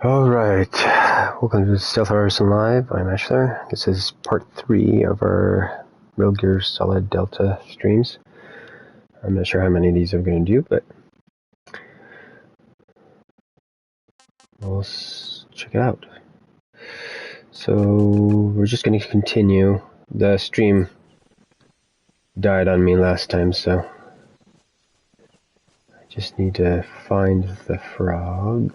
Alright, welcome to Stealth ARTISAN Live. I'm ASHLER. This is part 3 of our Real Gear Solid Delta streams. I'm not sure how many of these I'm going to do, but we'll check it out. So, we're just going to continue. The stream died on me last time, so I just need to find the frog.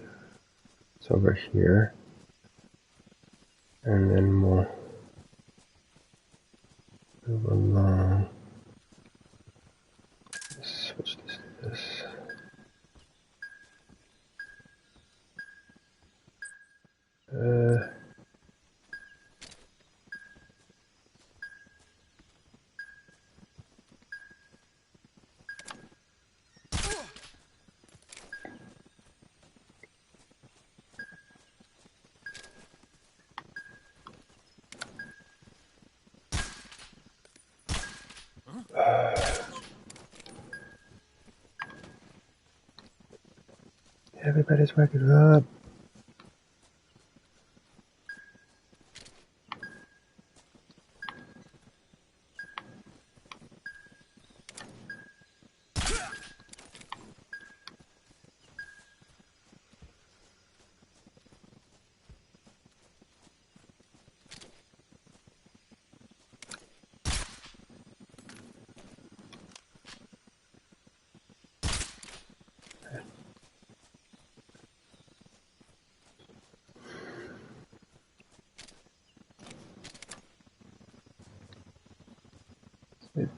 It's over here. And then we'll move along. Switch this to this. Everybody's waking up.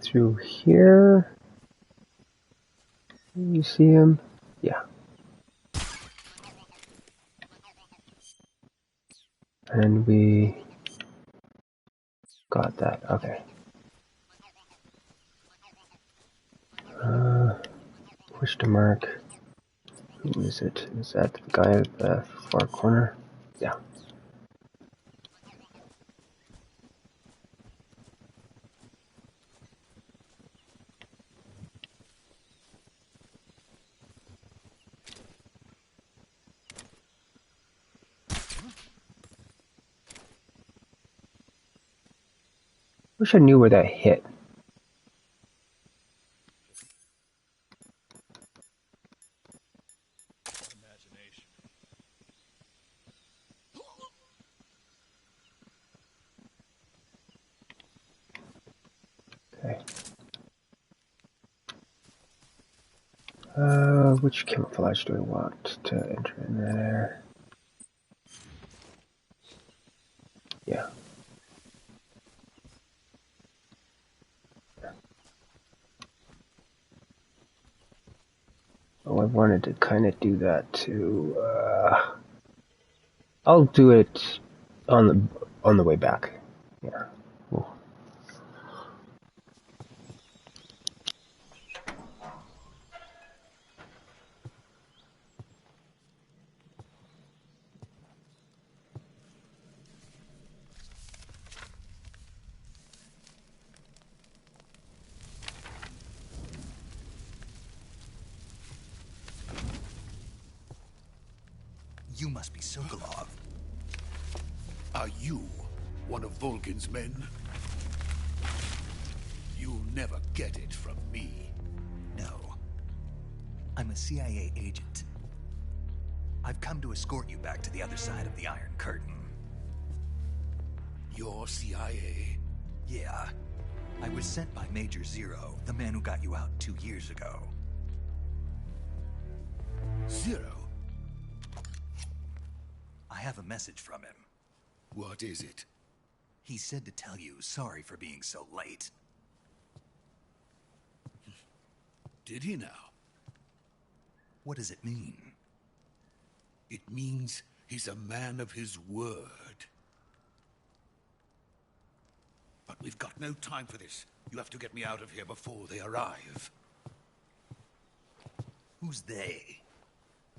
Through here. You see him? Yeah. And we got that. Okay. Push to mark. Who is it? Is that the guy at the far corner? Yeah. Wish I knew where that hit. Okay. Which camouflage do I want to enter in there? Yeah. Oh, I wanted to kind of do that too. I'll do it on the way back. Yeah. Cool. You must be Sokolov. Are you one of Volgin's men? You'll never get it from me. No. I'm a CIA agent. I've come to escort you back to the other side of the Iron Curtain. You're CIA? Yeah. I was sent by Major Zero, the man who got you out 2 years ago. Zero? I have a message from him. What is it? He said to tell you sorry for being so late. Did he now? What does it mean? It means he's a man of his word. But we've got no time for this. You have to get me out of here before they arrive. Who's they?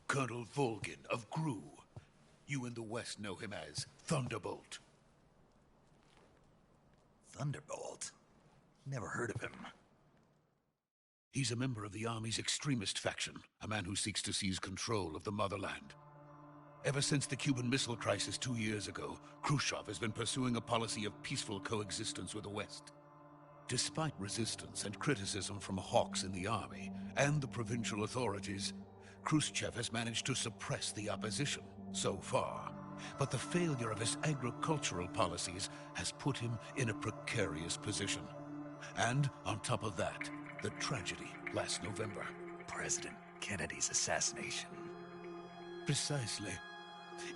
Colonel Volgin of GRU. You in the West know him as Thunderbolt. Thunderbolt? Never heard of him. He's a member of the Army's extremist faction, a man who seeks to seize control of the motherland. Ever since the Cuban Missile Crisis 2 years ago, Khrushchev has been pursuing a policy of peaceful coexistence with the West. Despite resistance and criticism from hawks in the army and the provincial authorities, Khrushchev has managed to suppress the opposition so far. But the failure of his agricultural policies has put him in a precarious position. And on top of that, the tragedy last November. President Kennedy's assassination. Precisely.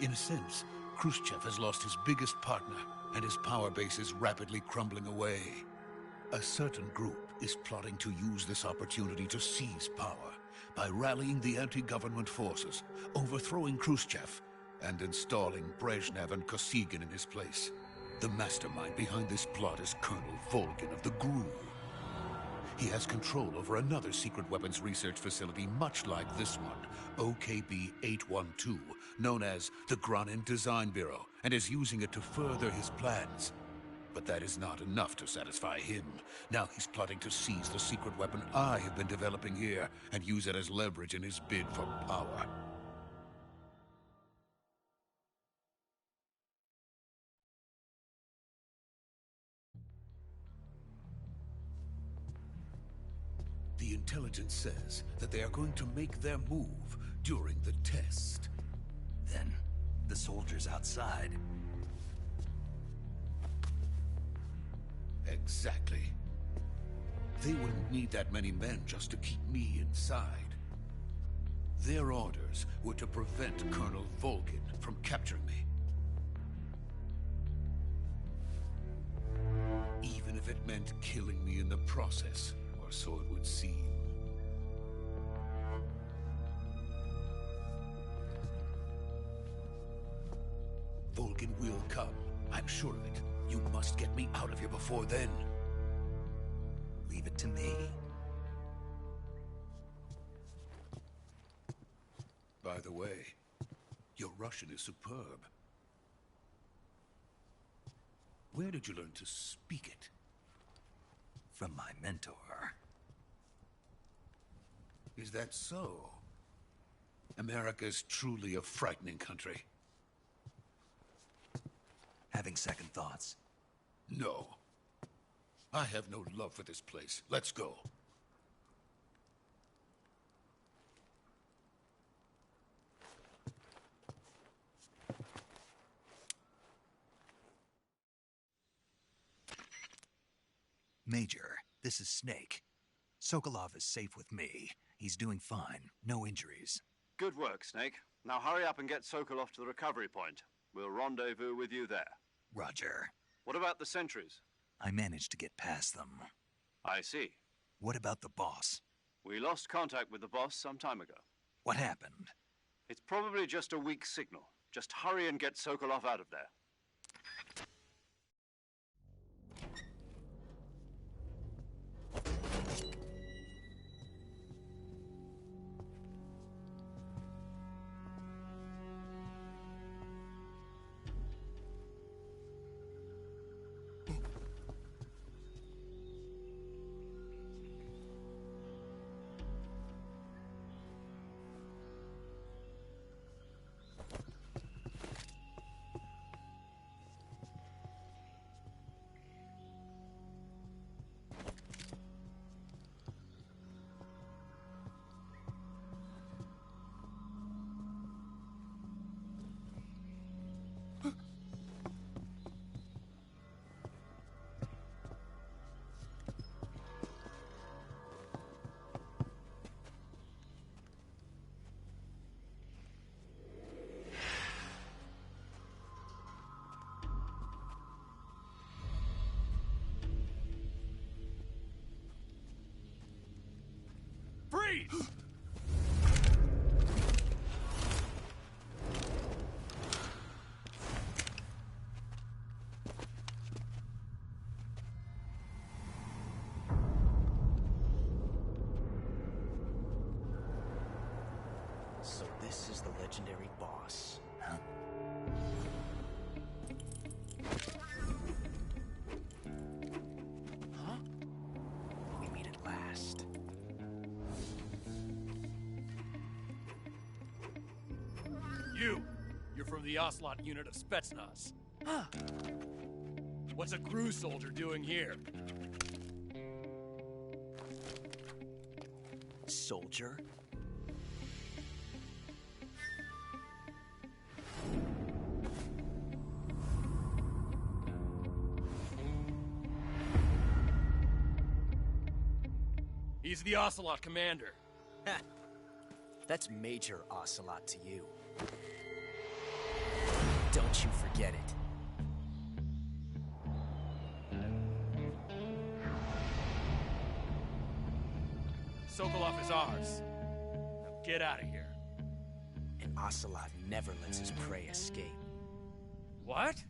In a sense, Khrushchev has lost his biggest partner, and his power base is rapidly crumbling away. A certain group is plotting to use this opportunity to seize power by rallying the anti-government forces, overthrowing Khrushchev, and installing Brezhnev and Kosygin in his place. The mastermind behind this plot is Colonel Volgin of the GRU. He has control over another secret weapons research facility much like this one, OKB-812, known as the Granin Design Bureau, and is using it to further his plans. But that is not enough to satisfy him. Now he's plotting to seize the secret weapon I have been developing here and use it as leverage in his bid for power. The intelligence says that they are going to make their move during the test. Then, the soldiers outside. Exactly. They wouldn't need that many men just to keep me inside. Their orders were to prevent Colonel Volgin from capturing me. Even if it meant killing me in the process, or so it would seem. Volgin will come. I'm sure of it. You must get me out of here before then. Leave it to me. By the way, your Russian is superb. Where did you learn to speak it? From my mentor. Is that so? America's truly a frightening country. Having second thoughts? No. I have no love for this place. Let's go. Major, this is Snake. Sokolov is safe with me. He's doing fine. No injuries. Good work, Snake. Now hurry up and get Sokolov to the recovery point. We'll rendezvous with you there. Roger. What about the sentries? I managed to get past them. I see. What about the boss? We lost contact with the boss some time ago. What happened? It's probably just a weak signal. Just hurry and get Sokolov out of there. Freeze! So this is the legendary boss. Huh? Huh? We meet at last. You! You're from the Ocelot unit of Spetsnaz. What's a crew soldier doing here? Soldier? He's the Ocelot commander. Ha! That's Major Ocelot to you. Don't you forget it. Sokolov is ours. Now get out of here. And Ocelot never lets his prey escape. What?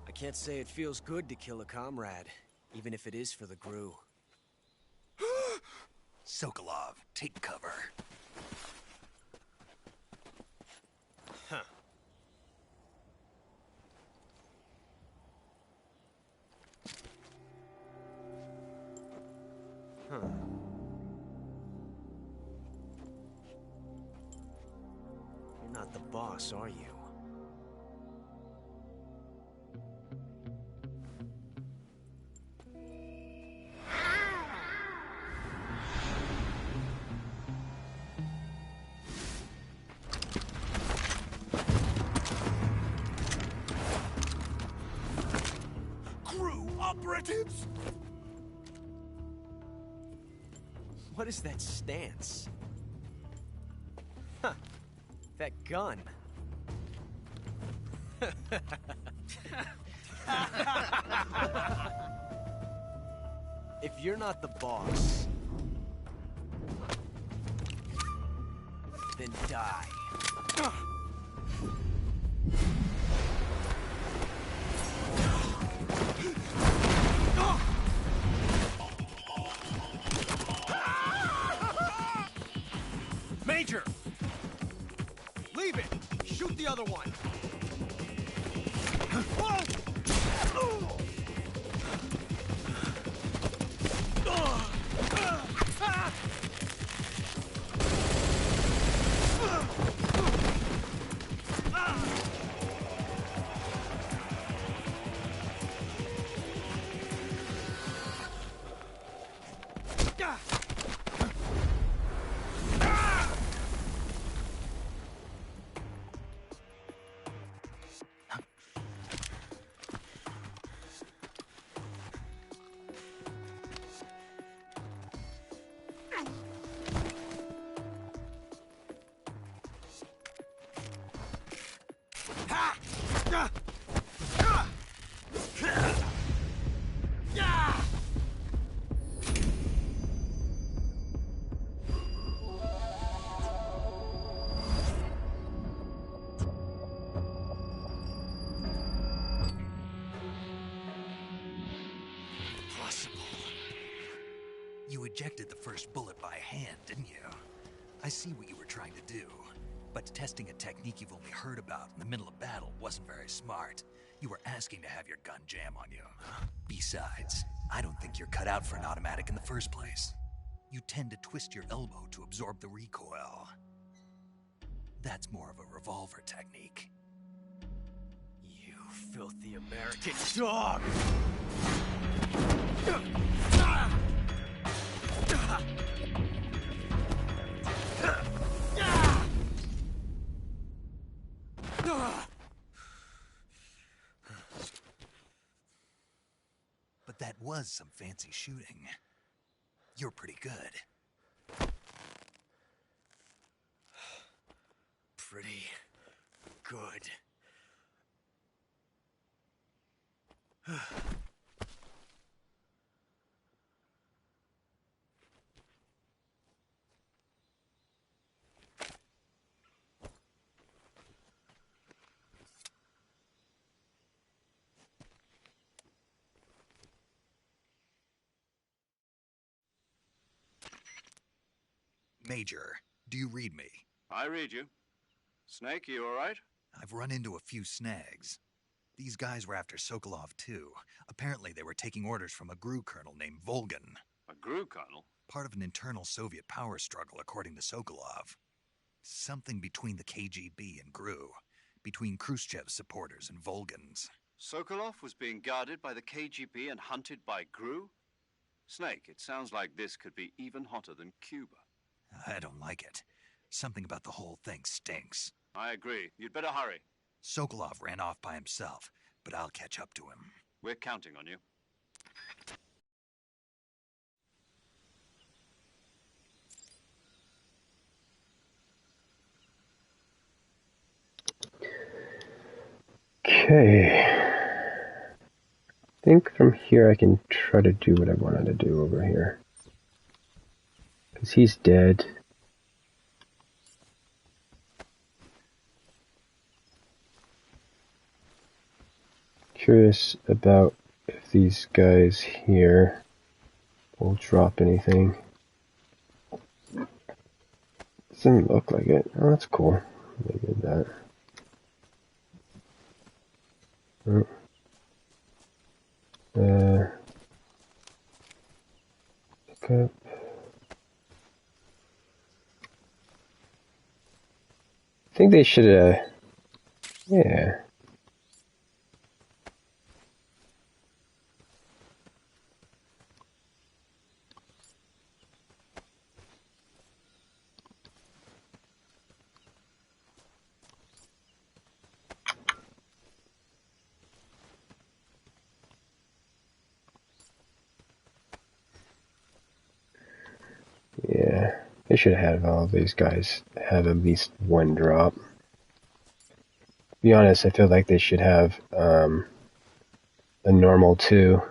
I can't say it feels good to kill a comrade, even if it is for the GRU. Sokolov, take cover. Huh. Huh. You're not the boss, are you? Operatives? What is that stance? Huh. That gun. If you're not the boss, then die. Major! Leave it! Shoot the other one! You ejected the first bullet by hand, didn't you? I see what you were trying to do. But testing a technique you've only heard about in the middle of battle wasn't very smart. You were asking to have your gun jam on you. Besides, I don't think you're cut out for an automatic in the first place. You tend to twist your elbow to absorb the recoil. That's more of a revolver technique. You filthy American dog! was some fancy shooting. You're pretty good. Pretty good. Major, do you read me? I read you. Snake, you all right? I've run into a few snags. These guys were after Sokolov, too. Apparently they were taking orders from a GRU colonel named Volgan. A GRU colonel? Part of an internal Soviet power struggle, according to Sokolov. Something between the KGB and GRU. Between Khrushchev's supporters and Volgan's. Sokolov was being guarded by the KGB and hunted by GRU? Snake, it sounds like this could be even hotter than Cuba. I don't like it. Something about the whole thing stinks. I agree. You'd better hurry. Sokolov ran off by himself, but I'll catch up to him. We're counting on you. Okay. I think from here I can try to do what I wanted to do over here. Because he's dead. Curious about if these guys here will drop anything. Doesn't look like it. Oh, that's cool. They did that. Oh. Pick up. I think they should, yeah. Yeah, they should have all these guys have at least one drop. To be honest, I feel like they should have a normal 2.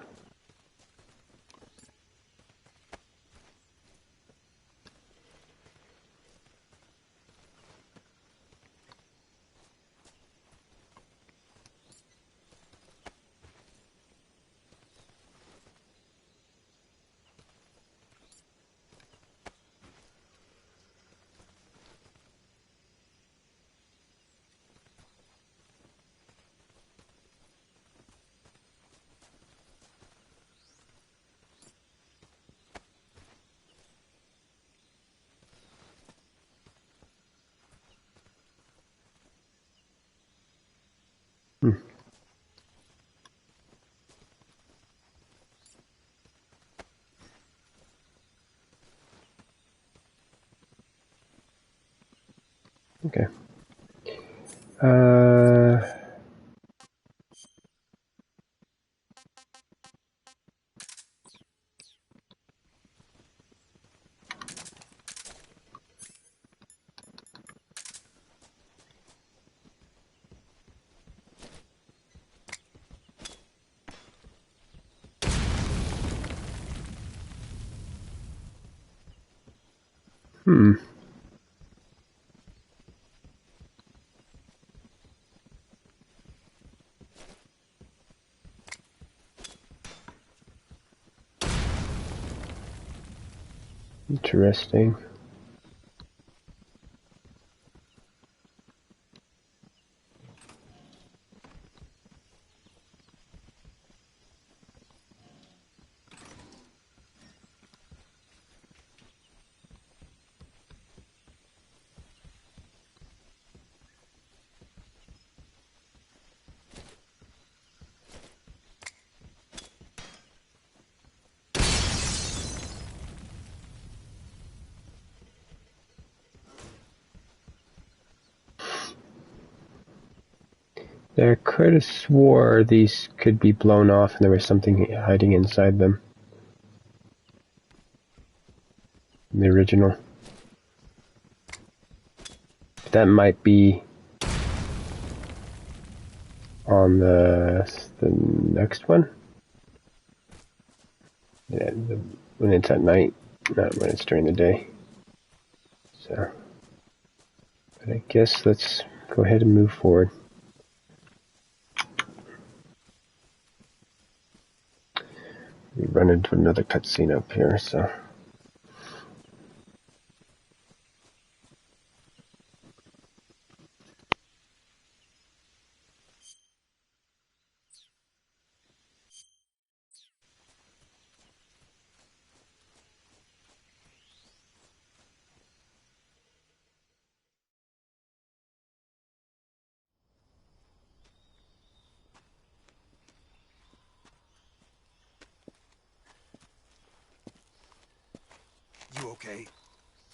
Okay. Interesting. I could have swore these could be blown off and there was something hiding inside them. The original. That might be on the next one. Yeah, when it's at night, not when it's during the day. So, but I guess let's go ahead and move forward. We run into another cutscene up here, so. You okay?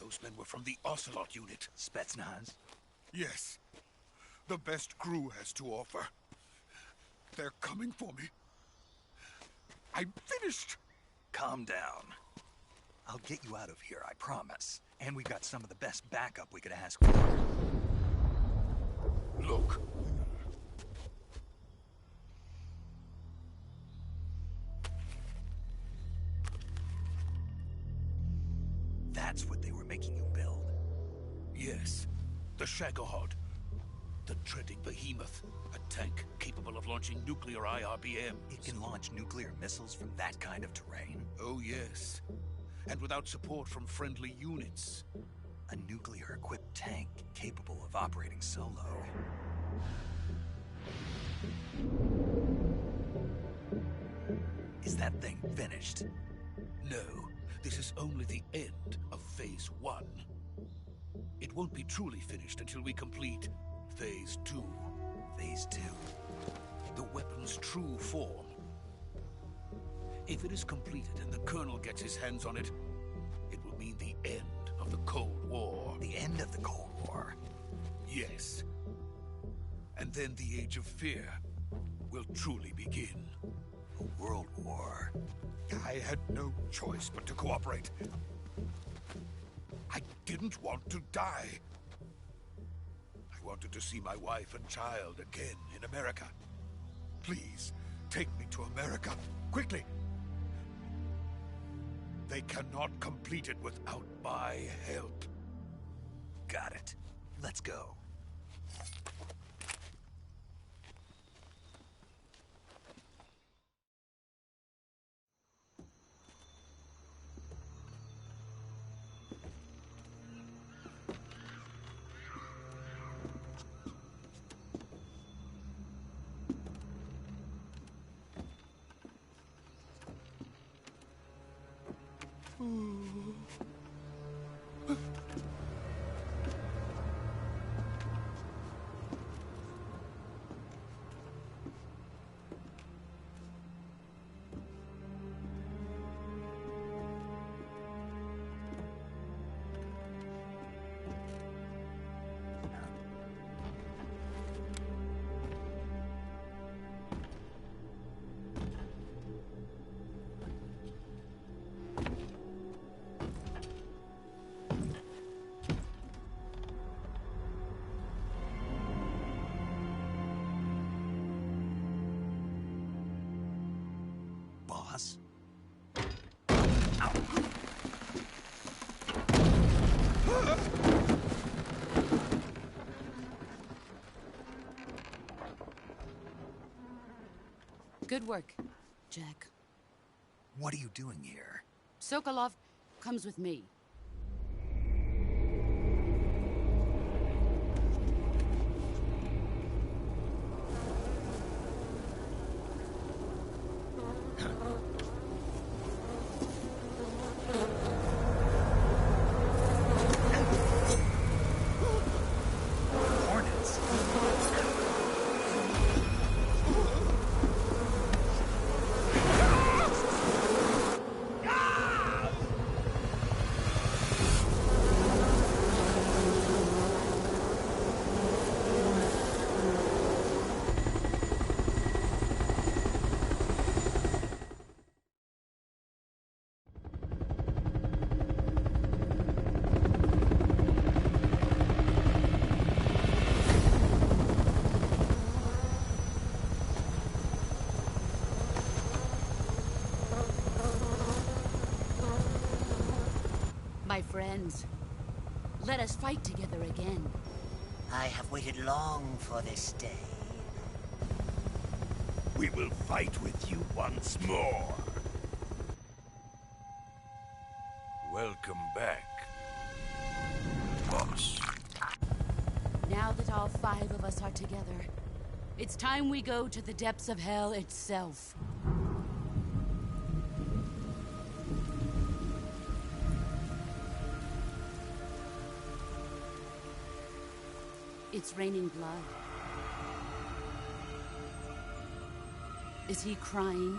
Those men were from the Ocelot unit. Spetsnaz? Yes. The best Gru has to offer. They're coming for me. I'm finished. Calm down. I'll get you out of here, I promise. And we got some of the best backup we could ask for. Look. That's what they were making you build? Yes. The Shagohod. The dreading behemoth. A tank capable of launching nuclear IRBMs. It can launch nuclear missiles from that kind of terrain? Oh, yes. And without support from friendly units. A nuclear-equipped tank capable of operating solo. Is that thing finished? No. This is only the end of Phase 1. It won't be truly finished until we complete Phase 2. Phase 2? The weapon's true form. If it is completed and the Colonel gets his hands on it, it will mean the end of the Cold War. The end of the Cold War? Yes. And then the Age of Fear will truly begin. A world war? I had no choice but to cooperate. I didn't want to die. I wanted to see my wife and child again in America. Please, take me to America, quickly. They cannot complete it without my help. Got it. Let's go. Boss? Good work, Jack. What are you doing here? Sokolov comes with me. Hornets? My friends, let us fight together again. I have waited long for this day. We will fight with you once more. Welcome back, boss. Now that all 5 of us are together, it's time we go to the depths of hell itself. It's raining blood. Is he crying?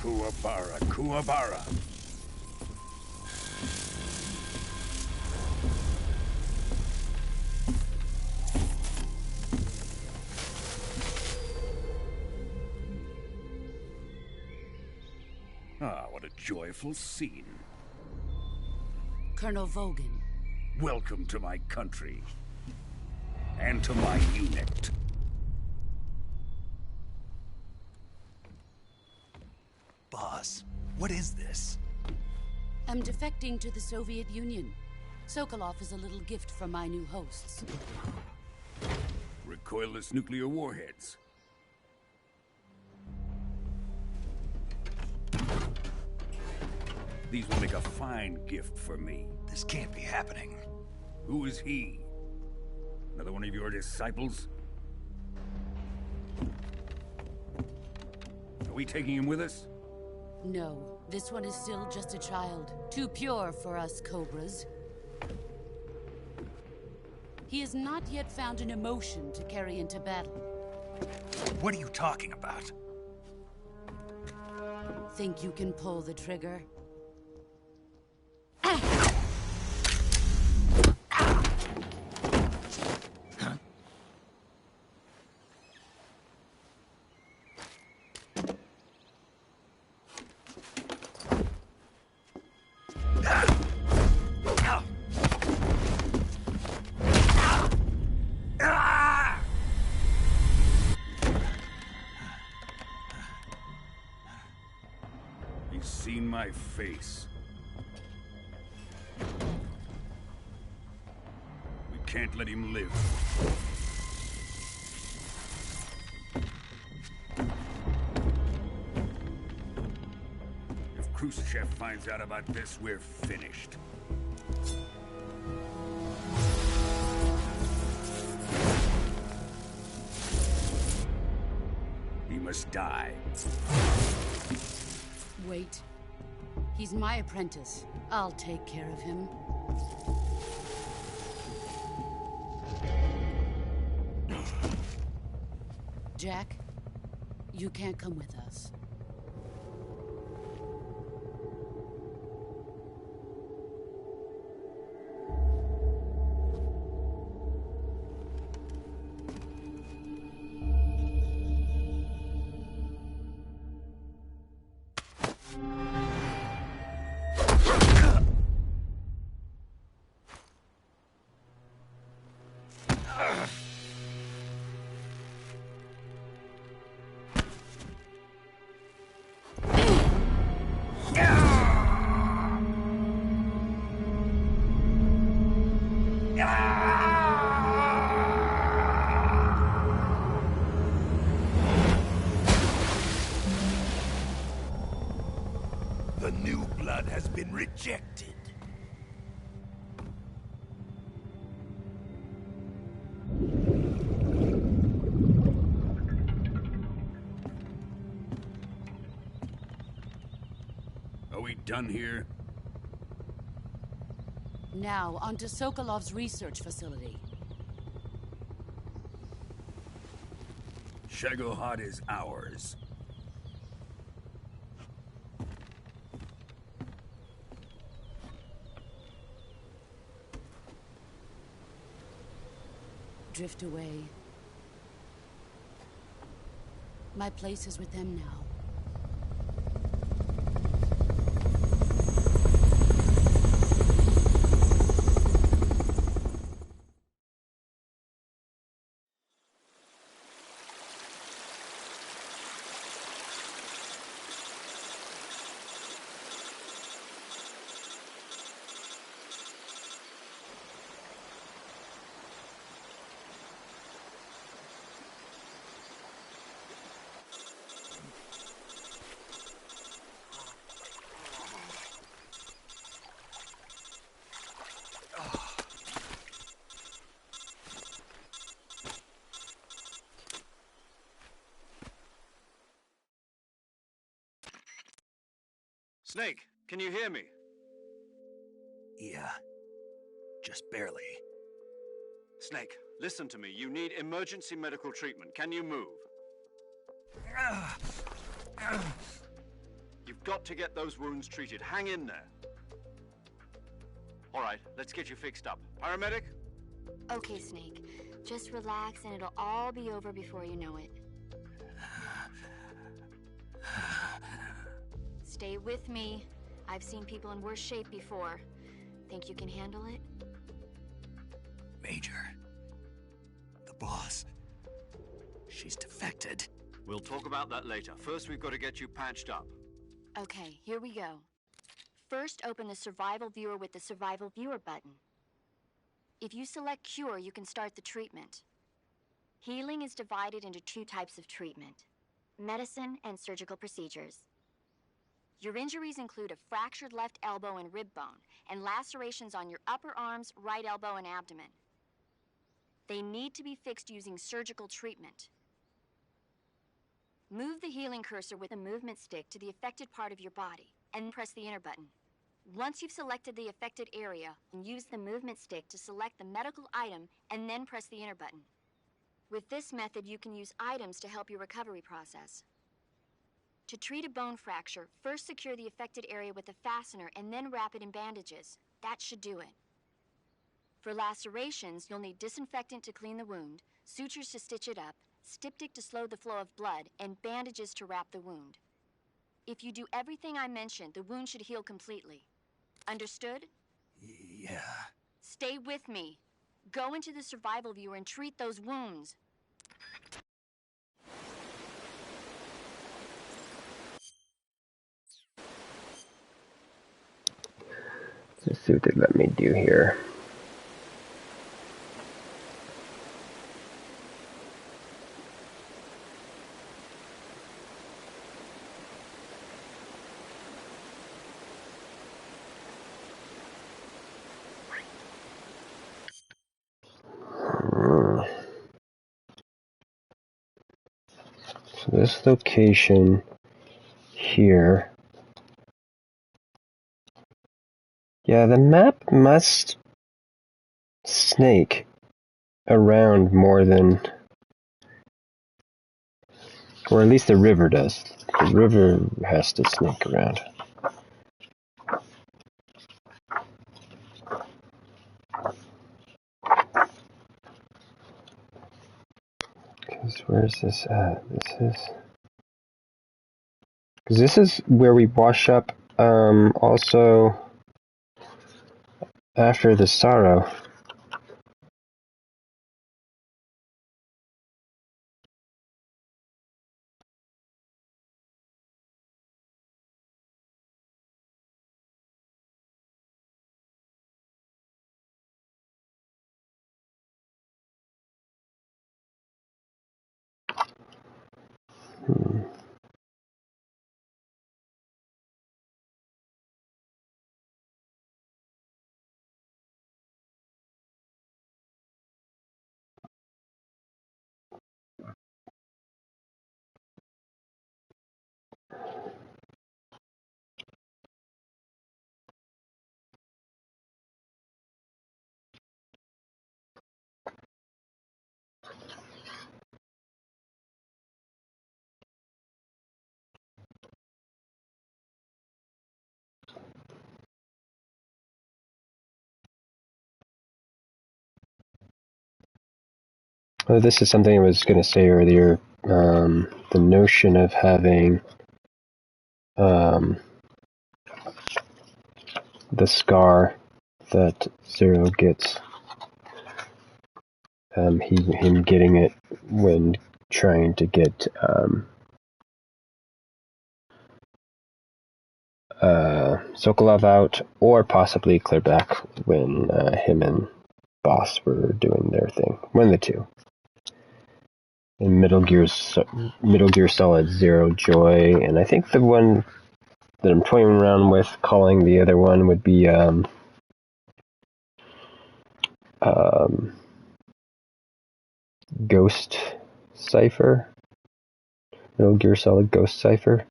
Kuwabara, Kuwabara. Ah, what a joyful scene. Colonel Vogan. Welcome to my country. And to my unit. Boss, what is this? I'm defecting to the Soviet Union. Sokolov is a little gift from my new hosts. Recoilless nuclear warheads. These will make a fine gift for me. This can't be happening. Who is he? Another one of your disciples? Are we taking him with us? No, this one is still just a child. Too pure for us Cobras. He has not yet found an emotion to carry into battle. What are you talking about? Think you can pull the trigger? He's seen my face. We can't let him live. If Khrushchev finds out about this, we're finished. He must die. Wait. He's my apprentice. I'll take care of him. Jack, you can't come with us. The new blood has been rejected. Are we done here? Now, onto Sokolov's research facility. Shagohod is ours. Drift away. My place is with them now. Snake, can you hear me? Yeah. Just barely. Snake, listen to me. You need emergency medical treatment. Can you move? You've got to get those wounds treated. Hang in there. All right, let's get you fixed up. Paramedic? Okay, Snake. Just relax and it'll all be over before you know it. Stay with me. I've seen people in worse shape before. Think you can handle it? Major. The boss. She's defected. We'll talk about that later. First, we've got to get you patched up. Okay, here we go. First, open the Survival Viewer with the Survival Viewer button. If you select Cure, you can start the treatment. Healing is divided into two types of treatment: medicine and surgical procedures. Your injuries include a fractured left elbow and rib bone, and lacerations on your upper arms, right elbow, and abdomen. They need to be fixed using surgical treatment. Move the healing cursor with a movement stick to the affected part of your body, and press the enter button. Once you've selected the affected area, use the movement stick to select the medical item, and then press the enter button. With this method, you can use items to help your recovery process. To treat a bone fracture, first secure the affected area with a fastener and then wrap it in bandages. That should do it. For lacerations, you'll need disinfectant to clean the wound, sutures to stitch it up, styptic to slow the flow of blood, and bandages to wrap the wound. If you do everything I mentioned, the wound should heal completely. Understood? Yeah. Stay with me. Go into the Survival Viewer and treat those wounds. Let's see what they let me do here. So this location here. Yeah, the map must snake around more than, or at least the river does. The river has to snake around. Because where's this at? Because this is where we wash up, also after the sorrow. Oh, this is something I was going to say earlier. the notion of having the scar that Zero gets, him getting it when trying to get Sokolov out, or possibly Clearback when him and Boss were doing their thing. One of the two. In Metal Gear Solid Zero Joy, and I think the one that I'm toying around with calling the other one would be Ghost Cipher. Metal Gear Solid Ghost Cipher.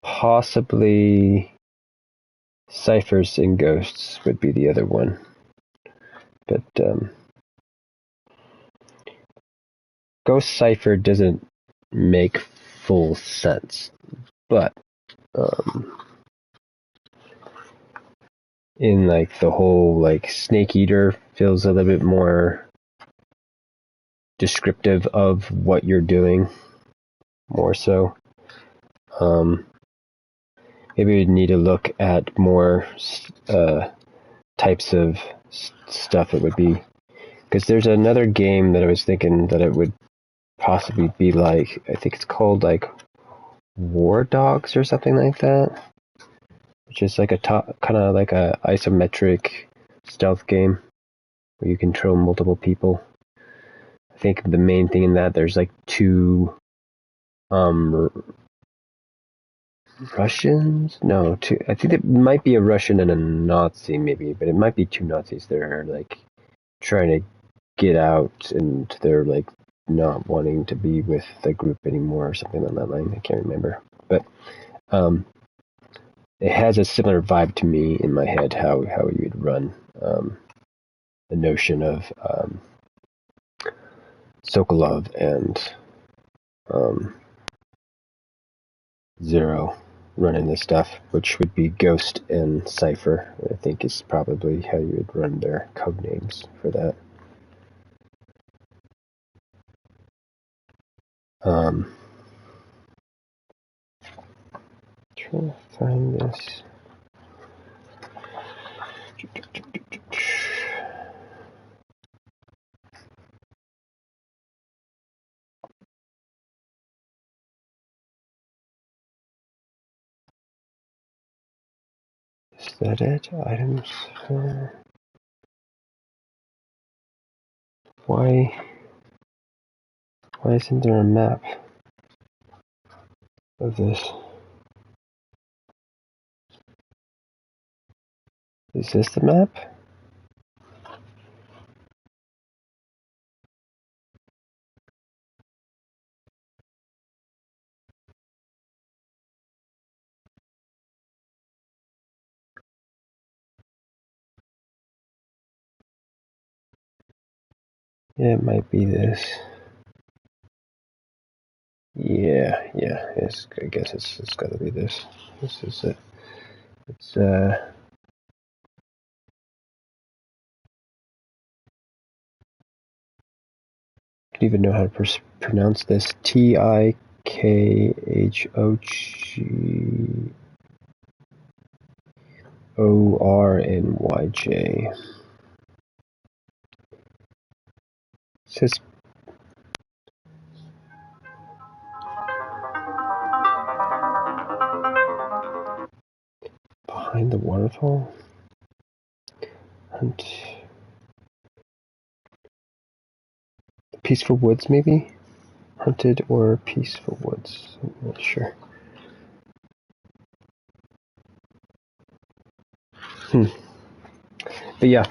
Possibly Ciphers and Ghosts would be the other one. But Ghost Cipher doesn't make full sense. But in like the whole like Snake Eater feels a little bit more descriptive of what you're doing, more so. Maybe we'd need to look at more types of stuff it would be, because there's another game that I was thinking that it would possibly be like, I think it's called like War Dogs or something like that, which is like a kind of like a isometric stealth game where you control multiple people. I think the main thing in that, there's like two Russians? No, two. I think it might be a Russian and a Nazi, maybe, but it might be two Nazis that are like trying to get out, and they're like not wanting to be with the group anymore, or something on that line. I can't remember, but it has a similar vibe to me in my head. How you would run the notion of Sokolov and Zero running this stuff, which would be Ghost and Cipher, I think is probably how you would run their code names for that. Trying to find this. Is that it? Items? Why isn't there a map of this? Is this the map? Yeah, it might be this. Yeah, I guess it's gotta be this. This is it. It's I don't even know how to pronounce this. TIKHOGORNYJ. It says behind the waterfall. Hunt. Peaceful Woods, maybe? Hunted or Peaceful Woods. I'm not sure. But yeah.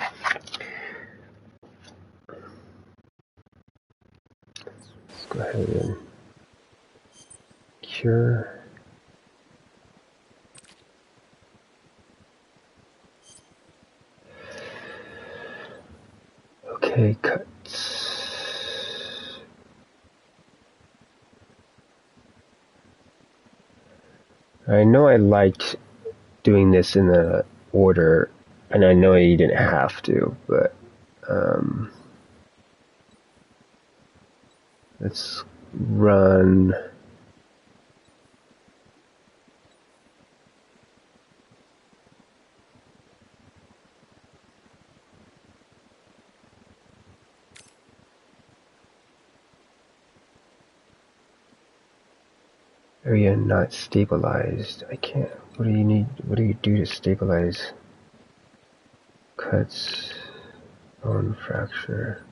Let's go ahead and cure. Okay, cuts. I know I liked doing this in the order, and I know you didn't have to, but Let's run. Area not stabilized. I can't. What do you need? What do you do to stabilize? Cuts. Bone fracture.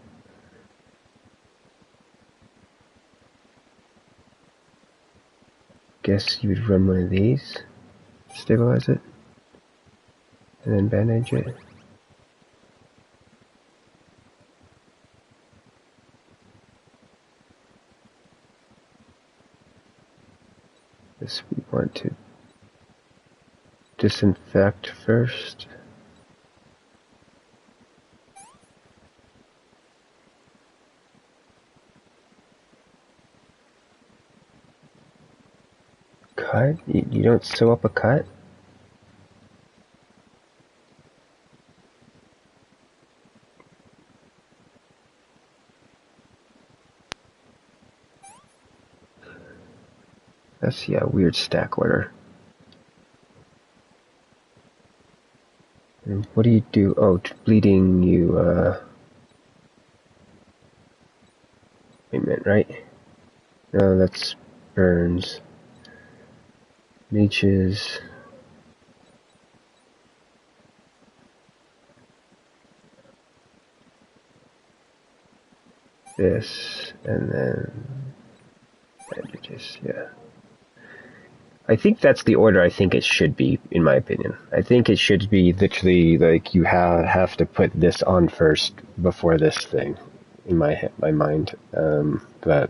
Guess you would run one of these. Stabilize it. And then bandage it. This we want to disinfect first. Cut? You don't sew up a cut? That's, yeah, weird stack order. And what do you do? Oh, bleeding, you, wait a minute, right? No, that's burns. Leeches. This, and then bandages, yeah. I think that's the order I think it should be, in my opinion. I think it should be literally like you have to put this on first before this thing, in my mind. But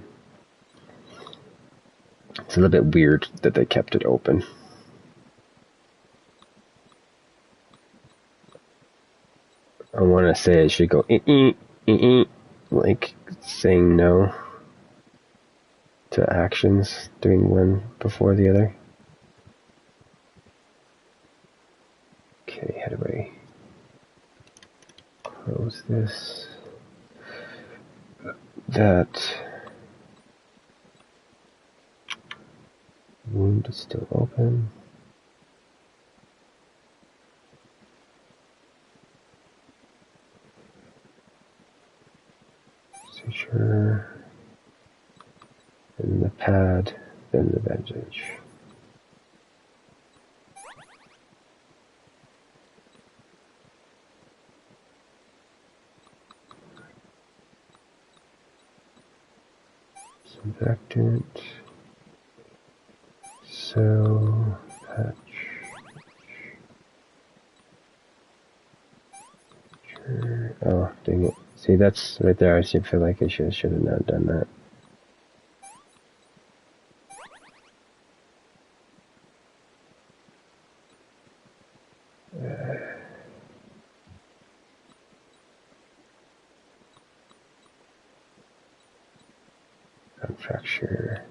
it's a little bit weird that they kept it open. I want to say it should go like saying no to actions, doing one before the other. Okay, how do I close this? That wound is still open. Suture. And the pad, then the bandage. Surfactant. Cell patch. Oh, dang it. See, that's right there. I should feel like I should have not done that. Fracture.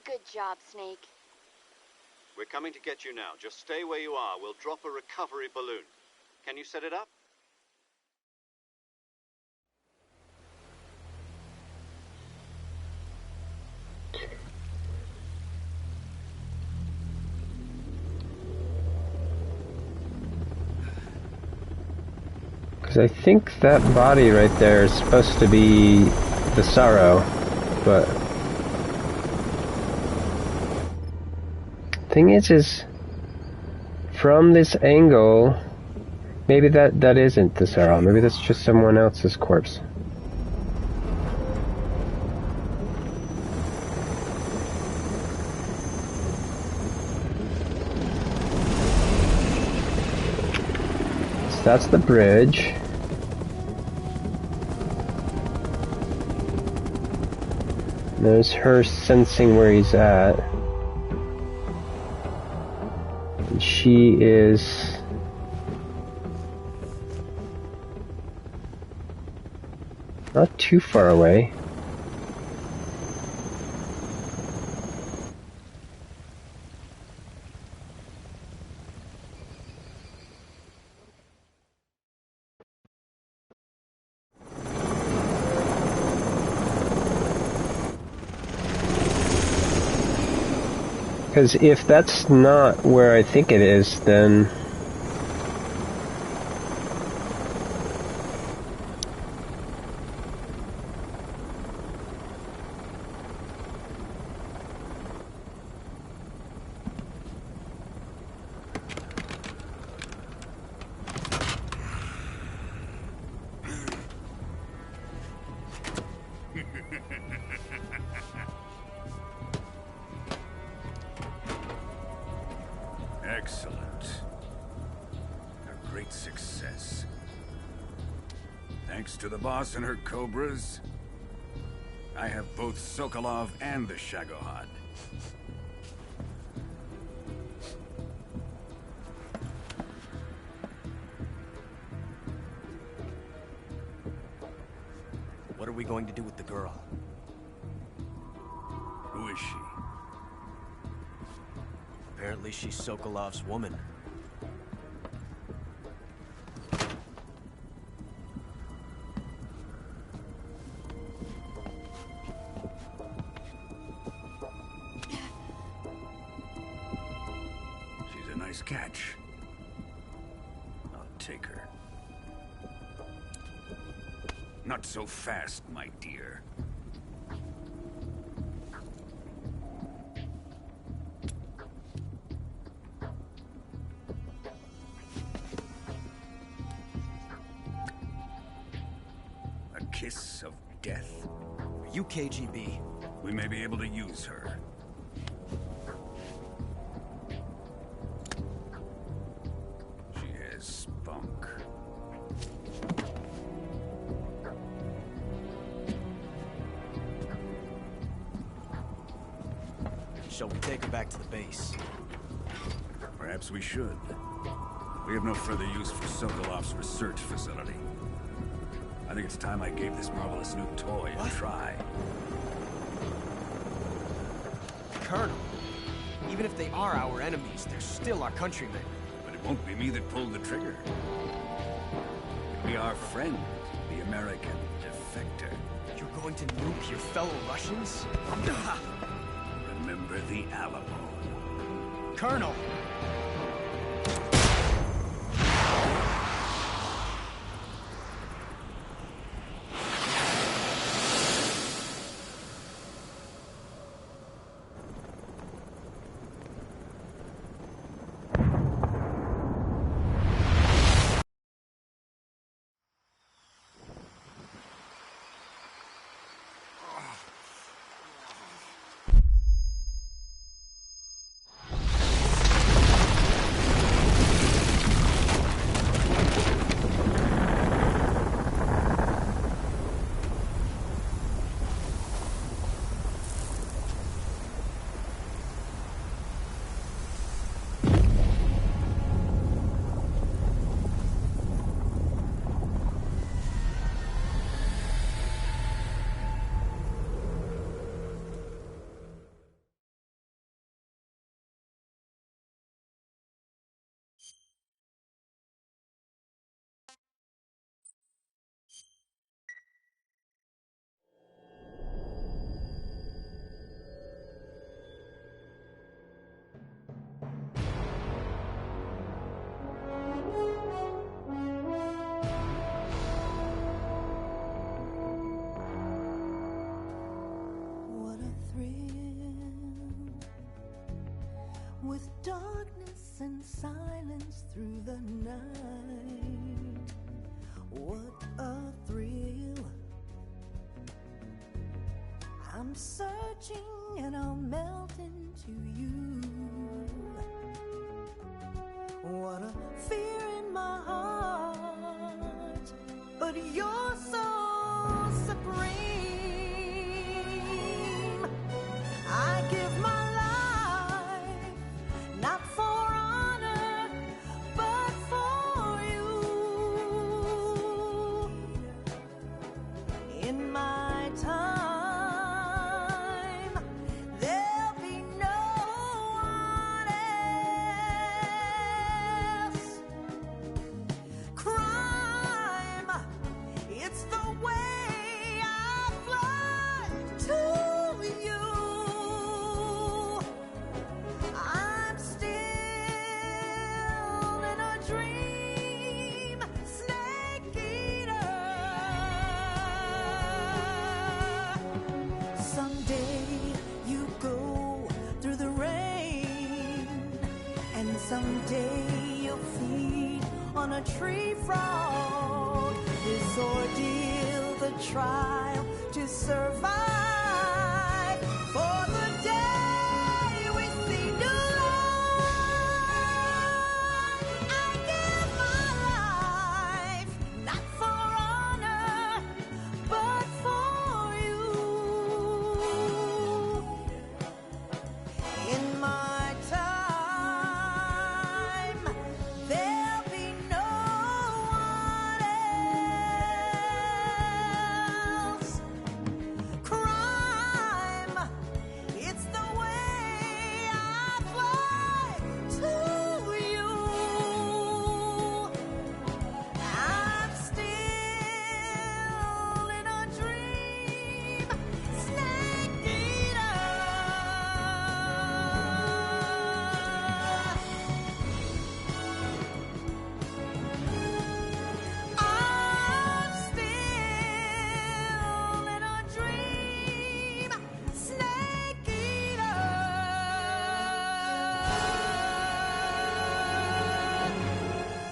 Good job, Snake. We're coming to get you now. Just stay where you are. We'll drop a recovery balloon. Can you set it up? Because I think that body right there is supposed to be the Sorrow, but thing is from this angle, maybe that isn't the Sorrow. Maybe that's just someone else's corpse. So that's the bridge. There's her sensing where he's at. And she is... not too far away. Because if that's not where I think it is, then... Excellent. A great success. Thanks to the boss and her cobras, I have both Sokolov and the Shagohod. What are we going to do with the girl? Who is she? Apparently she's Sokolov's woman. She's a nice catch. I'll take her. Not so fast, my dear. A kiss of death. Are you KGB? We may be able to use her. She has spunk. Shall we take her back to the base? Perhaps we should. We have no further use for Sokolov's research facility. I think it's time I gave this marvelous new toy a try. Colonel, even if they are our enemies, they're still our countrymen. But it won't be me that pulled the trigger. It'll be our friend, the American defector. You're going to nuke your fellow Russians? Remember the Alamo. Colonel! silence through the night. What a thrill. I'm searching and I'll melt into you. What a fear in my heart, but you're so supreme. I give my life, not for honor, but for you. In my time, there'll be no one else. Crime, it's the way I fly to you. I'm still in a dream, snake eater. Someday you go through the rain, and someday you'll feed on a tree frog. This ordeal, the trial to survive, for the day we see new life. I give my life, not for honor, but for you. In my time, there'll be no one else. Crime, it's the way I fly to you. I'm still in a dream, snake eater. I'm still in a dream, snake eater.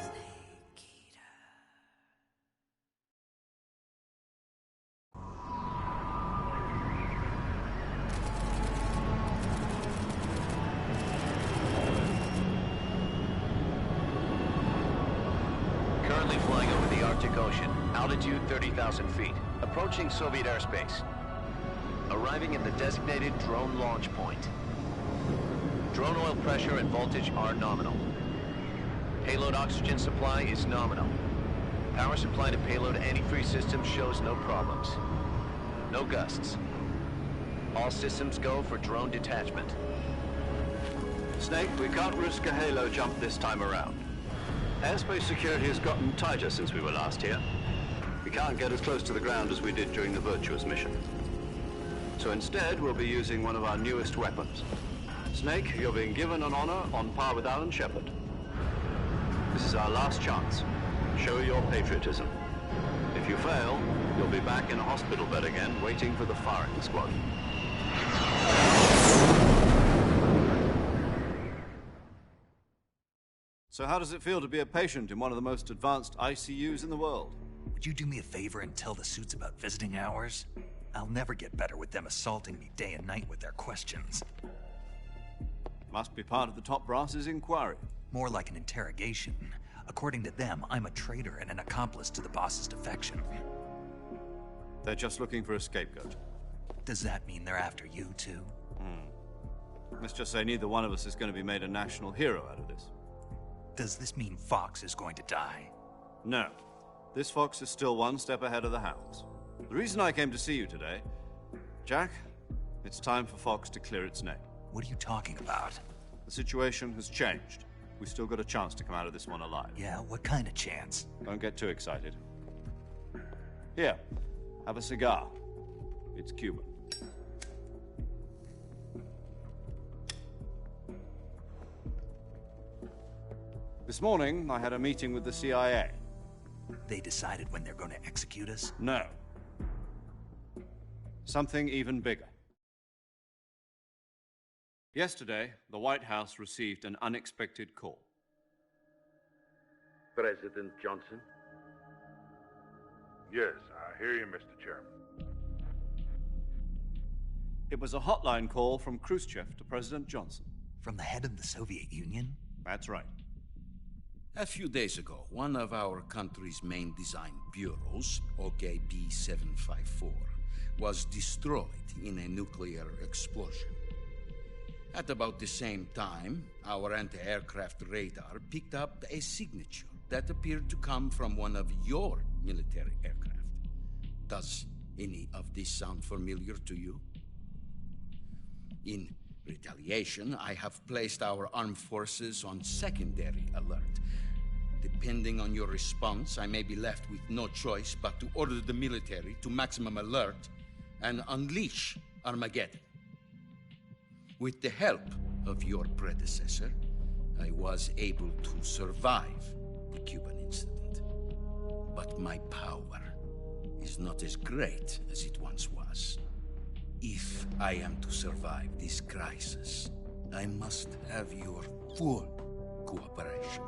Snake eater. Currently flying over the Arctic Ocean, altitude 30,000 feet, approaching Soviet airspace. Arriving at the designated drone launch point. Drone oil pressure and voltage are nominal. Payload oxygen supply is nominal. Power supply to payload antifreeze system shows no problems. No gusts. All systems go for drone detachment. Snake, we can't risk a halo jump this time around. Airspace security has gotten tighter since we were last here. We can't get as close to the ground as we did during the Virtuous mission. So instead, we'll be using one of our newest weapons. Snake, you're being given an honor on par with Alan Shepard. This is our last chance. Show your patriotism. If you fail, you'll be back in a hospital bed again, waiting for the firing squad. So how does it feel to be a patient in one of the most advanced ICUs in the world? Would you do me a favor and tell the suits about visiting hours? I'll never get better with them assaulting me day and night with their questions. Must be part of the top brass's inquiry. More like an interrogation. According to them, I'm a traitor and an accomplice to the boss's defection. They're just looking for a scapegoat. Does that mean they're after you, too? Let's just say neither one of us is going to be made a national hero out of this. Does this mean Fox is going to die? No. This fox is still one step ahead of the hounds. The reason I came to see you today, Jack, it's time for Fox to clear its name. What are you talking about? The situation has changed. We've still got a chance to come out of this one alive. Yeah, what kind of chance? Don't get too excited. Here, have a cigar. It's Cuban. This morning, I had a meeting with the CIA. They decided when they're going to execute us? No. Something even bigger. Yesterday, the White House received an unexpected call. President Johnson? Yes, I hear you, Mr. Chairman. It was a hotline call from Khrushchev to President Johnson. From the head of the Soviet Union? That's right. A few days ago, one of our country's main design bureaus, OKB 754, was destroyed in a nuclear explosion. At about the same time, our anti-aircraft radar picked up a signature that appeared to come from one of your military aircraft. Does any of this sound familiar to you? In retaliation, I have placed our armed forces on secondary alert. Depending on your response, I may be left with no choice but to order the military to maximum alert and unleash Armageddon. With the help of your predecessor, I was able to survive the Cuban incident. But my power is not as great as it once was. If I am to survive this crisis, I must have your full cooperation.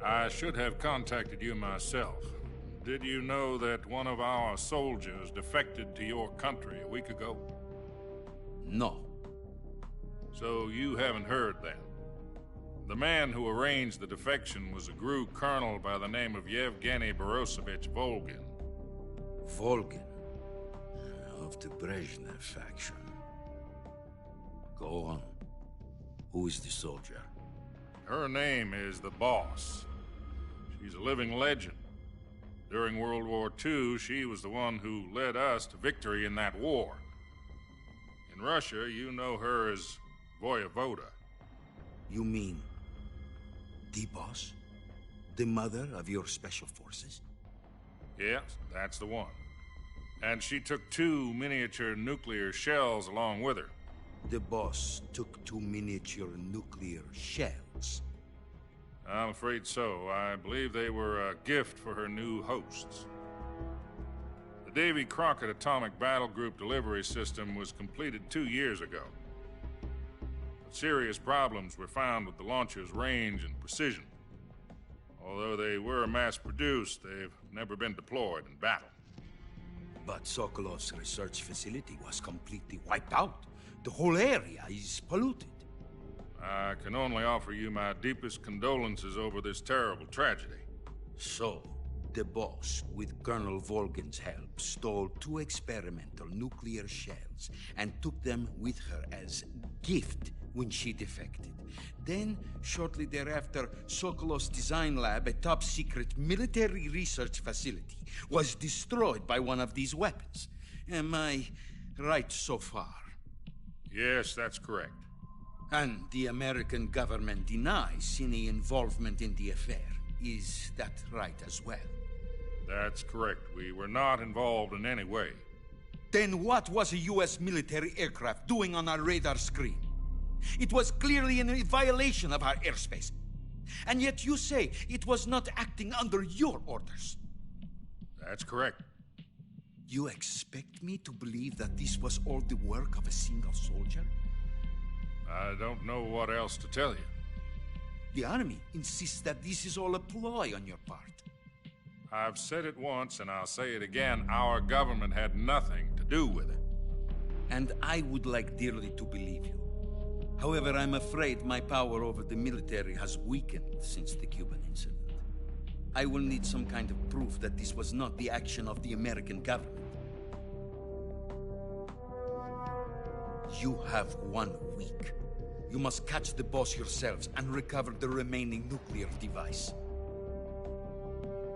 I should have contacted you myself. Did you know that one of our soldiers defected to your country a week ago? No. So you haven't heard then? The man who arranged the defection was a GRU colonel by the name of Yevgeny Borosovich Volgin. Volgin? Of the Brezhnev faction. Go on. Who is the soldier? Her name is the Boss. She's a living legend. During World War II, she was the one who led us to victory in that war. In Russia, you know her as Voyevoda. You mean the Boss? The mother of your special forces? Yes, that's the one. And she took 2 miniature nuclear shells along with her. The Boss took 2 miniature nuclear shells? I'm afraid so. I believe they were a gift for her new hosts. The Davy Crockett Atomic Battle Group delivery system was completed 2 years ago. But serious problems were found with the launcher's range and precision. Although they were mass-produced, they've never been deployed in battle. But Sokolov's research facility was completely wiped out. The whole area is polluted. I can only offer you my deepest condolences over this terrible tragedy. So, the Boss, with Colonel Volgin's help, stole 2 experimental nuclear shells and took them with her as gift when she defected. Then, shortly thereafter, Sokolov's design lab, a top-secret military research facility, was destroyed by one of these weapons. Am I right so far? Yes, that's correct. And the American government denies any involvement in the affair. Is that right as well? That's correct. We were not involved in any way. Then what was a U.S. military aircraft doing on our radar screen? It was clearly in a violation of our airspace. And yet you say it was not acting under your orders. That's correct. You expect me to believe that this was all the work of a single soldier? I don't know what else to tell you. The Army insists that this is all a ploy on your part. I've said it once, and I'll say it again. Our government had nothing to do with it. And I would like dearly to believe you. However, I'm afraid my power over the military has weakened since the Cuban incident. I will need some kind of proof that this was not the action of the American government. You have 1 week. You must catch the Boss yourselves and recover the remaining nuclear device.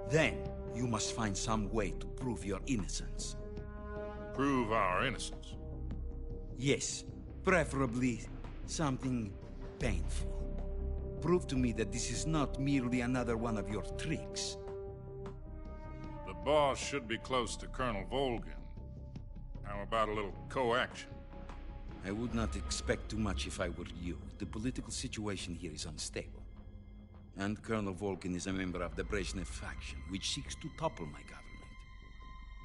Then, you must find some way to prove your innocence. Prove our innocence? Yes, preferably something painful. Prove to me that this is not merely another one of your tricks. The Boss should be close to Colonel Volgin. How about a little coaction? I would not expect too much if I were you. The political situation here is unstable. And Colonel Volgin is a member of the Brezhnev faction, which seeks to topple my government.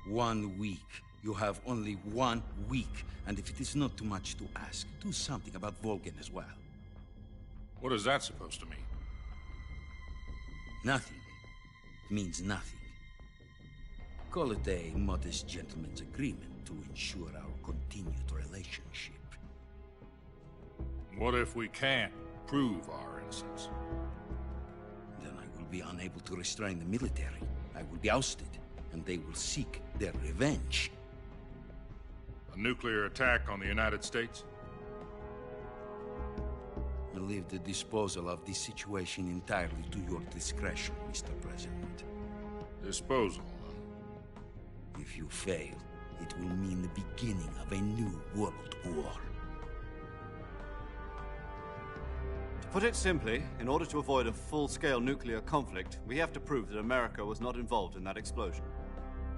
1 week. You have only 1 week, and if it is not too much to ask, do something about Volgin as well. What is that supposed to mean? Nothing means nothing. Call it a modest gentleman's agreement to ensure our continued relationship. What if we can't prove our innocence? Then I will be unable to restrain the military. I will be ousted, and they will seek their revenge. A nuclear attack on the United States? I leave the disposal of this situation entirely to your discretion, Mr. President. Disposal? If you fail, it will mean the beginning of a new world war. To put it simply, in order to avoid a full-scale nuclear conflict, we have to prove that America was not involved in that explosion.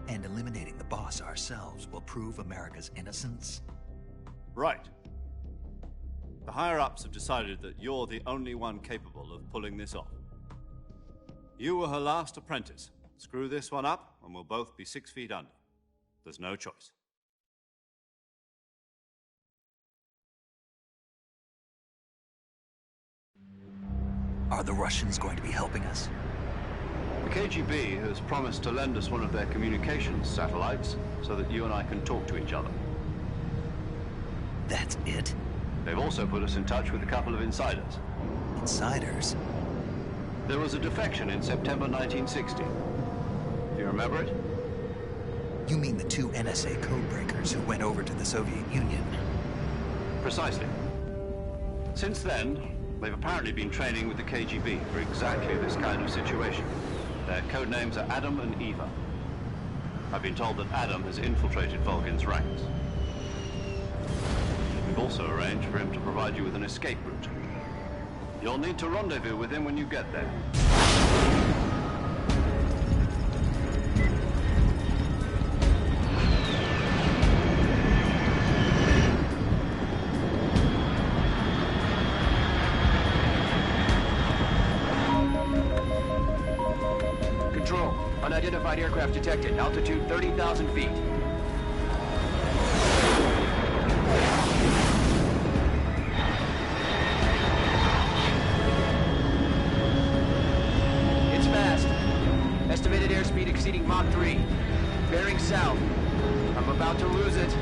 And eliminating the boss ourselves will prove America's innocence? Right. The higher-ups have decided that you're the only one capable of pulling this off. You were her last apprentice. Screw this one up, and we'll both be 6 feet under. There's no choice. Are the Russians going to be helping us? The KGB has promised to lend us one of their communications satellites so that you and I can talk to each other. That's it? They've also put us in touch with a couple of insiders. Insiders? There was a defection in September 1960. Do you remember it? You mean the 2 NSA codebreakers who went over to the Soviet Union? Precisely. Since then, they've apparently been training with the KGB for exactly this kind of situation. Their codenames are Adam and Eva. I've been told that Adam has infiltrated Volgin's ranks. We've also arranged for him to provide you with an escape route. You'll need to rendezvous with him when you get there. Control, unidentified aircraft detected. Altitude 30,000 feet. It's fast. Estimated airspeed exceeding Mach 3. Bearing south. I'm about to lose it.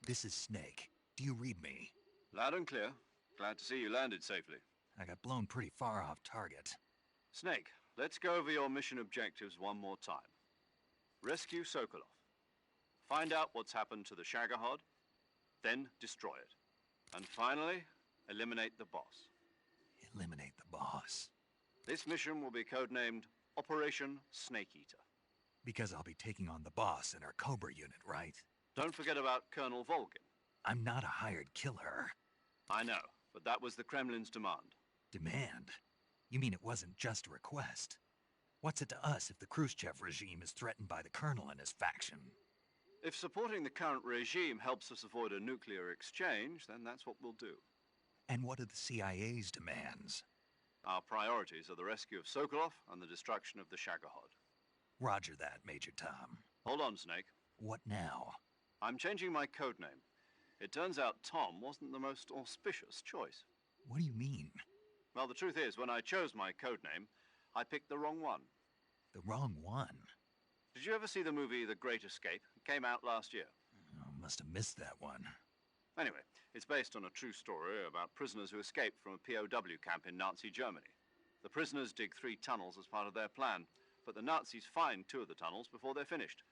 This is Snake. Do you read me? Loud and clear. Glad to see you landed safely. I got blown pretty far off target. Snake, let's go over your mission objectives one more time. Rescue Sokolov. Find out what's happened to the Shagohod, then destroy it. And finally, eliminate the boss. Eliminate the boss. This mission will be codenamed Operation Snake Eater. Because I'll be taking on the boss in our Cobra unit, right? Don't forget about Colonel Volgin. I'm not a hired killer. I know, but that was the Kremlin's demand. Demand? You mean it wasn't just a request? What's it to us if the Khrushchev regime is threatened by the Colonel and his faction? If supporting the current regime helps us avoid a nuclear exchange, then that's what we'll do. And what are the CIA's demands? Our priorities are the rescue of Sokolov and the destruction of the Shagohod. Roger that, Major Tom. Hold on, Snake. What now? I'm changing my codename. It turns out Tom wasn't the most auspicious choice. What do you mean? Well, the truth is, when I chose my code name, I picked the wrong one. The wrong one? Did you ever see the movie The Great Escape? It came out last year. Oh, must have missed that one. Anyway, it's based on a true story about prisoners who escaped from a POW camp in Nazi Germany. The prisoners dig 3 tunnels as part of their plan, but the Nazis find 2 of the tunnels before they're finished.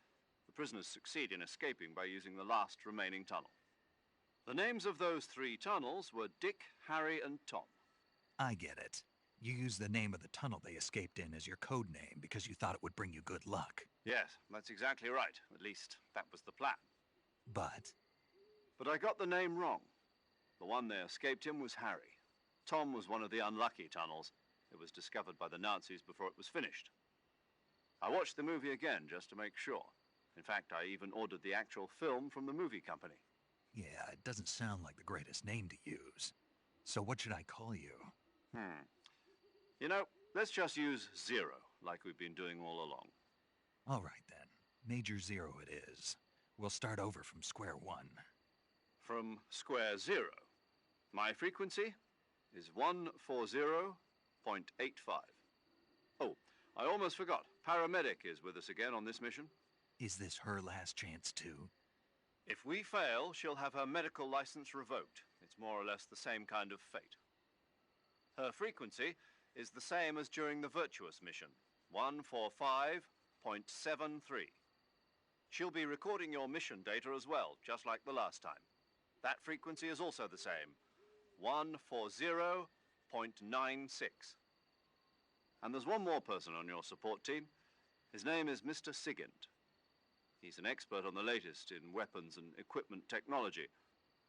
The prisoners succeed in escaping by using the last remaining tunnel. The names of those 3 tunnels were Dick, Harry, and Tom. I get it. You used the name of the tunnel they escaped in as your code name because you thought it would bring you good luck. Yes, that's exactly right. At least, that was the plan. But I got the name wrong. The one they escaped in was Harry. Tom was one of the unlucky tunnels. It was discovered by the Nazis before it was finished. I watched the movie again just to make sure. In fact, I even ordered the actual film from the movie company. yeah, it doesn't sound like the greatest name to use. So what should I call you? You know, let's just use Zero, like we've been doing all along. All right, then. Major Zero it is. We'll start over from square one. From square 0. My frequency is 140.85. Oh, I almost forgot. Paramedic is with us again on this mission. Is this her last chance, too? If we fail, she'll have her medical license revoked. It's more or less the same kind of fate. Her frequency is the same as during the Virtuous mission, 145.73. She'll be recording your mission data as well, just like the last time. That frequency is also the same, 140.96. And there's one more person on your support team. His name is Mr. Sigint. He's an expert on the latest in weapons and equipment technology.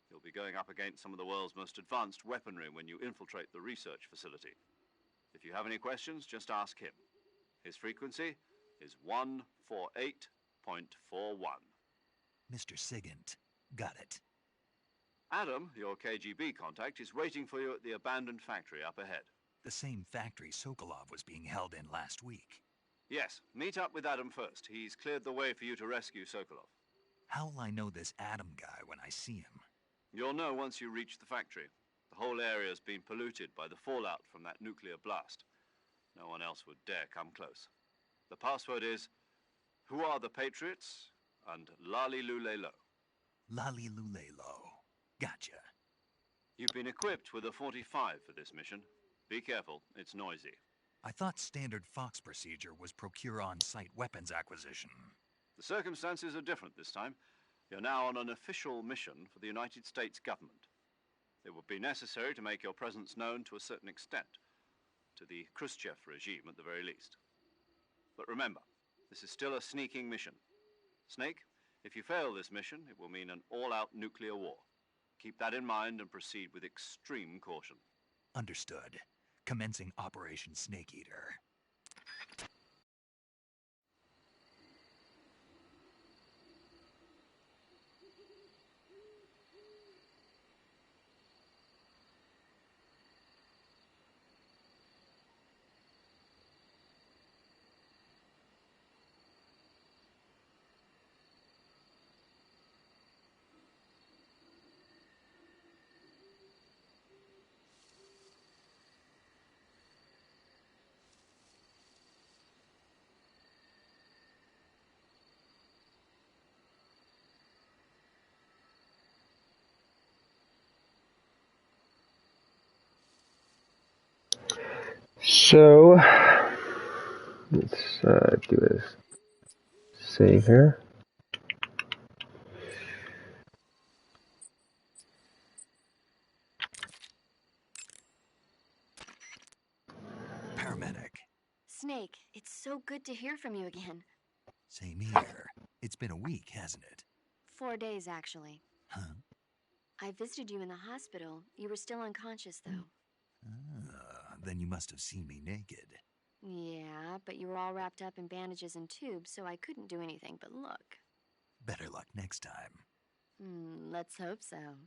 You'll be going up against some of the world's most advanced weaponry when you infiltrate the research facility. If you have any questions, just ask him. His frequency is 148.41. Mr. Sigint. Got it. Adam, your KGB contact, is waiting for you at the abandoned factory up ahead. The same factory Sokolov was being held in last week. Yes, meet up with Adam first. He's cleared the way for you to rescue Sokolov. How will I know this Adam guy when I see him? You'll know once you reach the factory. The whole area's been polluted by the fallout from that nuclear blast. No one else would dare come close. The password is, "Who are the Patriots?" and Lali Lule Lo. Lali Lule Lo. Gotcha. You've been equipped with a 45 for this mission. Be careful, it's noisy. I thought standard Fox procedure was procure on-site weapons acquisition. The circumstances are different this time. You're now on an official mission for the United States government. It would be necessary to make your presence known to a certain extent, to the Khrushchev regime at the very least. But remember, this is still a sneaking mission. Snake, if you fail this mission, it will mean an all-out nuclear war. Keep that in mind and proceed with extreme caution. Understood. Commencing Operation Snake Eater. So, let's do a save here. Paramedic. Snake, it's so good to hear from you again. Same here. It's been a week, hasn't it? 4 days, actually. Huh? I visited you in the hospital. You were still unconscious, though. Then you must have seen me naked. Yeah, but you were all wrapped up in bandages and tubes, so I couldn't do anything but look. Better luck next time. Let's hope so.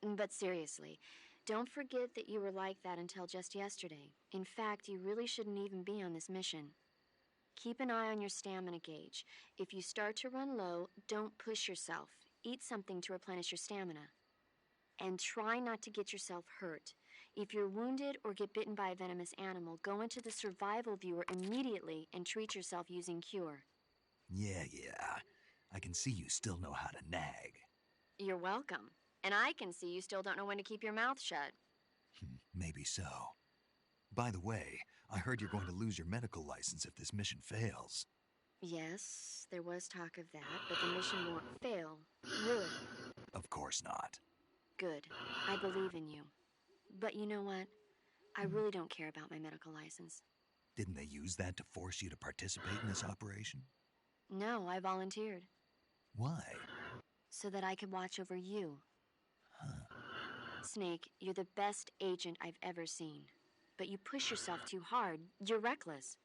But seriously, don't forget that you were like that until just yesterday. In fact, you really shouldn't even be on this mission. Keep an eye on your stamina gauge. If you start to run low, don't push yourself. Eat something to replenish your stamina. And try not to get yourself hurt. If you're wounded or get bitten by a venomous animal, go into the survival viewer immediately and treat yourself using Cure. Yeah. I can see you still know how to nag. You're welcome. And I can see you still don't know when to keep your mouth shut. Maybe so. By the way, I heard you're going to lose your medical license if this mission fails. Yes, there was talk of that, but the mission won't fail, will it? Of course not. Good. I believe in you. But you know what? I really don't care about my medical license. Didn't they use that to force you to participate in this operation? No, I volunteered. Why? So that I could watch over you. Snake, you're the best agent I've ever seen. But you push yourself too hard. You're reckless.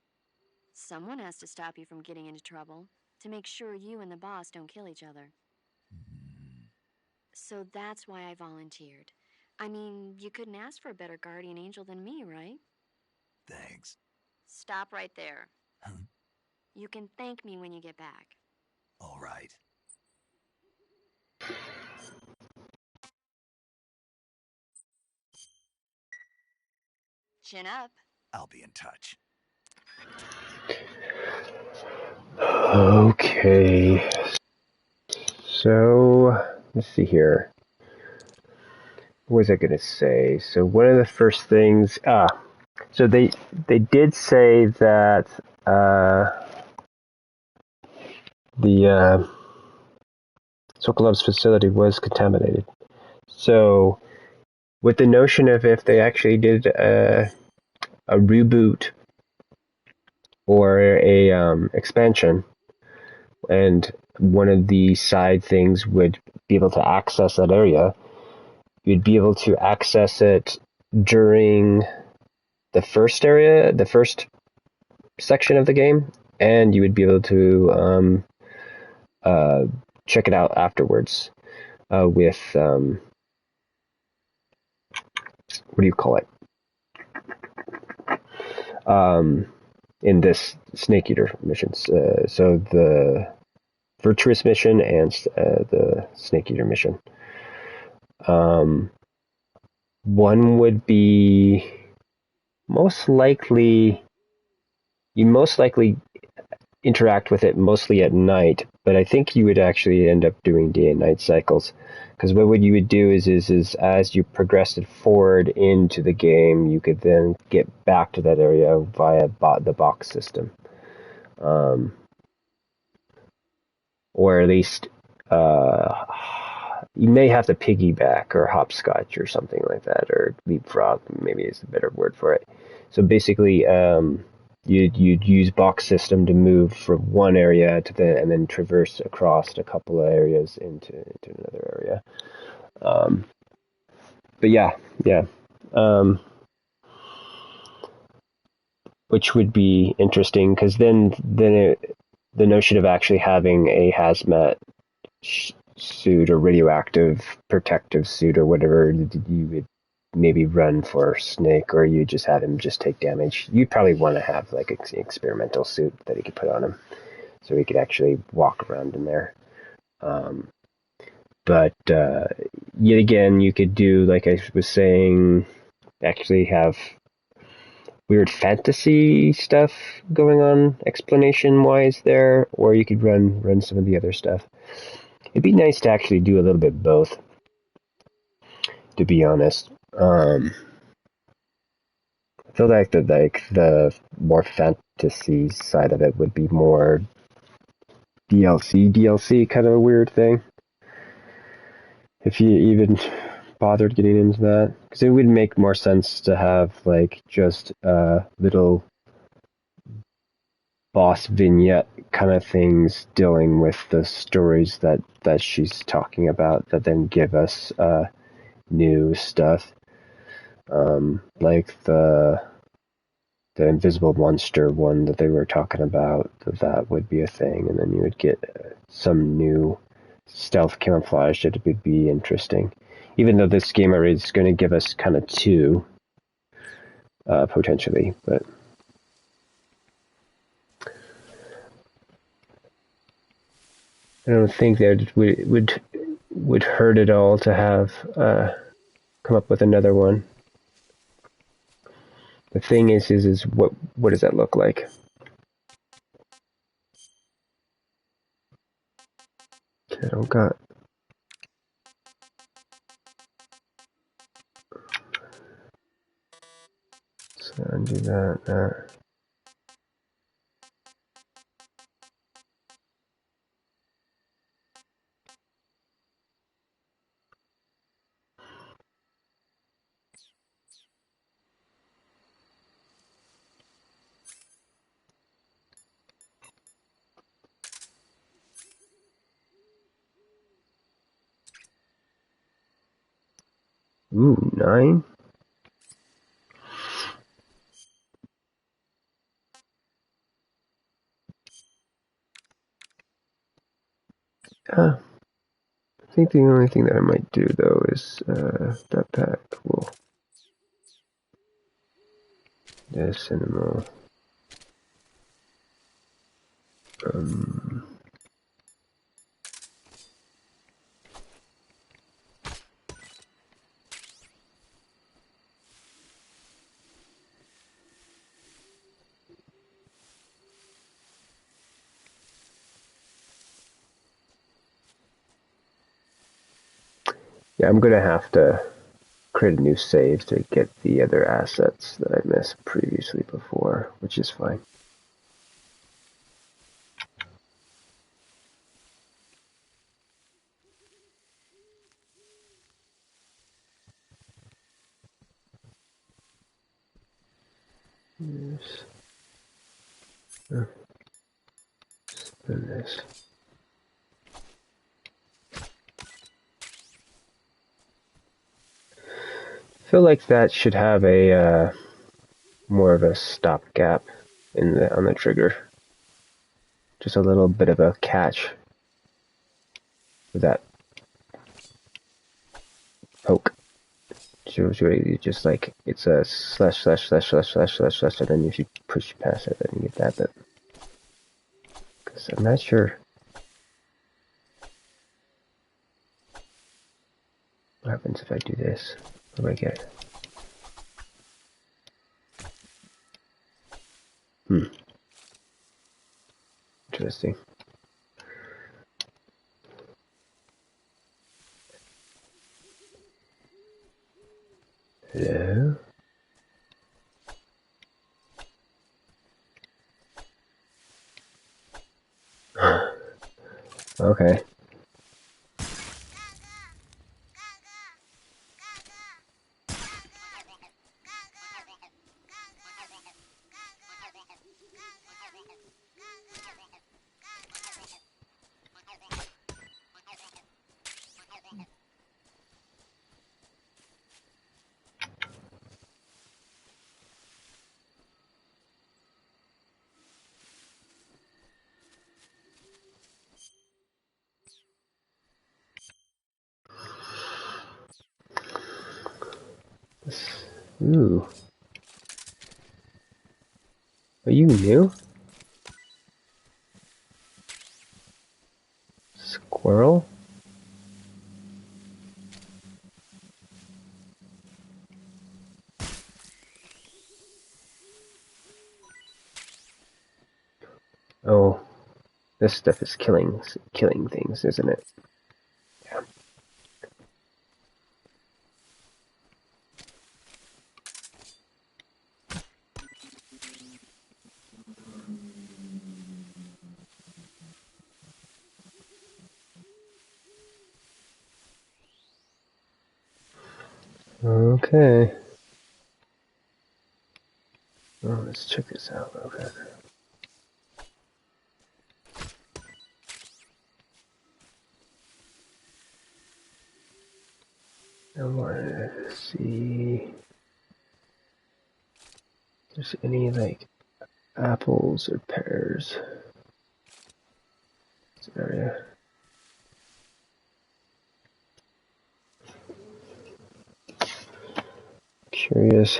Someone has to stop you from getting into trouble, to make sure you and the boss don't kill each other. So that's why I volunteered. I mean, you couldn't ask for a better guardian angel than me, right? Thanks. Stop right there. You can thank me when you get back. All right. Chin up. I'll be in touch. Okay. So, let's see here. What was I going to say? So one of the first things... so they did say that the Sokolov's facility was contaminated. So with the notion of if they actually did a reboot or a expansion, and one of the side things would be able to access that area, you'd be able to access it during the first area, the first section of the game, and you would be able to check it out afterwards with what do you call it? In this Snake Eater missions, so the Virtuous mission and the Snake Eater mission. One would be most likely interact with it mostly at night, but I think you would actually end up doing day and night cycles, because what you would do is as you progressed it forward into the game, you could then get back to that area via the box system, or at least you may have to piggyback or hopscotch or something like that, or leapfrog maybe is the better word for it. So basically, you'd use box system to move from one area to and then traverse across a couple of areas into another area. But yeah. Which would be interesting, because then the notion of actually having a hazmat suit or radioactive protective suit or whatever you would maybe run for Snake, or you just have him just take damage. You'd probably want to have like an experimental suit that he could put on him, so he could actually walk around in there. But yet again, you could do, like I was saying, actually have weird fantasy stuff going on explanation-wise there, or you could run some of the other stuff. It'd be nice to actually do a little bit both, to be honest. I feel like the more fantasy side of it would be more DLC kind of a weird thing, if you even bothered getting into that, because it would make more sense to have like just little boss vignette kind of things dealing with the stories that she's talking about, that then give us new stuff, like the invisible monster one that they were talking about. That would be a thing, and then you would get some new stealth camouflage that would be interesting, even though this game already is going to give us kind of two potentially. But I don't think that it would would hurt at all to have come up with another one. The thing is what does that look like? I don't got. So undo that. Ooh, 9. I think the only thing that I might do though is backpack. Well, this and more. Yeah, I'm gonna have to create a new save to get the other assets that I missed previously before, which is fine. Yes. Spin this. I feel like that should have a more of a stopgap on the trigger. Just a little bit of a catch with that poke. So you just like it's a slash, and then if you push past it, then you get that bit. Because I'm not sure what happens if I do this. What do I get? Interesting. Hello? Okay. Ooh. Are you new? Squirrel? Oh, this stuff is killing things, isn't it? Yeah. Okay. Well, let's check this out real quick. I wanted to see if there's any like apples or pears. This area. Curious.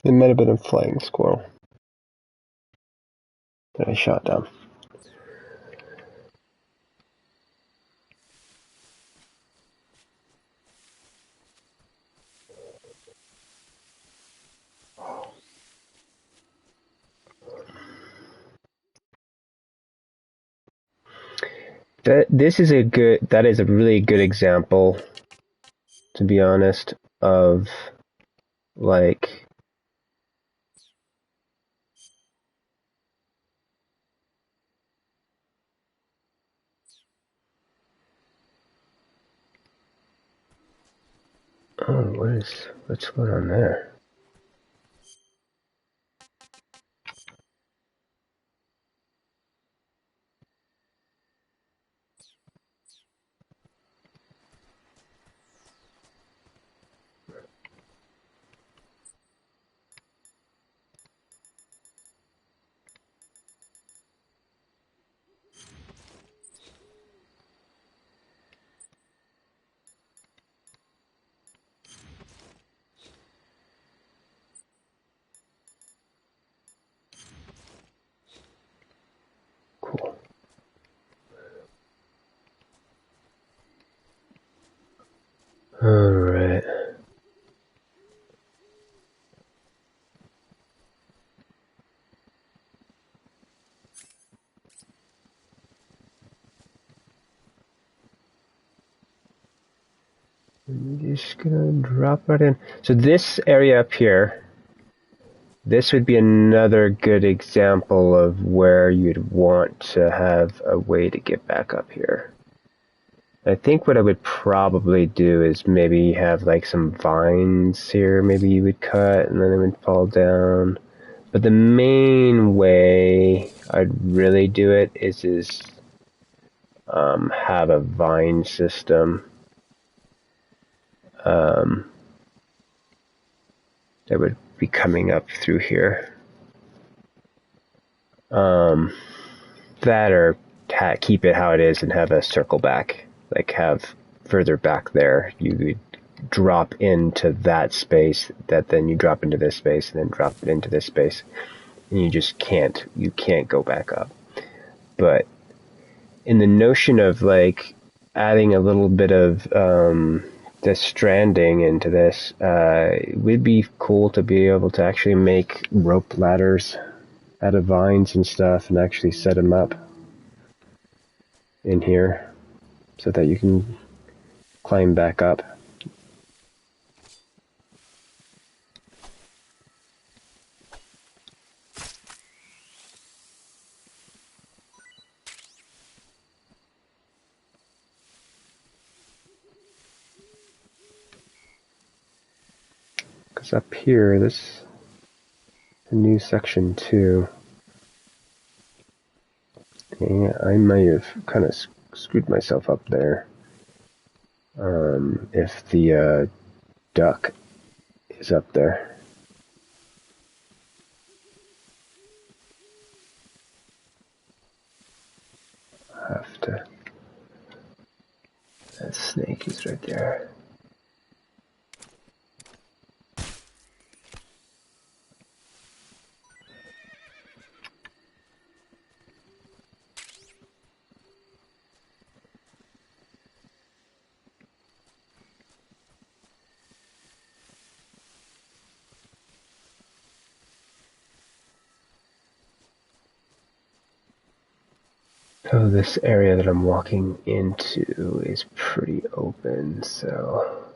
It might have been a flying squirrel that I shot down. That is a really good example, to be honest, of like what's going on there? Cool. All right. I'm just gonna drop right in. So this area up here, this would be another good example of where you'd want to have a way to get back up here. I think what I would probably do is maybe have like some vines here, maybe you would cut and then it would fall down. But the main way I'd really do it is have a vine system that would be coming up through here. That or keep it how it is and have a circle back. Like have further back there, you would drop into that space, that then you drop into this space, and then drop it into this space. And you just can't go back up. But in the notion of like adding a little bit of this stranding into this, it would be cool to be able to actually make rope ladders out of vines and stuff and actually set them up in here so that you can climb back up. Because up here, this a new section 2. Yeah, I might have kind of screwed myself up there. If the duck is up there. I have to. That snake is right there. So this area that I'm walking into is pretty open, so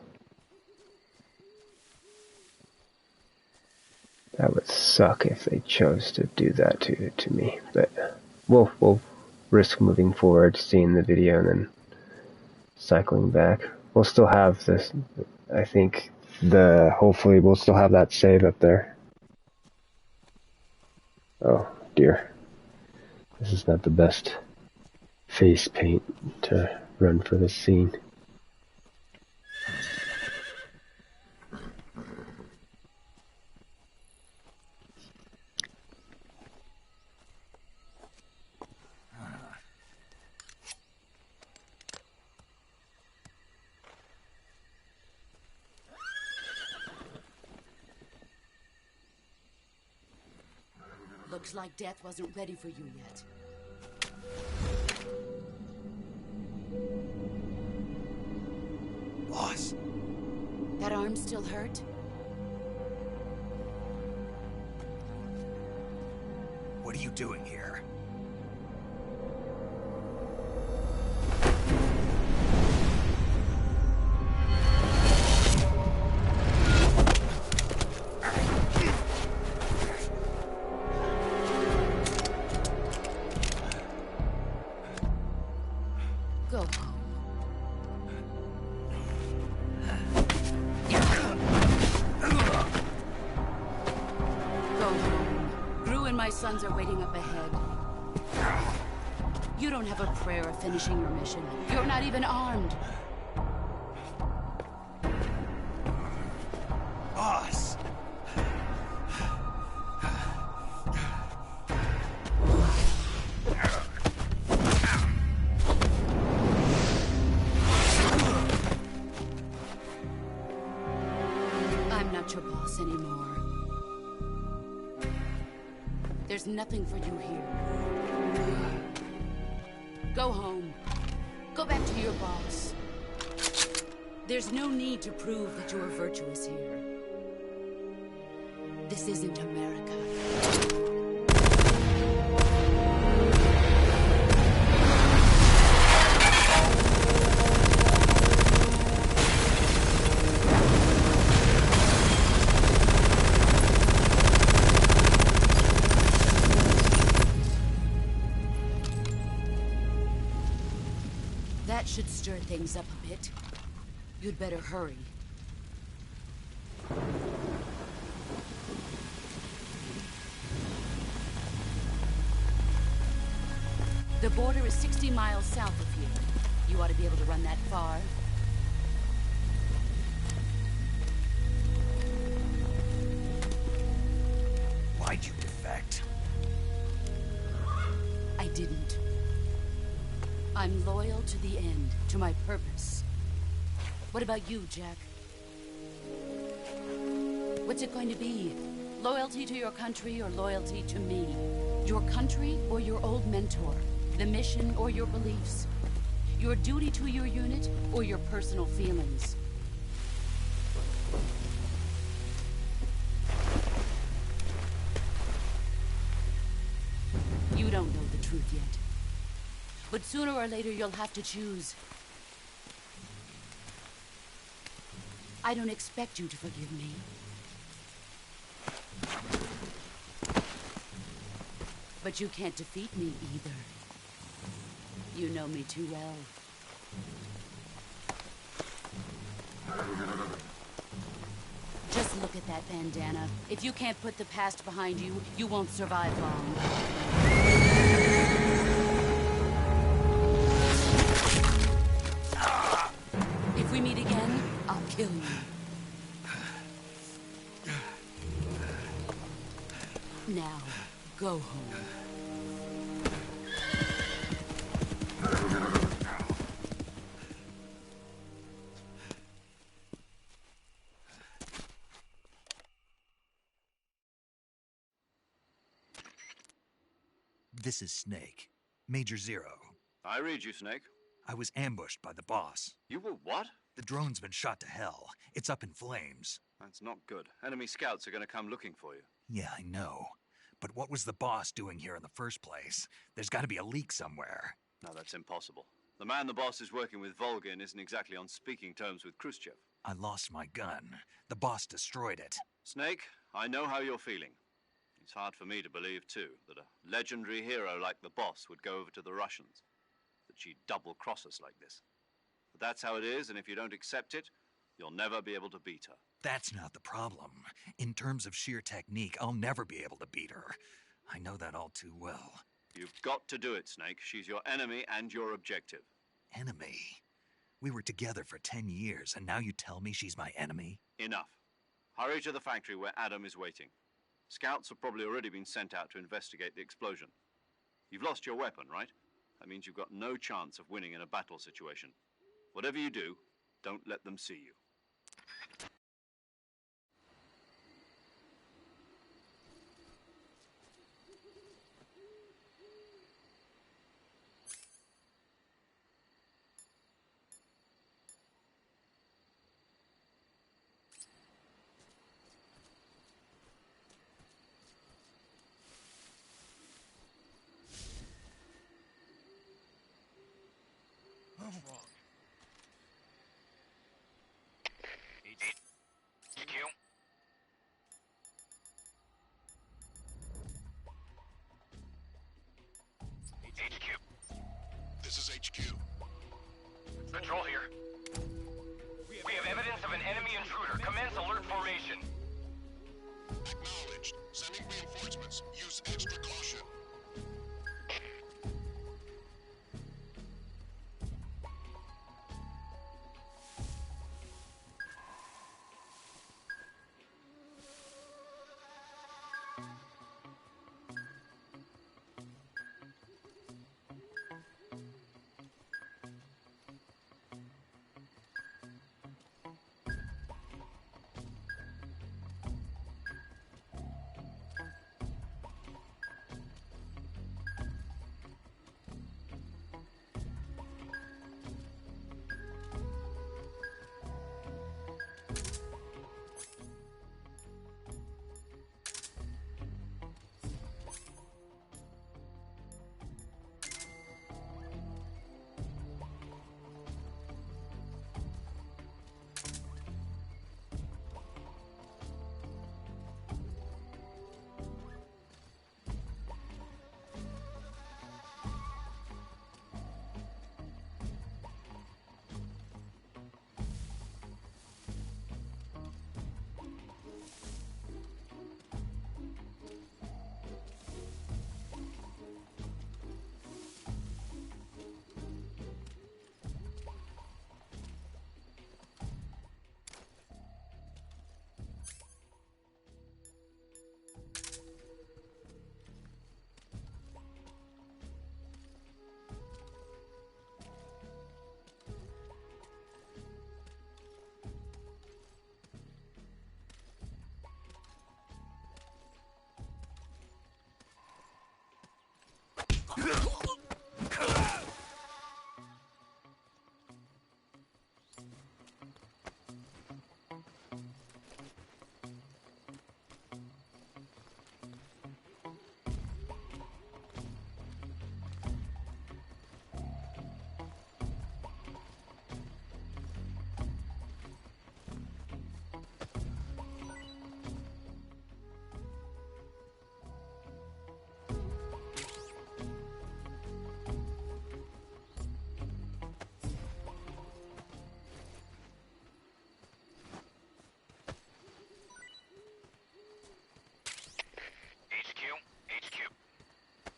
that would suck if they chose to do that to me. But we'll risk moving forward, seeing the video, and then cycling back. We'll still have this. I think hopefully we'll still have that save up there. Oh dear, this is not the best face paint to run for this scene. Looks like death wasn't ready for you yet. Boss. That arm still hurt? What are you doing here? Go home. Go home. Gru and my sons are waiting up ahead. You don't have a prayer of finishing your mission. You're not even armed. Boss! I'm not your boss anymore. There's nothing for you here. Go home. Go back to your boss. There's no need to prove that you are virtuous here. This isn't America. That should stir things up a bit. You'd better hurry. The border is 60 miles south of here. You ought to be able to run that far. Why'd you defect? I didn't. I'm loyal to the end, to my purpose. What about you, Jack? What's it going to be? Loyalty to your country or loyalty to me? Your country or your old mentor? The mission or your beliefs? Your duty to your unit or your personal feelings? You don't know the truth yet. But sooner or later, you'll have to choose. I don't expect you to forgive me. But you can't defeat me either. You know me too well. Just look at that bandana. If you can't put the past behind you, you won't survive long. If we meet again, I'll kill you. Now, go home. This is Snake. Major Zero. I read you, Snake. I was ambushed by the boss. You were what? The drone's been shot to hell. It's up in flames. That's not good. Enemy scouts are going to come looking for you. Yeah, I know. But what was the boss doing here in the first place? There's got to be a leak somewhere. No, that's impossible. The man the boss is working with, Volgin, isn't exactly on speaking terms with Khrushchev. I lost my gun. The boss destroyed it. Snake, I know how you're feeling. It's hard for me to believe, too, that a legendary hero like the boss would go over to the Russians. That she'd double-cross us like this. But that's how it is, and if you don't accept it, you'll never be able to beat her. That's not the problem. In terms of sheer technique, I'll never be able to beat her. I know that all too well. You've got to do it, Snake. She's your enemy and your objective. Enemy? We were together for 10 years, and now you tell me she's my enemy? Enough. Hurry to the factory where Adam is waiting. Scouts have probably already been sent out to investigate the explosion. You've lost your weapon, right? That means you've got no chance of winning in a battle situation. Whatever you do, don't let them see you. HQ? HQ. This is HQ. Patrol here. We have evidence of an enemy intruder. Commence alert formation. Acknowledged. Sending reinforcements. Use extra caution.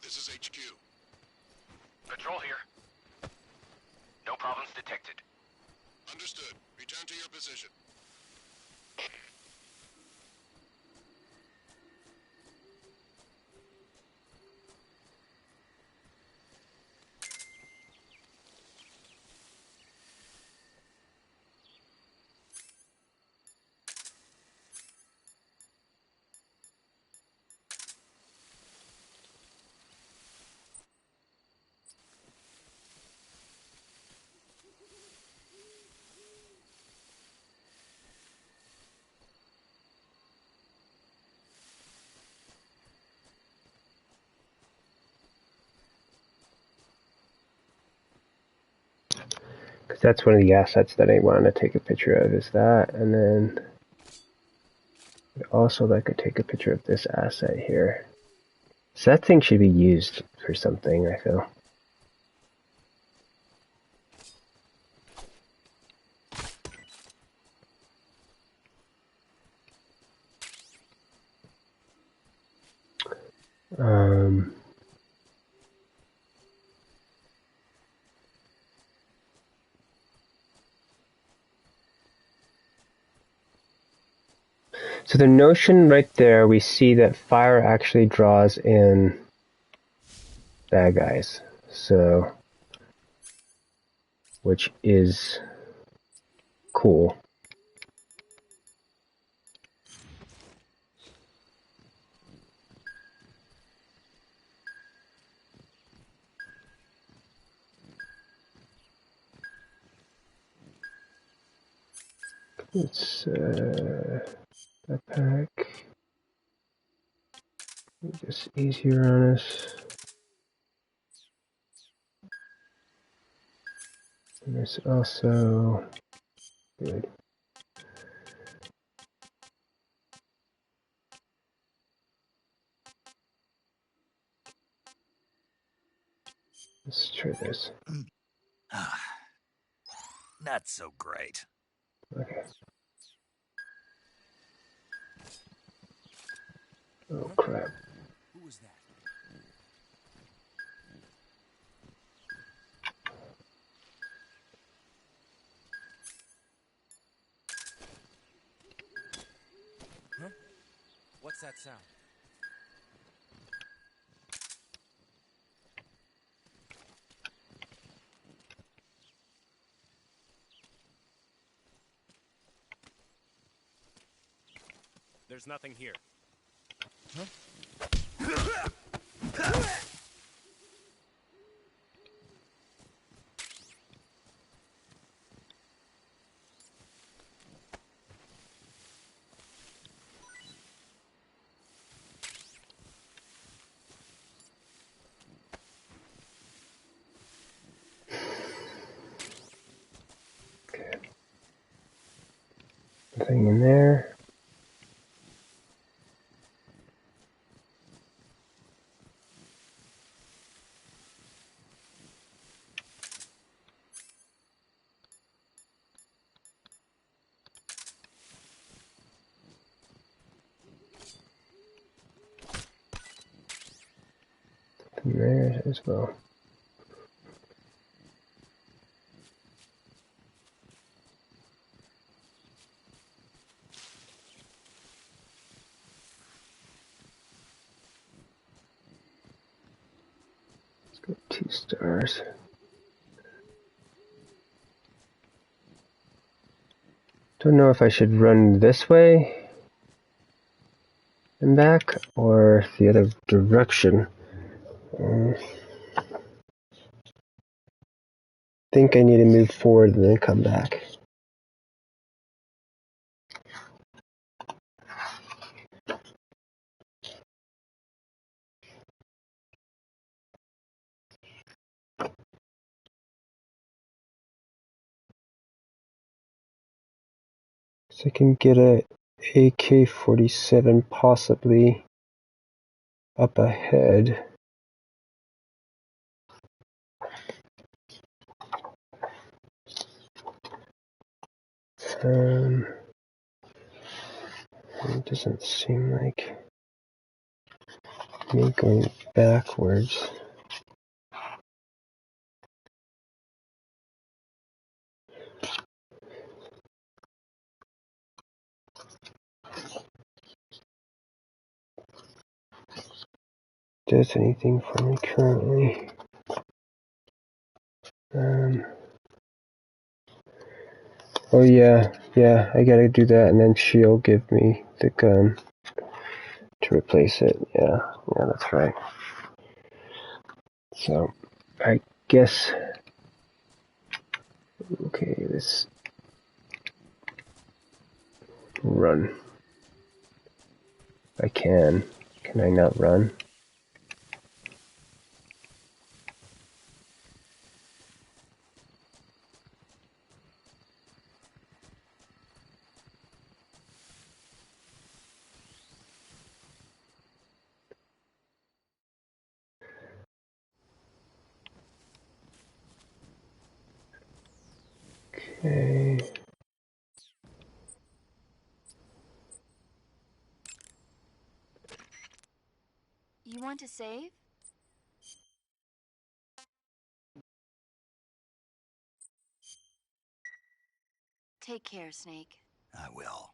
This is HQ. Patrol here. No problems detected. Understood. Return to your position. Because that's one of the assets that I want to take a picture of, is that, and then I'd also like to take a picture of this asset here. So that thing should be used for something, I feel. So the notion right there, we see that fire actually draws in bad guys. So, which is cool. Let's backpack. Just easier on us. And there's also good. Let's try this. Not so great. Okay. Oh crap. Who was that? Huh? What's that sound? There's nothing here. Huh? Nothing in there. Nothing there as well. Let's go 2 stars. Don't know if I should run this way and back or the other direction. Think I need to move forward and then come back. So I can get a AK-47 possibly up ahead. It doesn't seem like me going backwards. Does anything for me currently? Oh yeah, I gotta do that, and then she'll give me the gun to replace it. Yeah, that's right. So, I guess, okay, let's run. I can. Can I not run? Okay. You want to save? Take care, Snake. I will.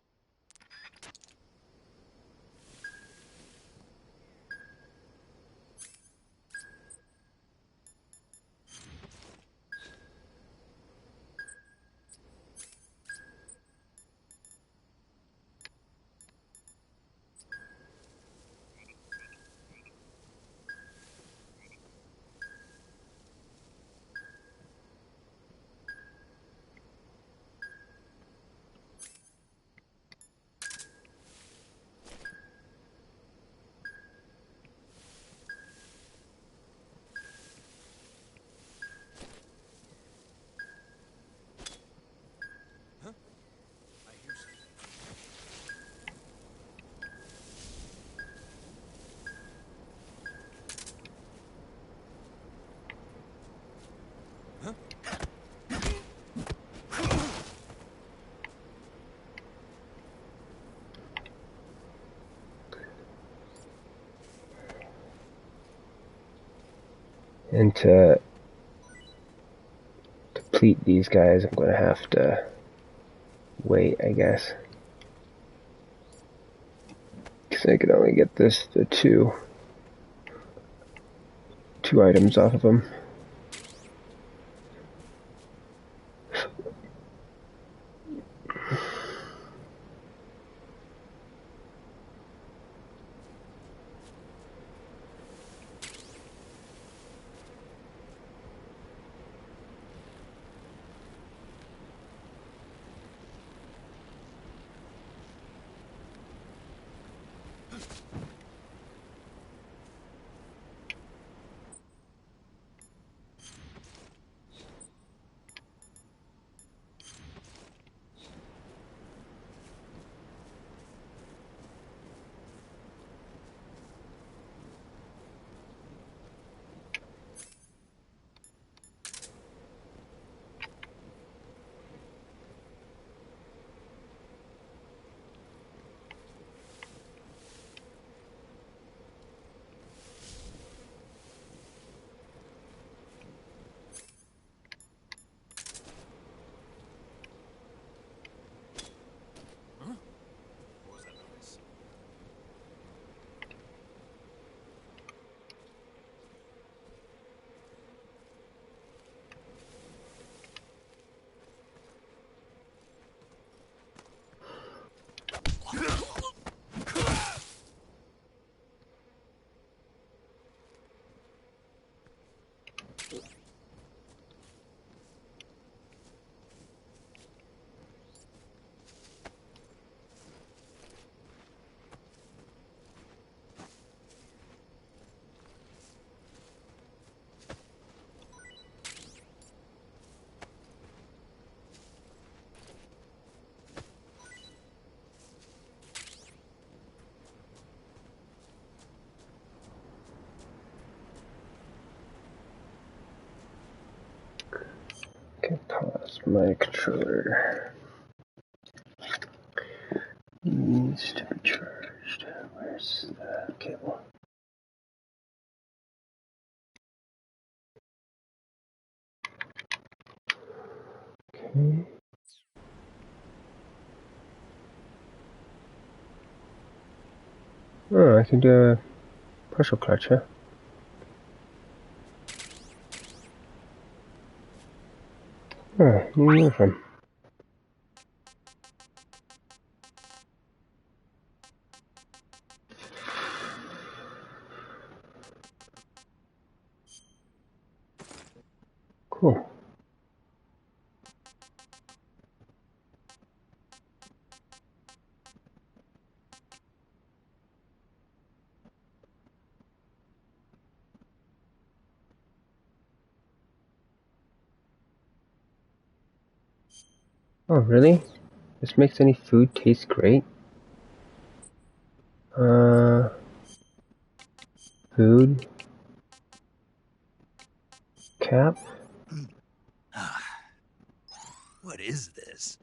And to deplete these guys, I'm going to have to wait, I guess. Because I can only get the two items off of them. Okay, pause my controller. Needs to be charged. Where's the cable? Okay. Oh, I can do a partial clutch, huh? Oh, new uniform. Cool. Oh, really? This makes any food taste great? Food. Cap? What is this?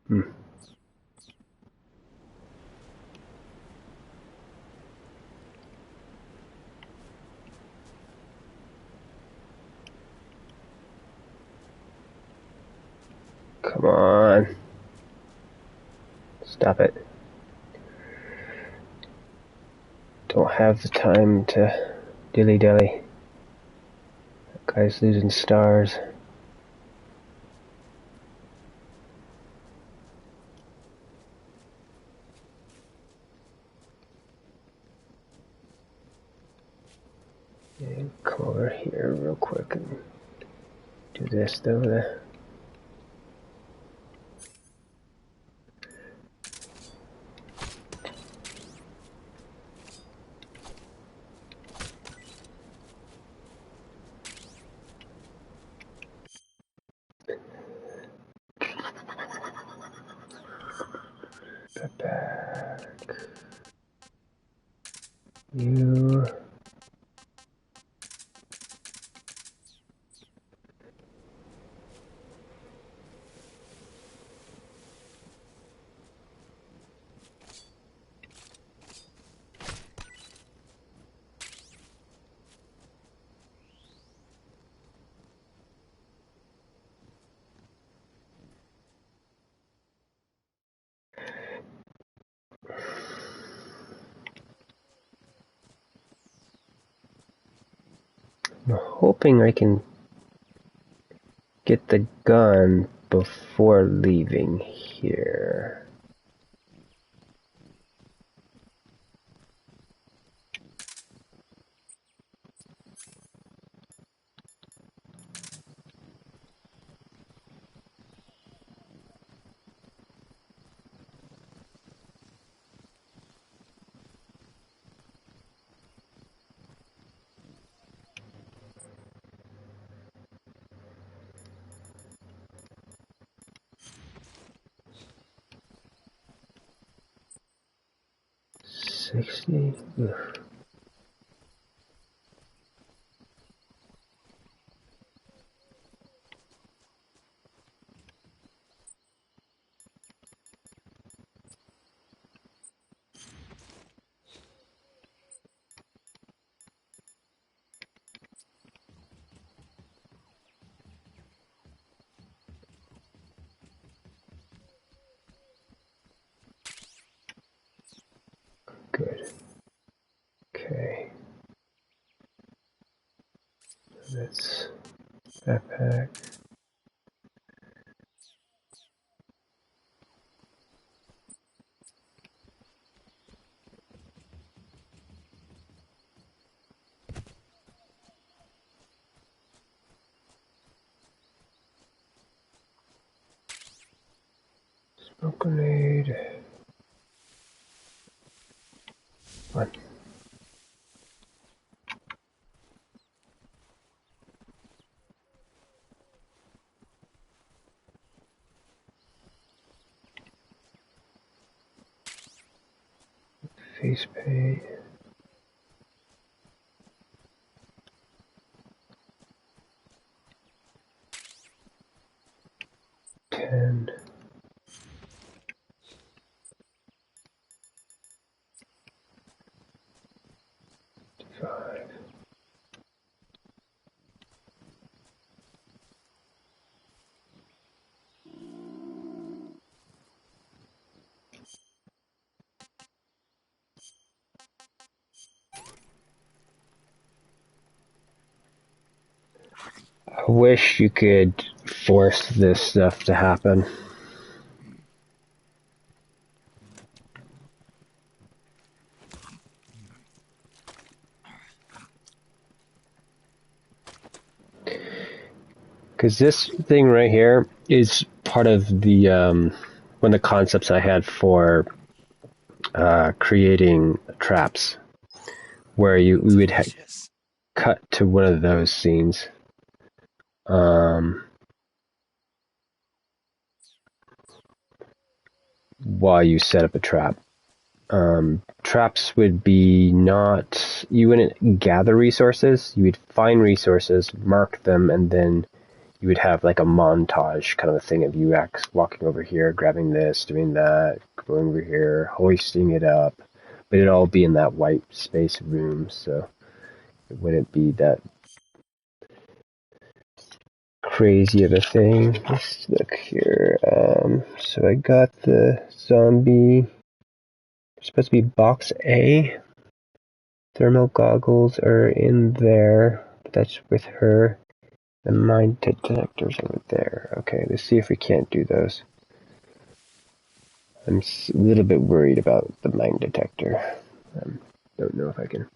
Hmm. Come on. Stop it. Don't have the time to dilly-dally. That guy's losing stars. And come over here real quick and do this though. Back. You. I'm hoping I can get the gun before leaving here. $60. Ugh. Good. Okay. That's backpack. Smoke grenade. One. Face paint. 10. 5. I wish you could force this stuff to happen. Because this thing right here is part of the one of the concepts I had for creating traps, where we would cut to one of those scenes. While you set up a trap. Traps would be not, you wouldn't gather resources, you would find resources, mark them, and then you would have like a montage kind of a thing of you walking over here, grabbing this, doing that, going over here, hoisting it up, but it'd all be in that white space room, so it wouldn't be that crazy of a thing. Let's look here. So I got the zombie. It's supposed to be box A. Thermal goggles are in there. But that's with her. The mine detectors over there. Okay, let's see if we can't do those. I'm a little bit worried about the mine detector. Don't know if I can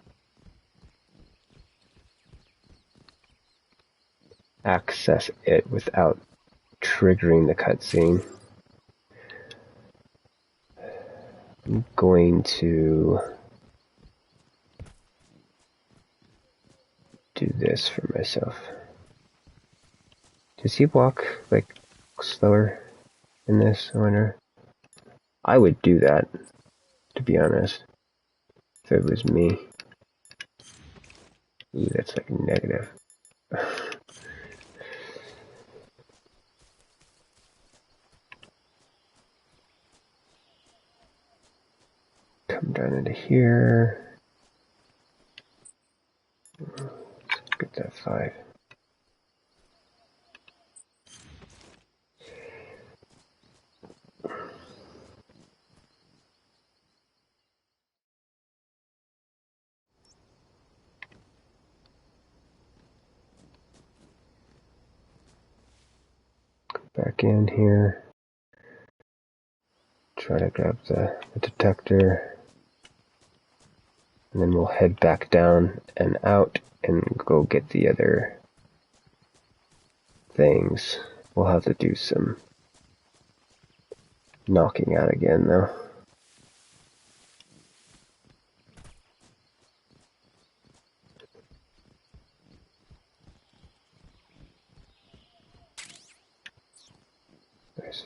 access it without triggering the cutscene. I'm going to do this for myself. Does he walk like slower in this? I wonder. I would do that, to be honest, if it was me. Ooh, that's like negative. Come down into here. Let's get that 5. back in here. Try to grab the detector. And then we'll head back down and out and go get the other things. We'll have to do some knocking out again, though. Nice.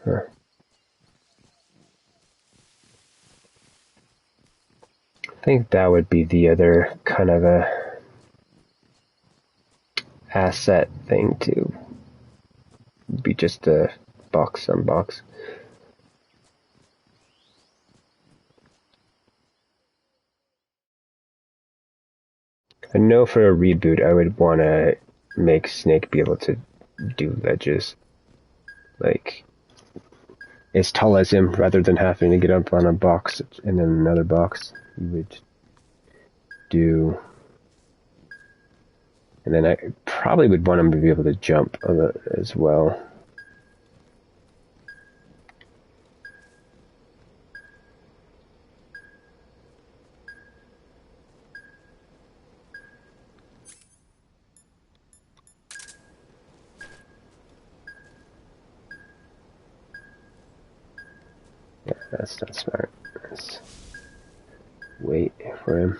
Huh. I think that would be the other kind of a asset thing to be just a box unbox. I know for a reboot I would want to make Snake be able to do ledges. Like, as tall as him, rather than having to get up on a box and then another box, you would do. And then I probably would want him to be able to jump as well. Yeah, that's not smart. Let's wait for him.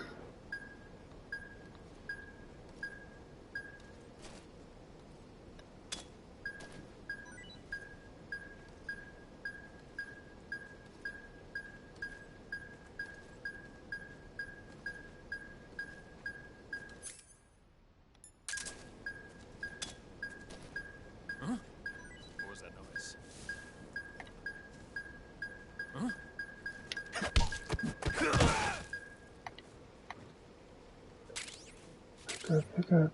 Huh? What was that noise? Huh? Pick up.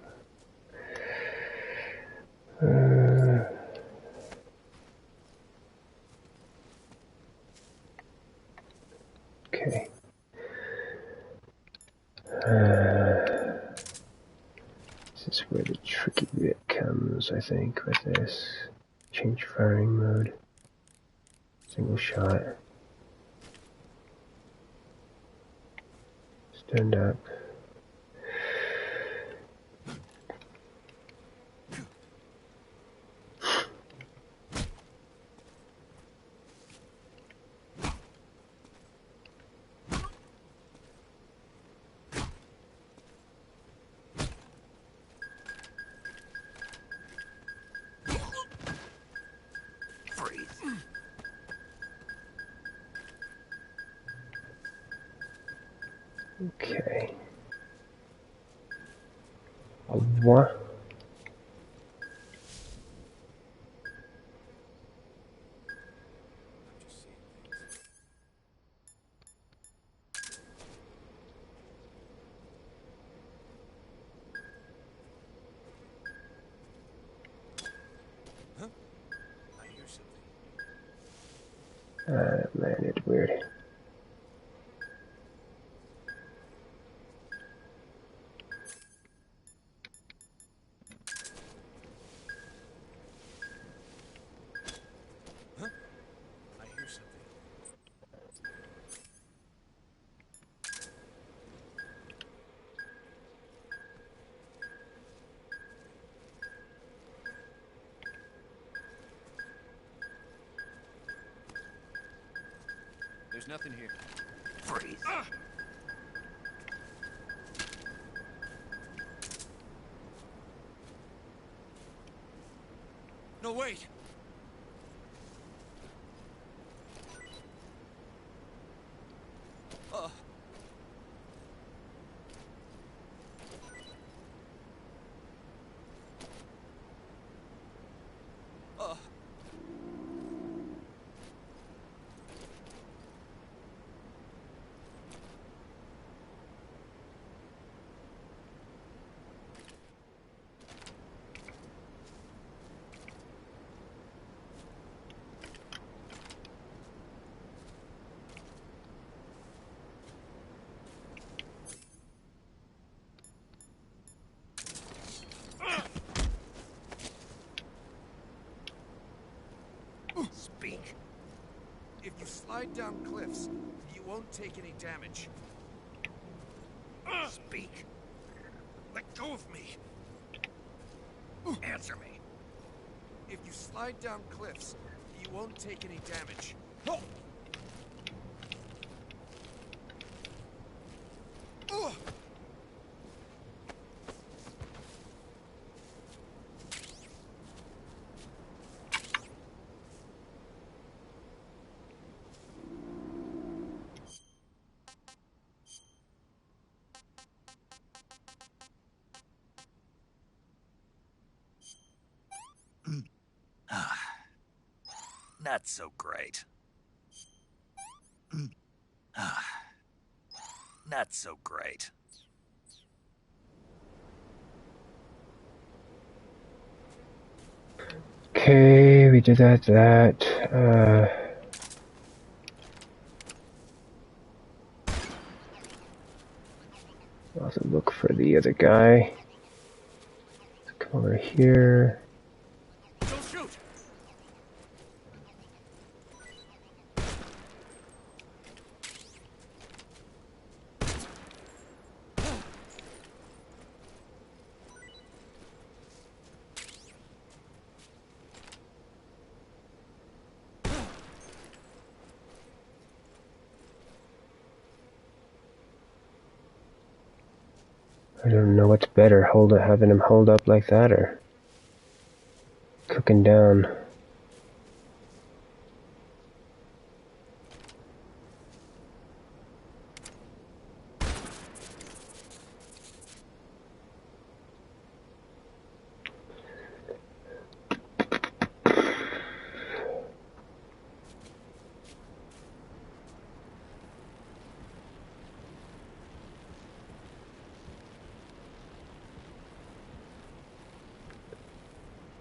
Okay. This is where the tricky bit comes, I think, with this. Change firing mode. Single shot. Stand up. Okay. What? Huh? I hear something. Man, it's weird. Huh? I hear something. There's nothing here. Freeze. No, wait! slide down cliffs, you won't take any damage. Speak. Let go of me. Answer me. If you slide down cliffs, you won't take any damage. Not so great. Not so great. Okay, we did that. Also look for the other guy. Let's come over here. Don't shoot! I don't know what's better, having him hold up like that, or cooking down.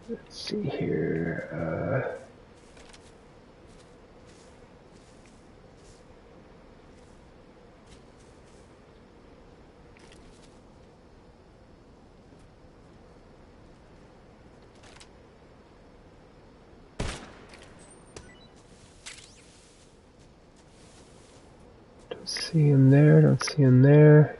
Let's see here. Don't see him there, don't see him there.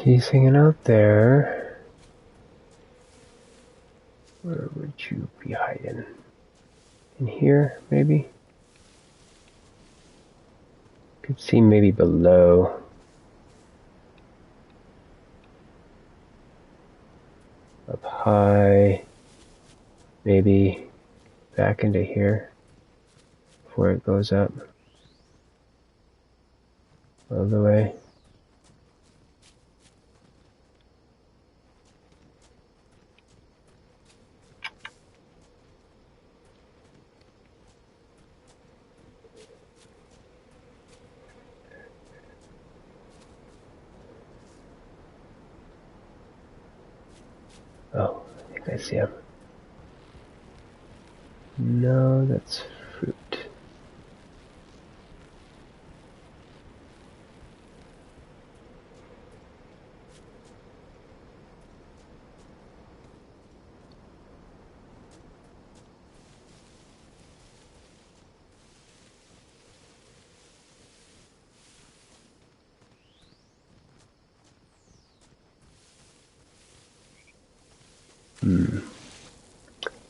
He's hanging out there. Where would you be hiding? In here, maybe? Could see maybe below. Up high. Maybe back into here before it goes up all the way. Oh, I think I see him. No, that's fruit.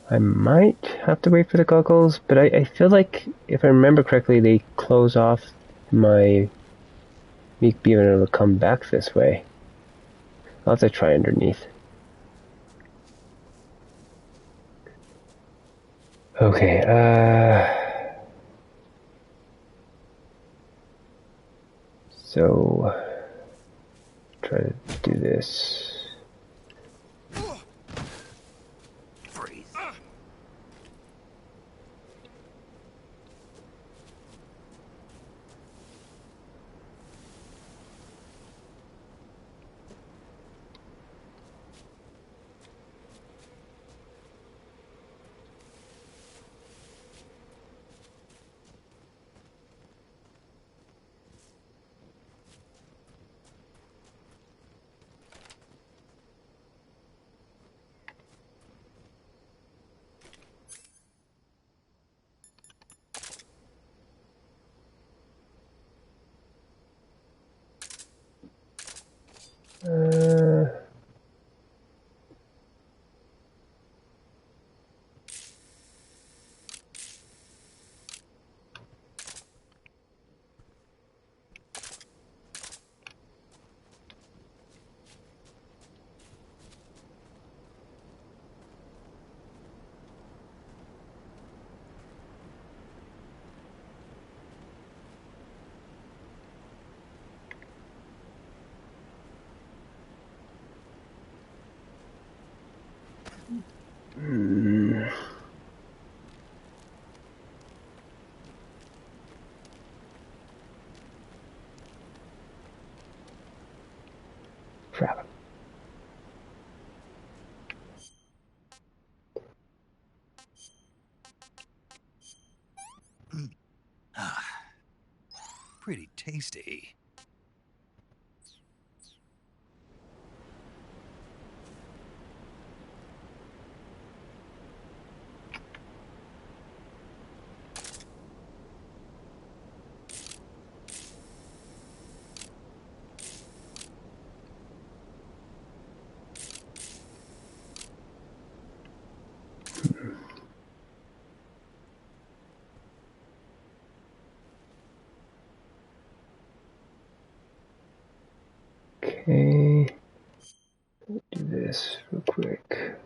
I might have to wait for the goggles, but I feel like, if I remember correctly, they close off me being able to come back this way. I'll have to try underneath. Okay, so, try to do this. Crap. Pretty tasty. Okay. Do this real quick.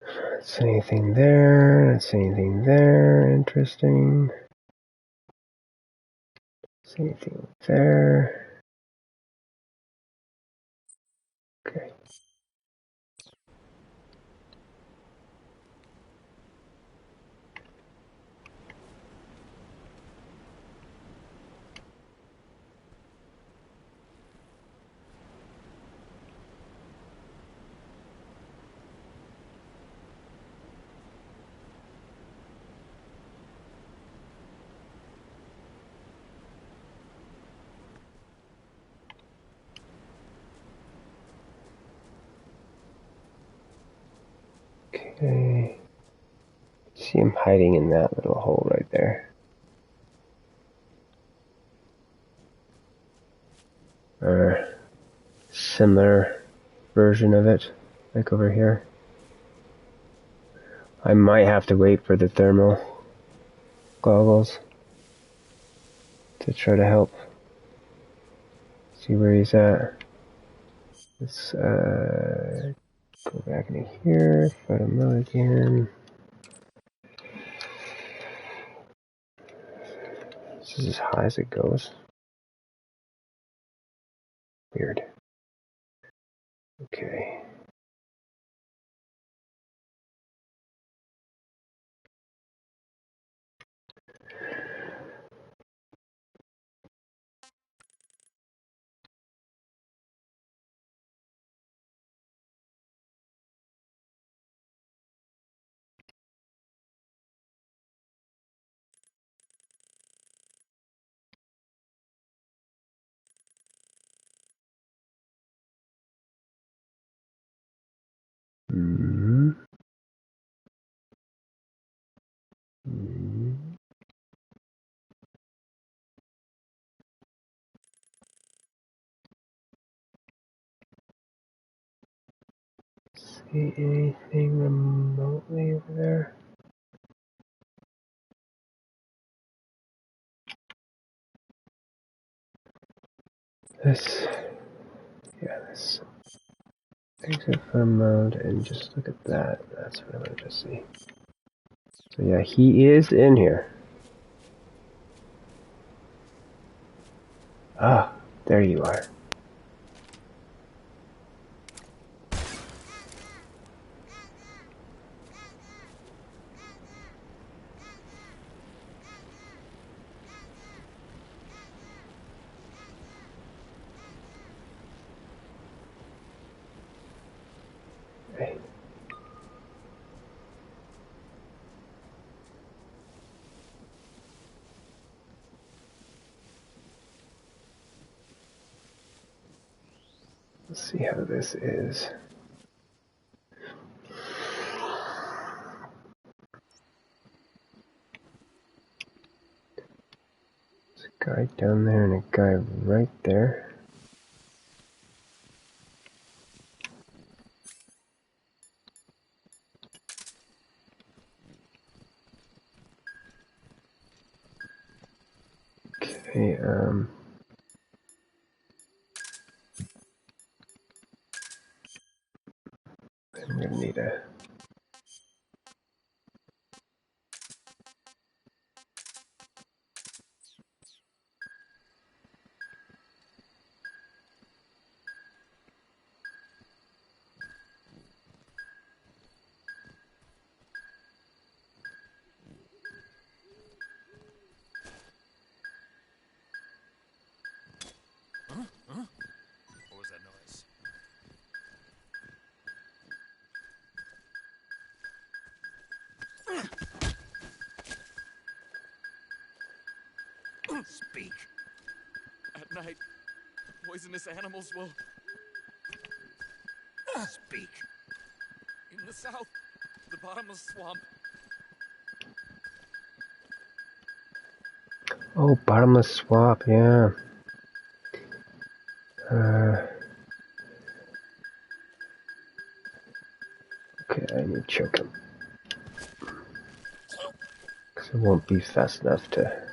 That's anything there. That's anything there. Interesting. That's anything there. Okay. Okay. See him hiding in that little hole right there. Or similar version of it, like over here. I might have to wait for the thermal goggles to try to help see where he's at. Let's go back into here, fight him out again. This is as high as it goes. Weird. Okay. Mm-hmm. Mm-hmm. See anything remotely over there? This, yeah, this exit from mode, and just look at that. That's what I wanted to see. So yeah, he is in here. Ah, there you are. Hey. Let's see how this is. There's a guy down there and a guy right there. Okay, I'm gonna need a... At night, poisonous animals will... Speak. In the south, the bottomless swamp. Oh, bottomless swamp, yeah. Okay, I need to choke him. Because it won't be fast enough to...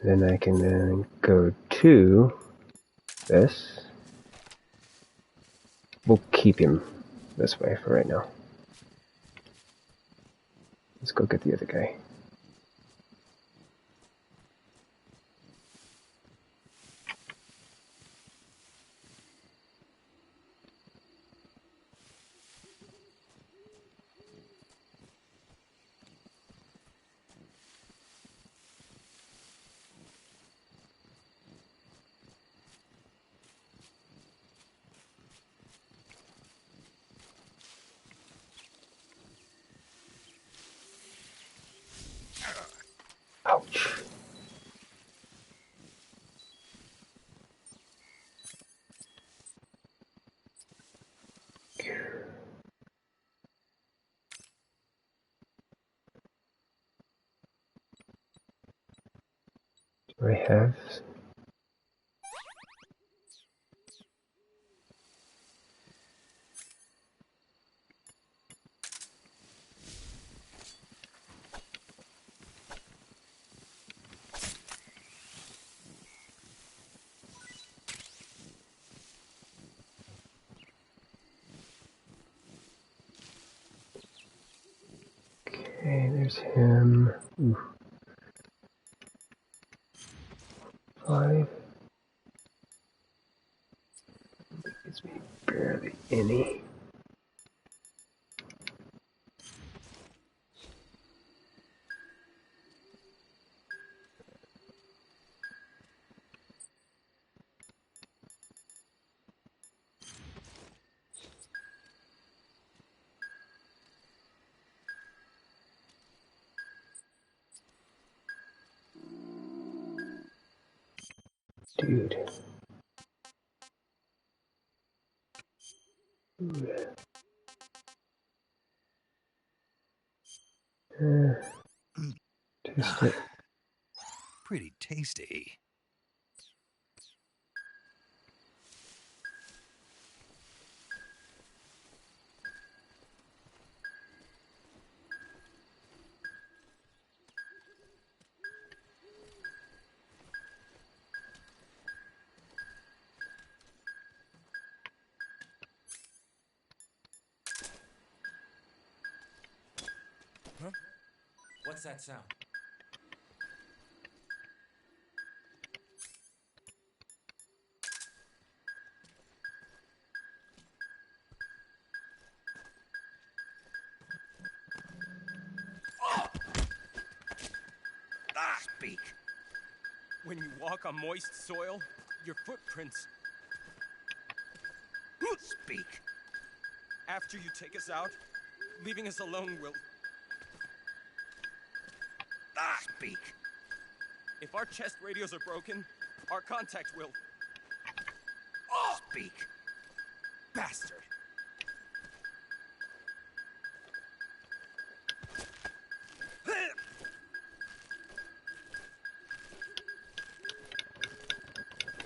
Then I can then go to this. We'll keep him this way for right now. Let's go get the other guy. Ouch. Do I have... Okay, there's him. Ooh. 5. Gives me barely any. Dude. Taste it. Pretty tasty. Huh? What's that sound? Speak. When you walk on moist soil, your footprints... Speak. After you take us out, leaving us alone will... Speak. If our chest radios are broken, our contact will... Speak. Bastard!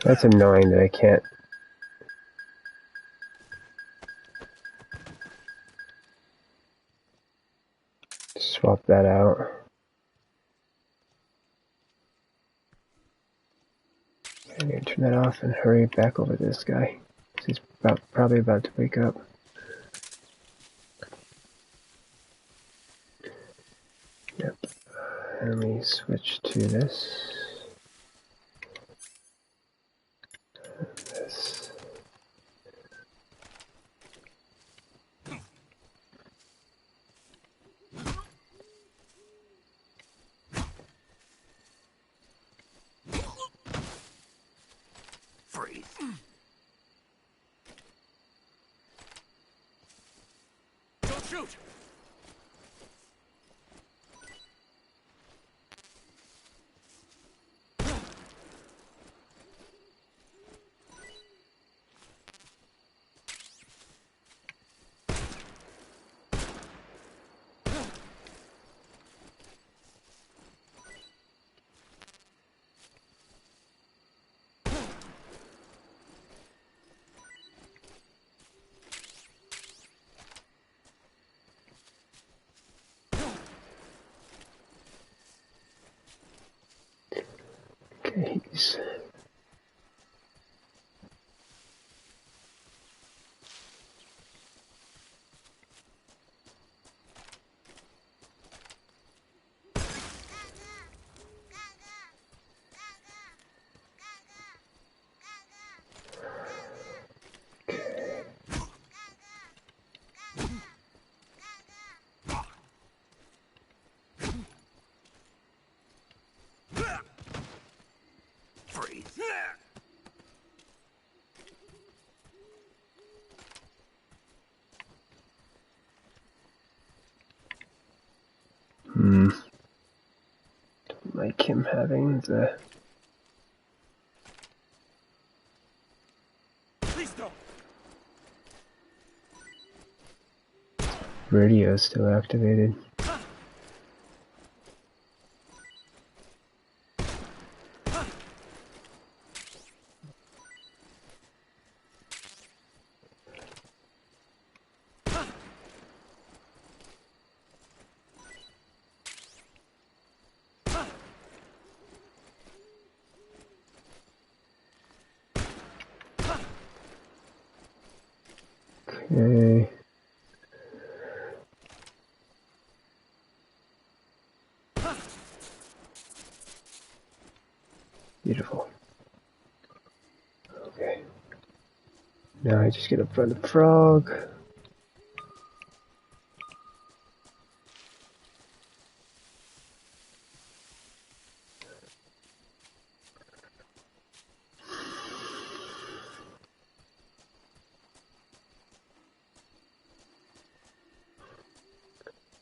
That's annoying that I can't swap that out. I need to turn that off and hurry back over to this guy. He's probably about to wake up. Yep. Let me switch to this. This. Freeze. Shoot! Okay, he's... Don't like him having the radio still activated. Okay. Beautiful. Okay. Now I just get up front of the frog.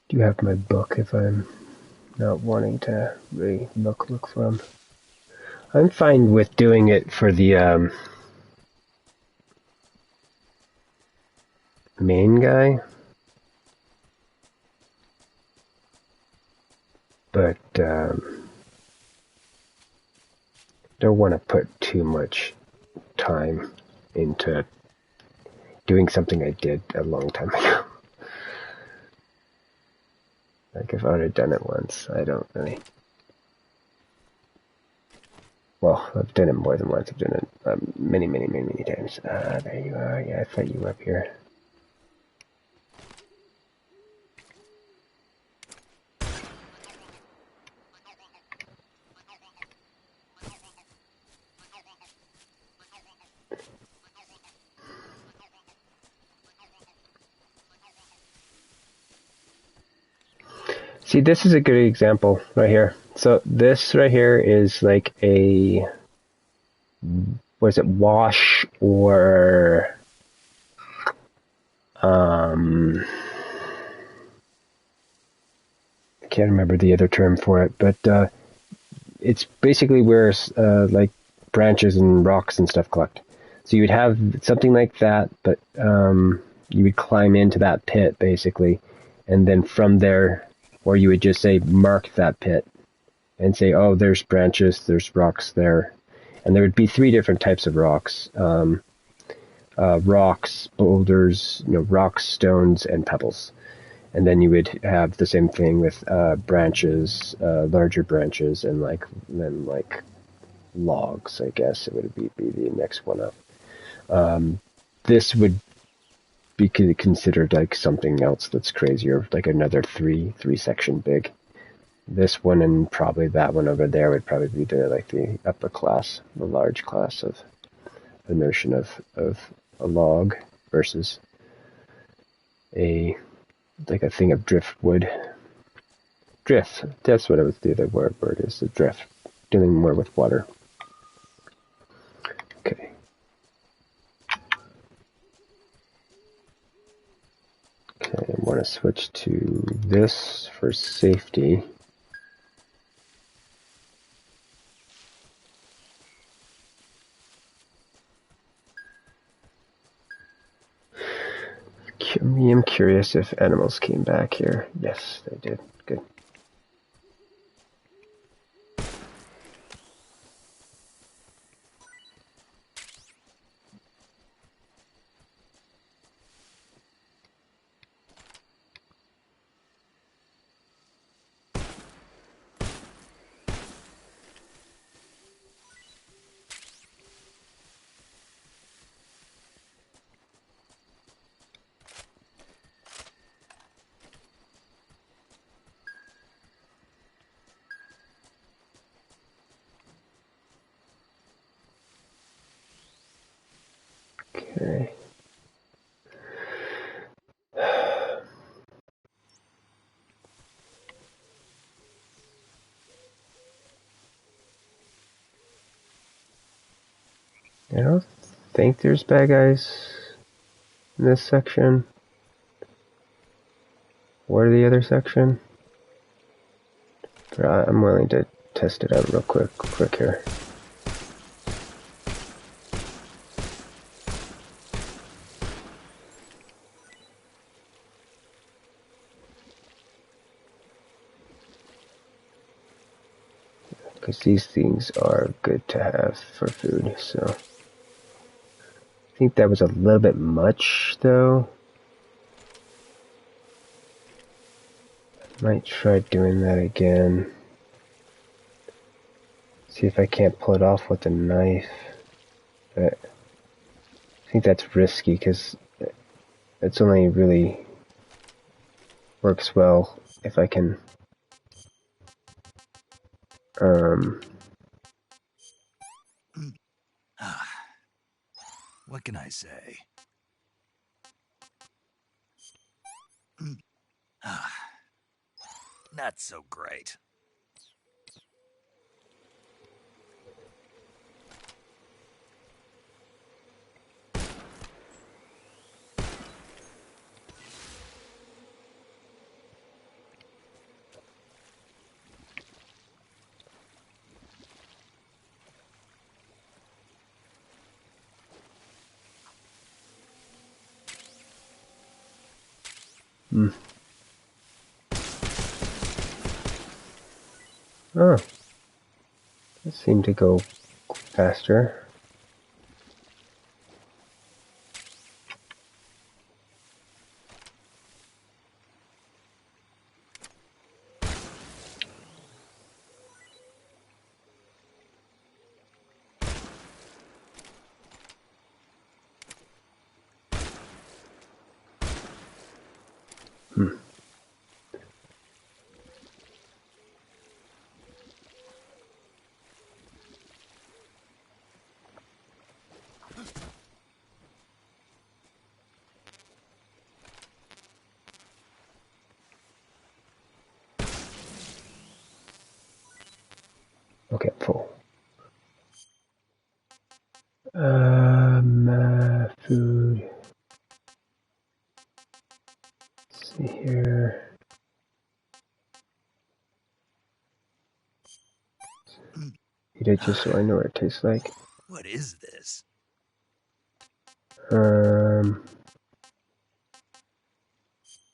Do you have my book if I'm not wanting to really look for them? I'm fine with doing it for the main guy, but don't want to put too much time into doing something I did a long time ago. Like if I would have done it once, I don't really. Well, I've done it more than once. I've done it many times. There you are. Yeah, I thought you were up here. See, this is a good example right here. So this right here is like a, was it wash or I can't remember the other term for it, but it's basically where like branches and rocks and stuff collect. So you would have something like that, but you would climb into that pit basically, and then from there, or you would just say mark that pit and say, oh, there's branches, there's rocks there, and there would be three different types of rocks: rocks, boulders, rocks, stones, and pebbles. And then you would have the same thing with branches, larger branches, and like logs. I guess it would be the next one up. This would be considered like something else that's crazier, like another three section big. This one and probably that one over there would probably be the upper class, the large class of the notion of a log versus a thing of driftwood. Drift. That's what the other word is. The drift. Dealing more with water. Okay. Okay. want to switch to this for safety. I'm curious if animals came back here. Yes, they did. Good. Okay. I don't think there's bad guys in this section. Or the other section. But I'm willing to test it out real quick here. Because these things are good to have for food, so. I think that was a little bit much, though. Might try doing that again. See if I can't pull it off with a knife. But I think that's risky, because it's only really works well if I can What can I say? Not so great. Oh. That seemed to go faster. Okay, full. Food. Let's see here. Eat it just so I know what it tastes like. What is this?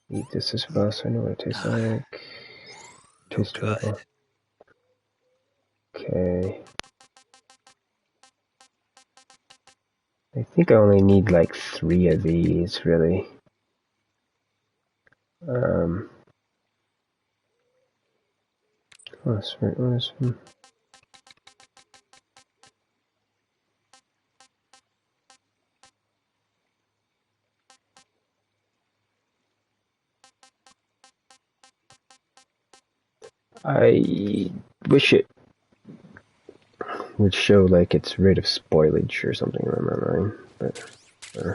Eat this as well so I know what it tastes like. Tastes terrible. Okay. I think I only need like 3 of these, really. Oh, sweet. Oh, sweet. I wish it would show like its rate of spoilage or something on my mind, but yeah.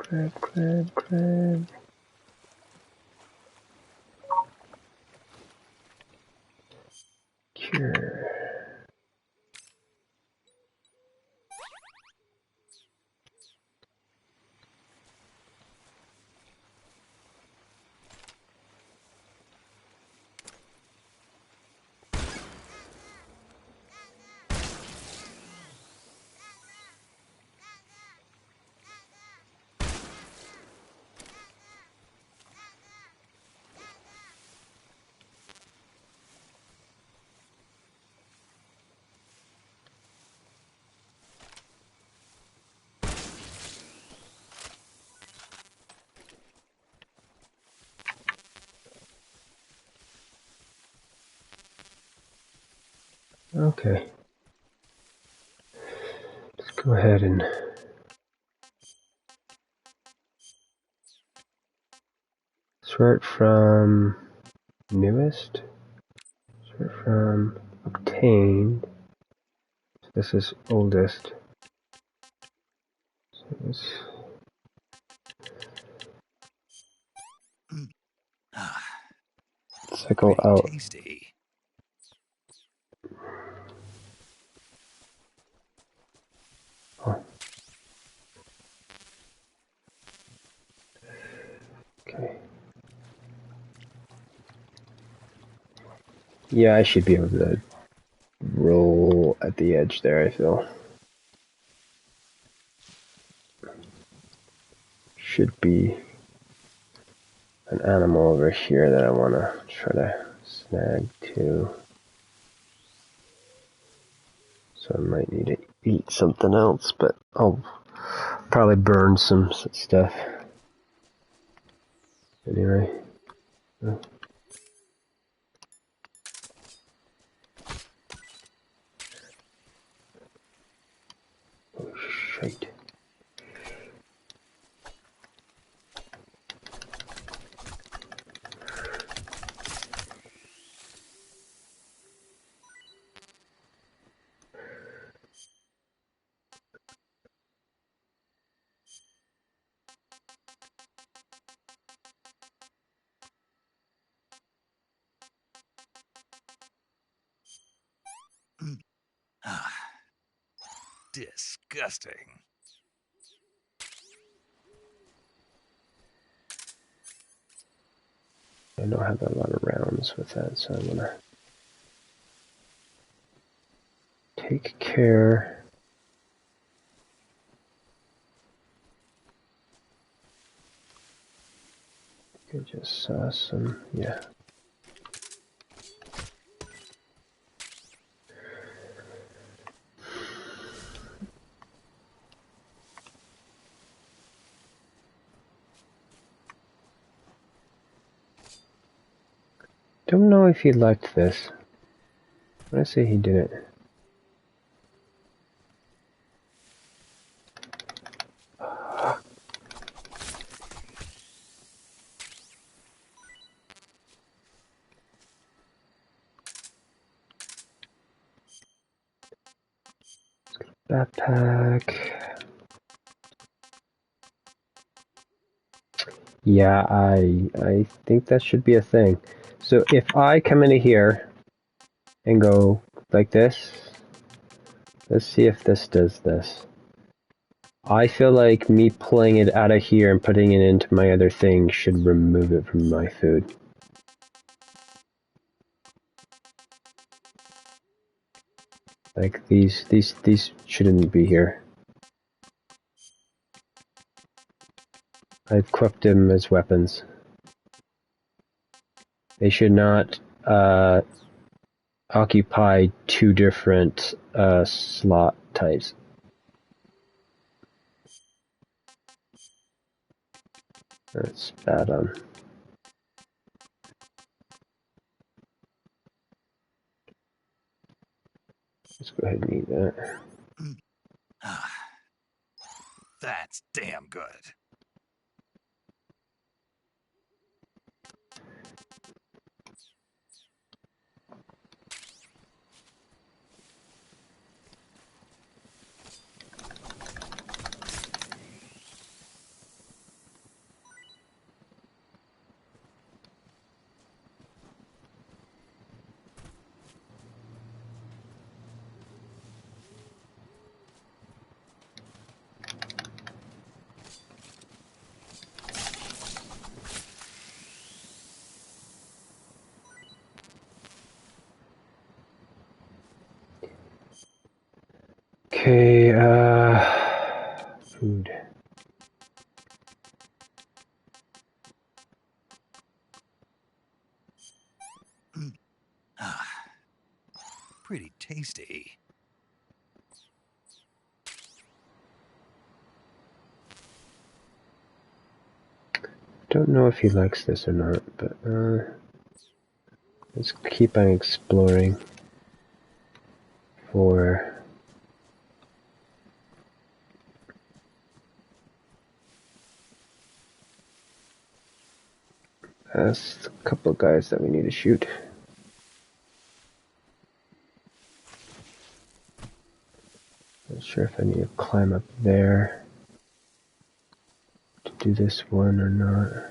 Crab. Cure. Okay. Let's go ahead and sort from newest. Sort from obtained. So this is oldest. So this. Cycle out. Tasty. Oh. Okay. Yeah, I should be able to roll at the edge there, I feel. Should be an animal over here that I want to try to snag too. So I might need to eat something else, but I'll probably burn some stuff. Anyway. Oh. Oh, shite. Disgusting. I don't have a lot of rounds with that, so I'm gonna take care. I just saw some, yeah. Don't know if he liked this. I'm gonna say he didn't. Backpack. Yeah, I think that should be a thing. So if I come into here and go like this, let's see if this does this. I feel like me pulling it out of here and putting it into my other thing should remove it from my food. Like these shouldn't be here. I've equipped them as weapons. They should not occupy two different slot types. That's bad on. Let's go ahead and eat that. That's damn good. Okay, food. Pretty tasty. Don't know if he likes this or not, but let's keep on exploring for us a couple of guys that we need to shoot. Not sure if I need to climb up there to do this one or not.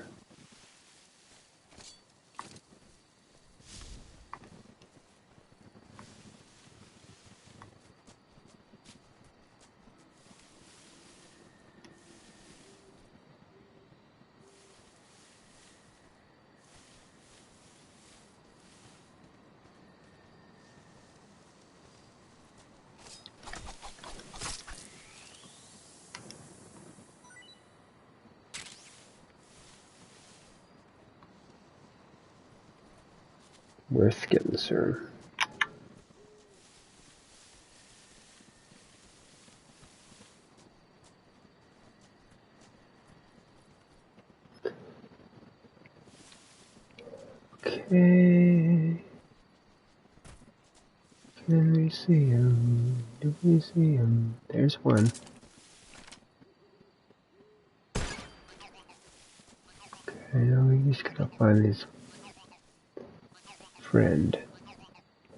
Worth getting, sir. Okay. Can we see him? Do we see him? There's one. Okay, now we just gotta find his friend.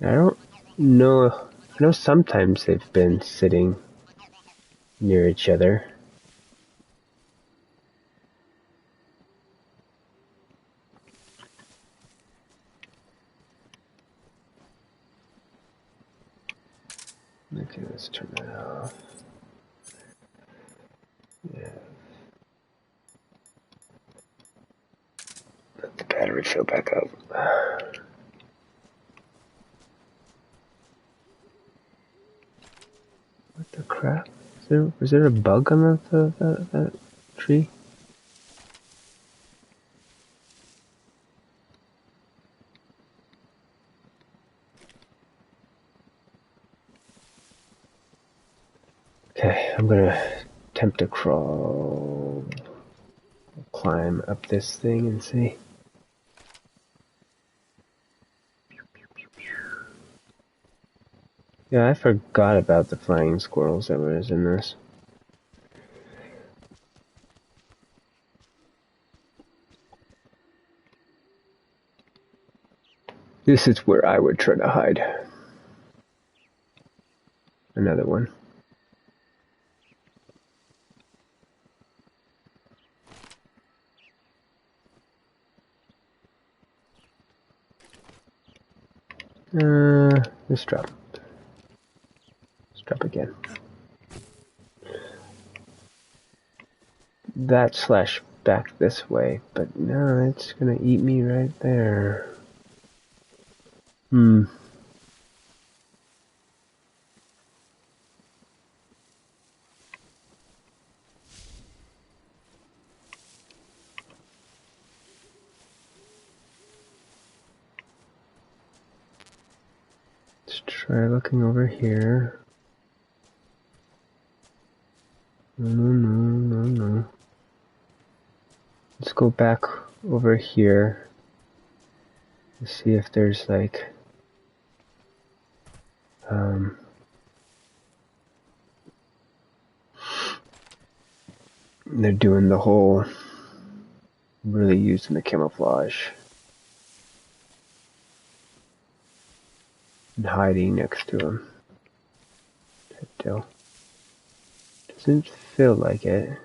I don't know. I know sometimes they've been sitting near each other. Okay, let's turn that off. Yeah. Let the battery fill back up. What the crap? Was there a bug on that tree? Okay, I'm gonna attempt to climb up this thing and see. Yeah, I forgot about the flying squirrels that was in this. This is where I would try to hide. Another one. Let's drop. Let's drop again. That slash back this way, but no, it's gonna eat me right there. Let's try looking over here. No. Let's go back over here to see if there's like they're doing the whole really using the camouflage and hiding next to him. Still doesn't feel like it.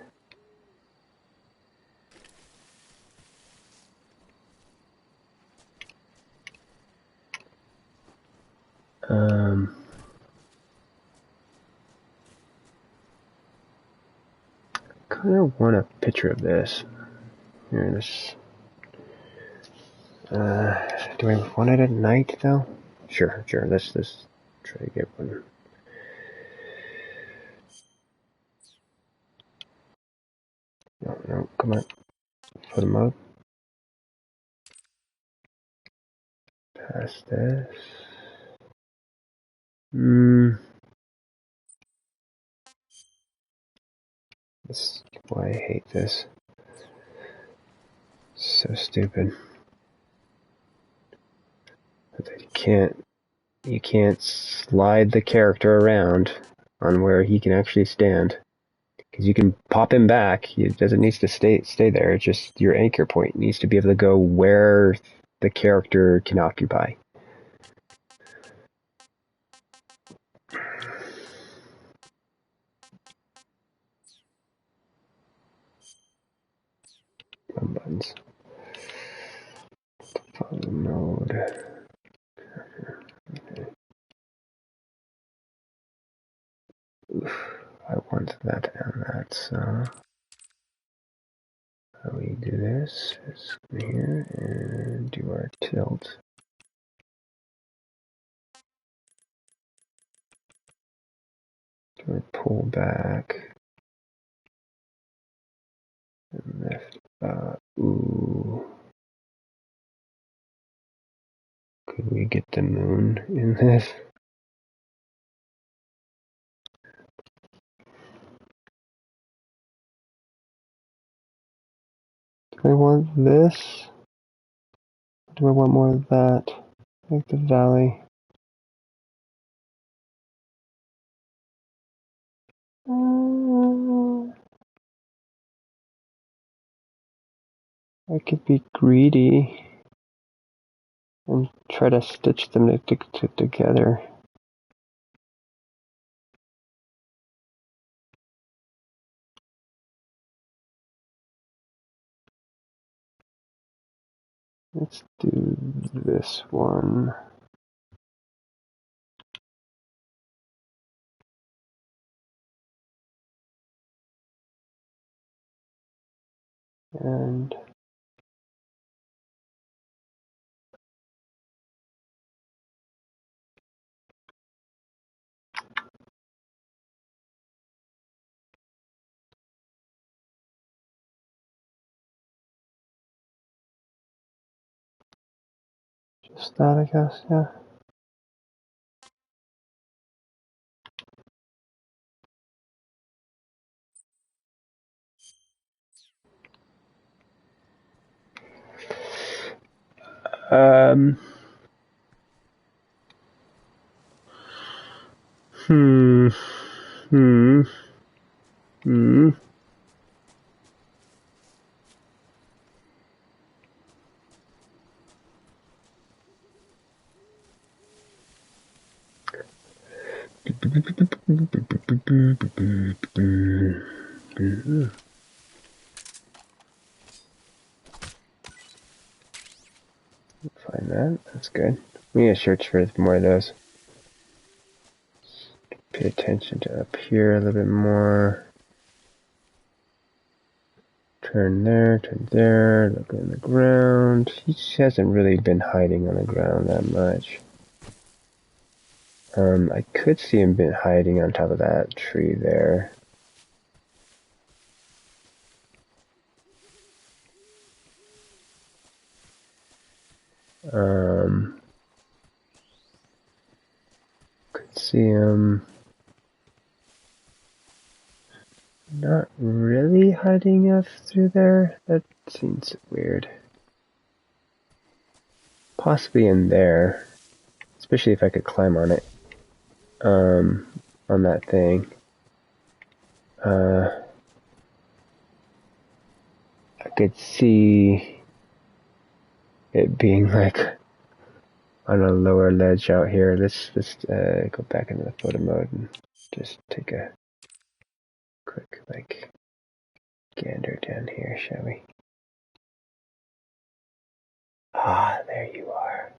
Kind of want a picture of this. Here, this. Do I want it at night though? Sure. Let's try to get one. Come on. Photo mode. Past this. This is why I hate this. So stupid. You can't slide the character around on where he can actually stand. Because you can pop him back. It doesn't need to stay there. It's just your anchor point needs to be able to go where the character can occupy. Buttons. Follow mode. Okay. Oof, I want that and that, so how we do this is come here and do our tilt. Do our pull back. And lift up. Ooh. Could we get the moon in this? Do I want this? Do I want more of that? Like the valley. I could be greedy and try to stitch them together. Let's do this one. And just that, I guess, yeah. Um. Hmm. Hmm. Hmm. Find that. That's good. We need to search for more of those. Pay attention to up here a little bit more. Turn there, look on the ground. He hasn't really been hiding on the ground that much. I could see him been hiding on top of that tree there. Could see him not really hiding up through there. That seems weird. Possibly in there, especially if I could climb on it. On that thing. I could see it being like on a lower ledge out here. Let's go back into the photo mode and just take a quick gander down here, shall we? Ah, there you are.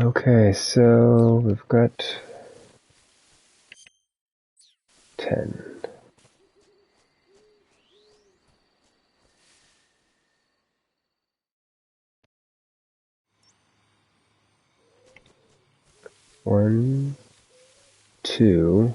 Okay, so we've got 10. One, two.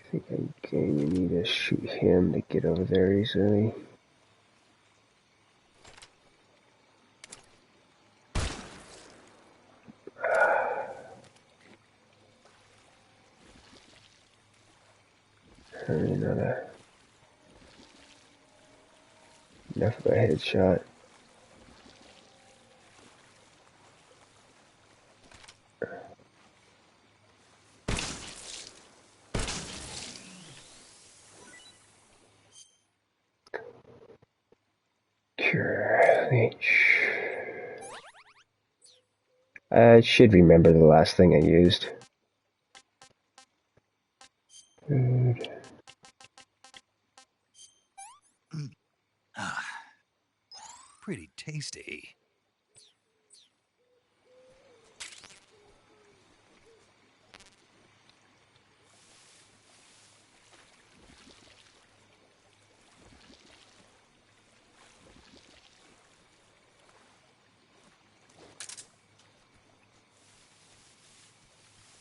I think again you need to shoot him to get over there easily. Enough of a headshot. Cure H. I should remember the last thing I used. Food. Pretty tasty.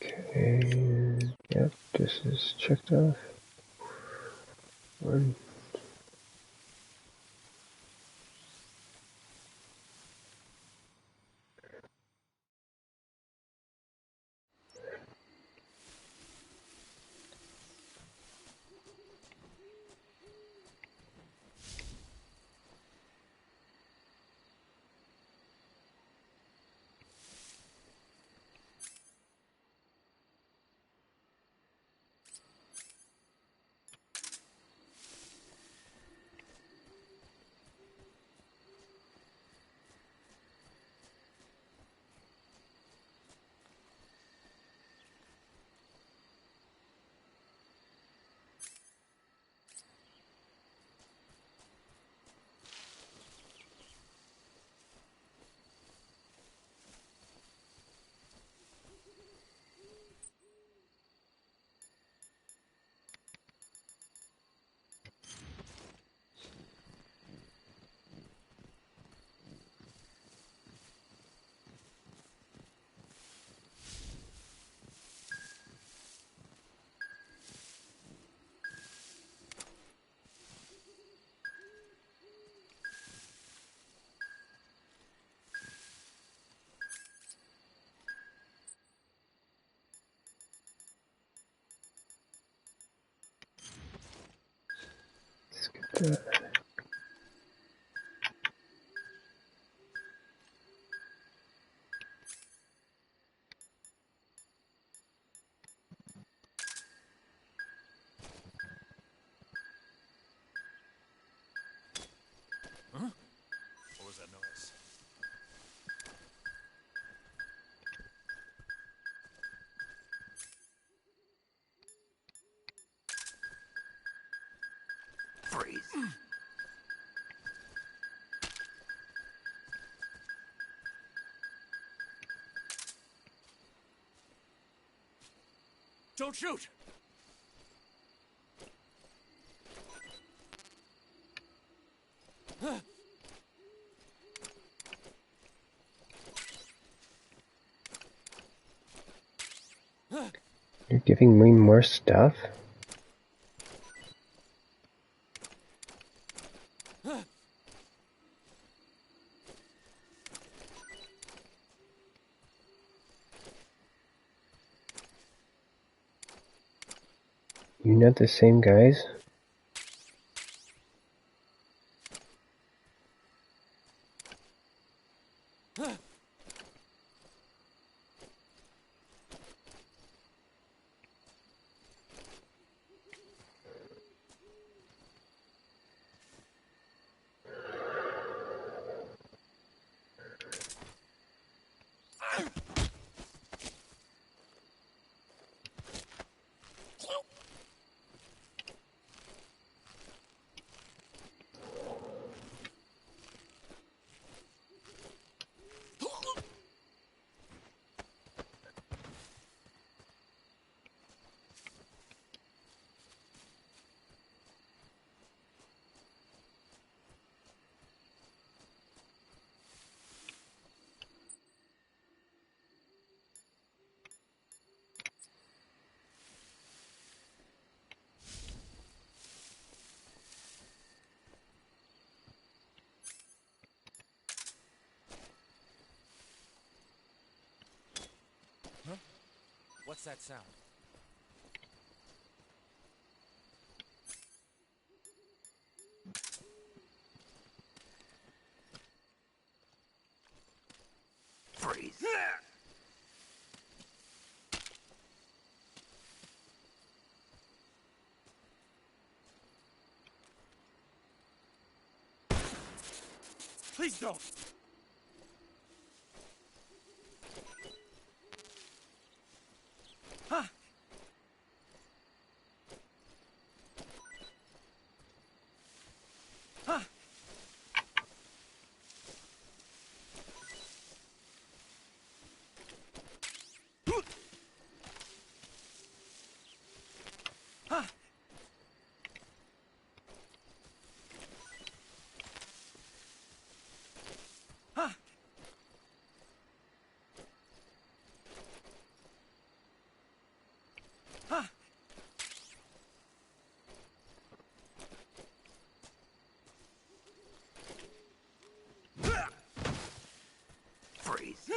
Okay. Yep, this is checked off. One. Let's get that. Huh? What was that noise? Freeze. Don't shoot! You're giving me more stuff? You not the same guys? What's that sound? Freeze. Please don't. Huh. Huh. Huh. Huh. Huh. Freeze.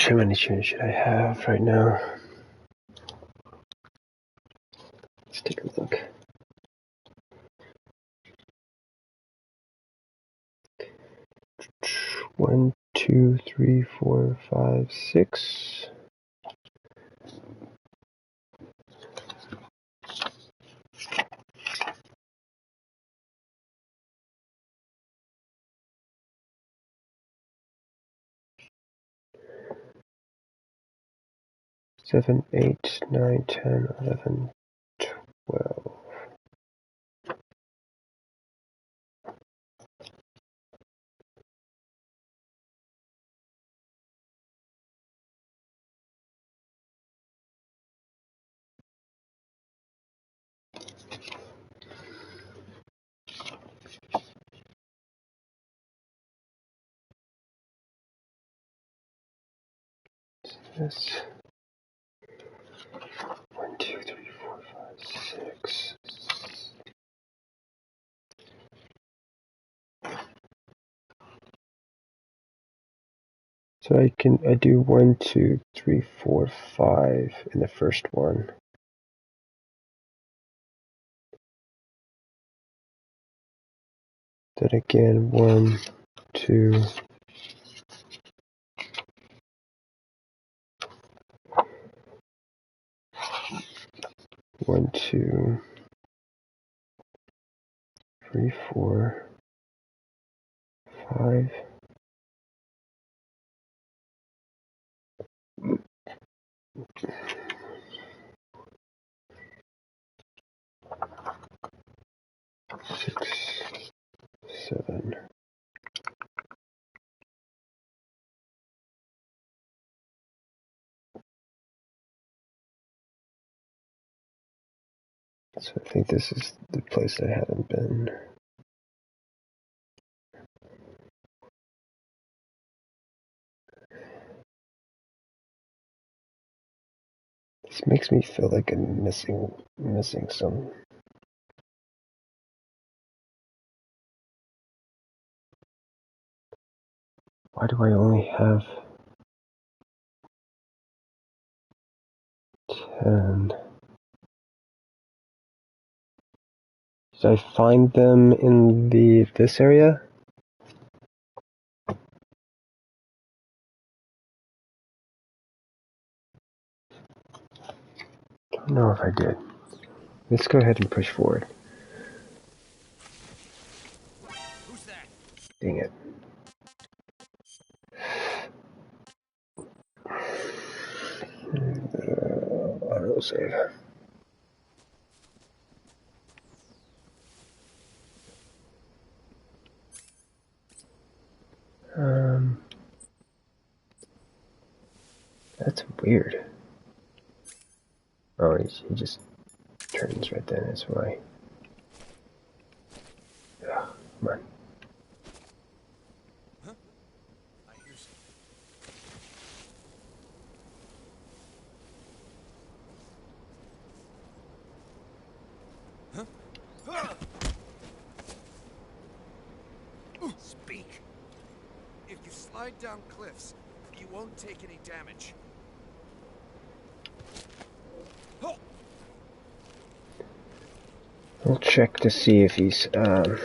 How many tunes should I have right now? Let's take a look. 1, 2, 3, 4, 5, 6. Seven, 8, 9, 10, 11, 12. This 1, 2, 3, 4, 5, 6. So I do 1, 2, 3, 4, 5 in the first one. Then again 1, 2, 1, 2, 3, 4, 5. Six, 7. So I think this is the place I haven't been. This makes me feel like I'm missing some. Why do I only have 10? Did I find them in this area? I don't know if I did. Let's go ahead and push forward. Who's that? Dang it. Autosave. That's weird. Oh, he just turns right then, that's why. Ugh, come on. Huh? I hear something. Speak. If you slide down cliffs, you won't take any damage. We'll check to see if he's gonna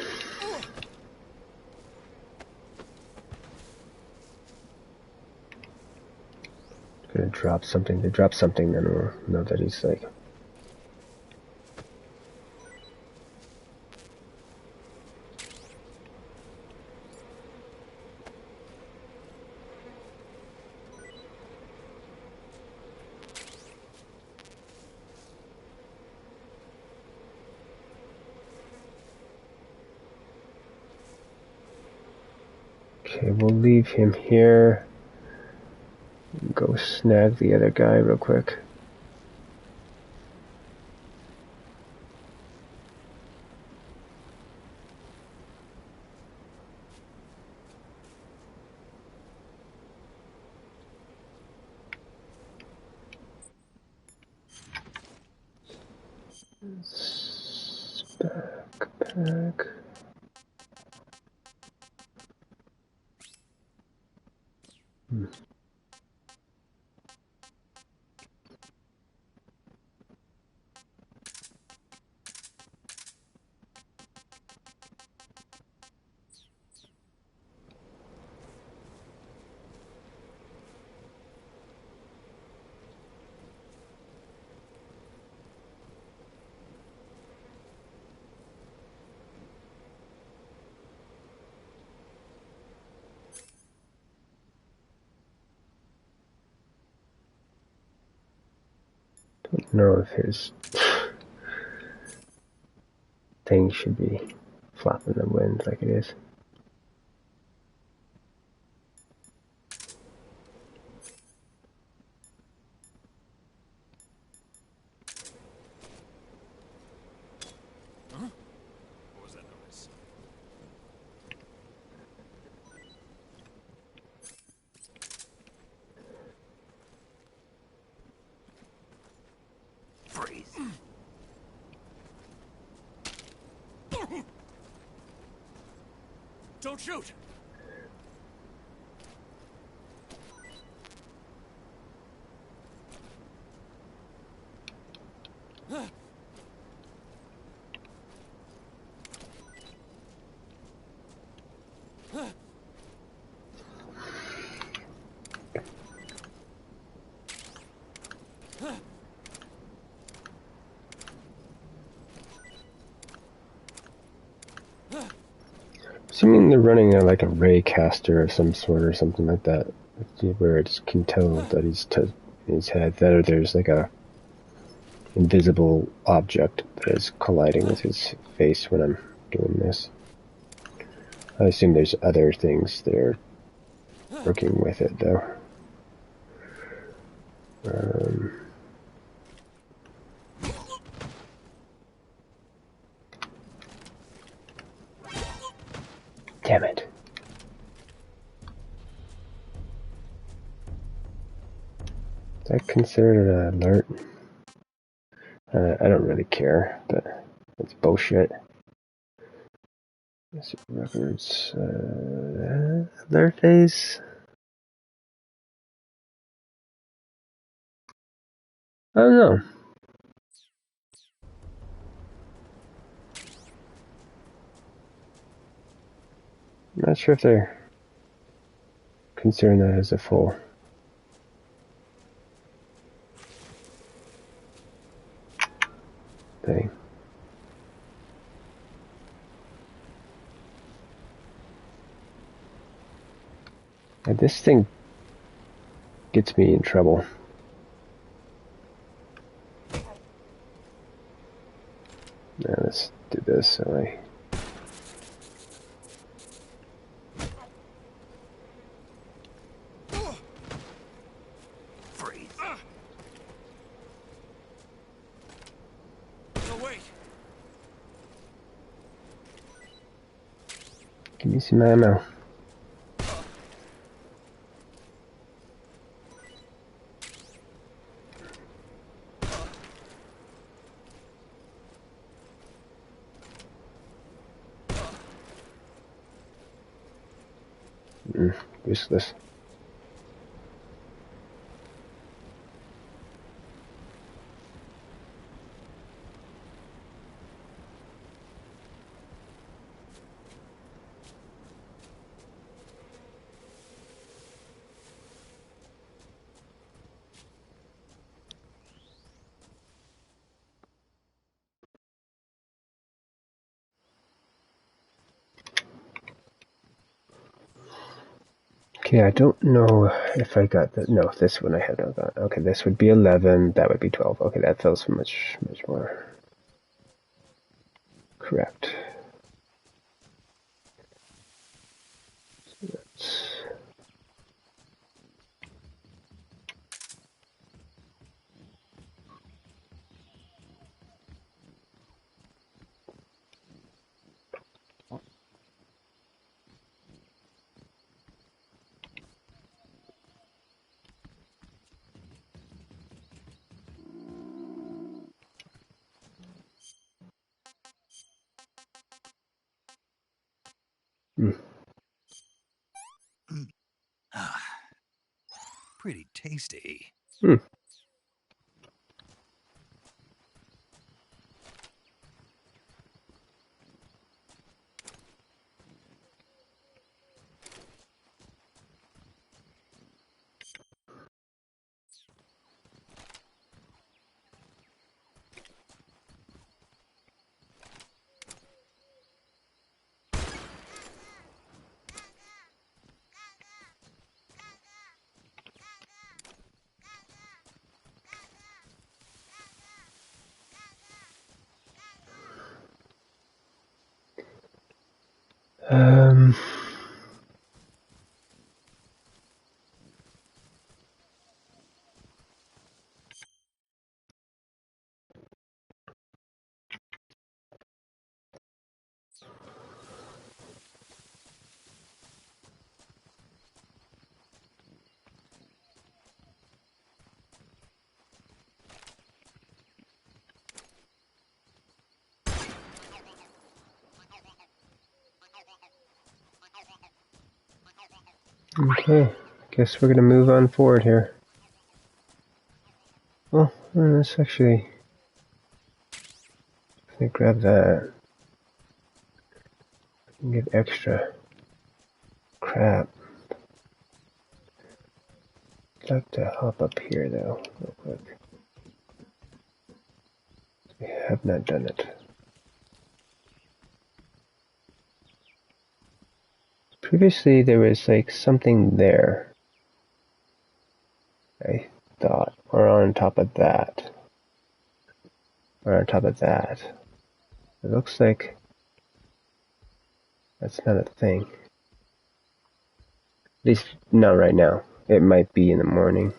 drop something. To drop something, then we'll know that he's like. Okay, we'll leave him here. Go snag the other guy real quick. Backpack. Don't know if his thing should be flapping in the wind like it is. Huh? What was that noise? Freeze. Don't shoot! Assuming they're running like a ray caster of some sort or something like that, where it can tell that he's to his head, that or there's like a invisible object that is colliding with his face when I'm doing this. I assume there's other things that are working with it though. Damn it. Is that considered an alert? I don't really care, but it's bullshit. Records, alert phase? I don't know. I'm not sure if they're considering that as a full. Thing. And this thing gets me in trouble. Now let's do this so I... Freeze. Give me some ammo. Useless. Okay, I don't know if I got that. No, this one I had not got. Okay, this would be 11. That would be 12. Okay, that feels much more correct. So that's... Pretty tasty. Okay, guess we're gonna move on forward here. Oh, let's actually... Let me grab that. And get extra. Crap. I'd like to hop up here though, real quick. We have not done it. Previously there was like something there, I thought, or on top of that. Or on top of that. It looks like that's not a thing. At least not right now. It might be in the morning.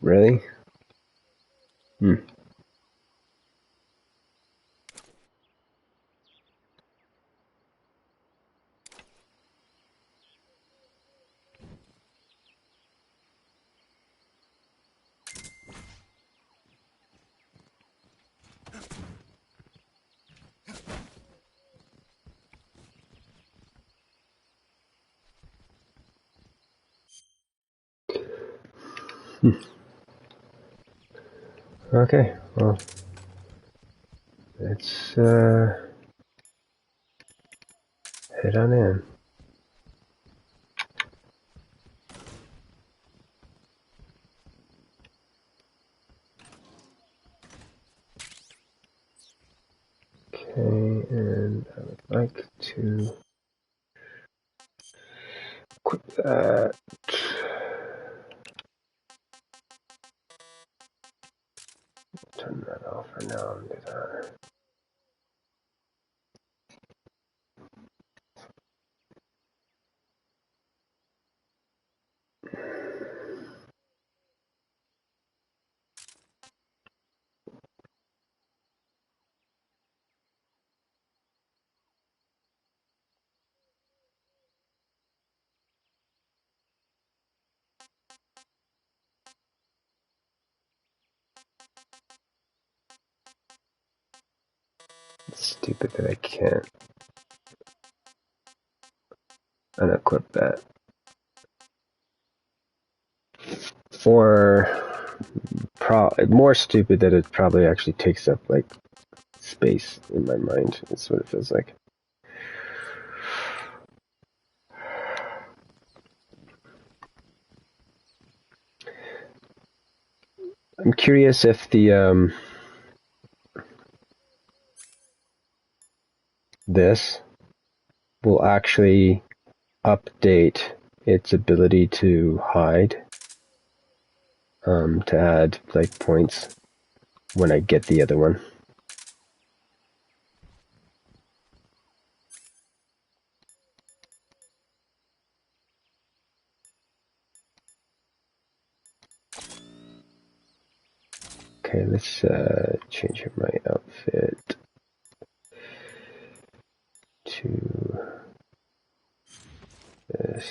Really? Okay, well, let's head on in. Okay, and I would like to equip that. Turn that off for now and do that. It's stupid that I can't unequip that. Or more stupid that it probably actually takes up like space in my mind. That's what it feels like. I'm curious if the this will actually update its ability to hide, to add like points when I get the other one. Okay, let's change my outfit to this.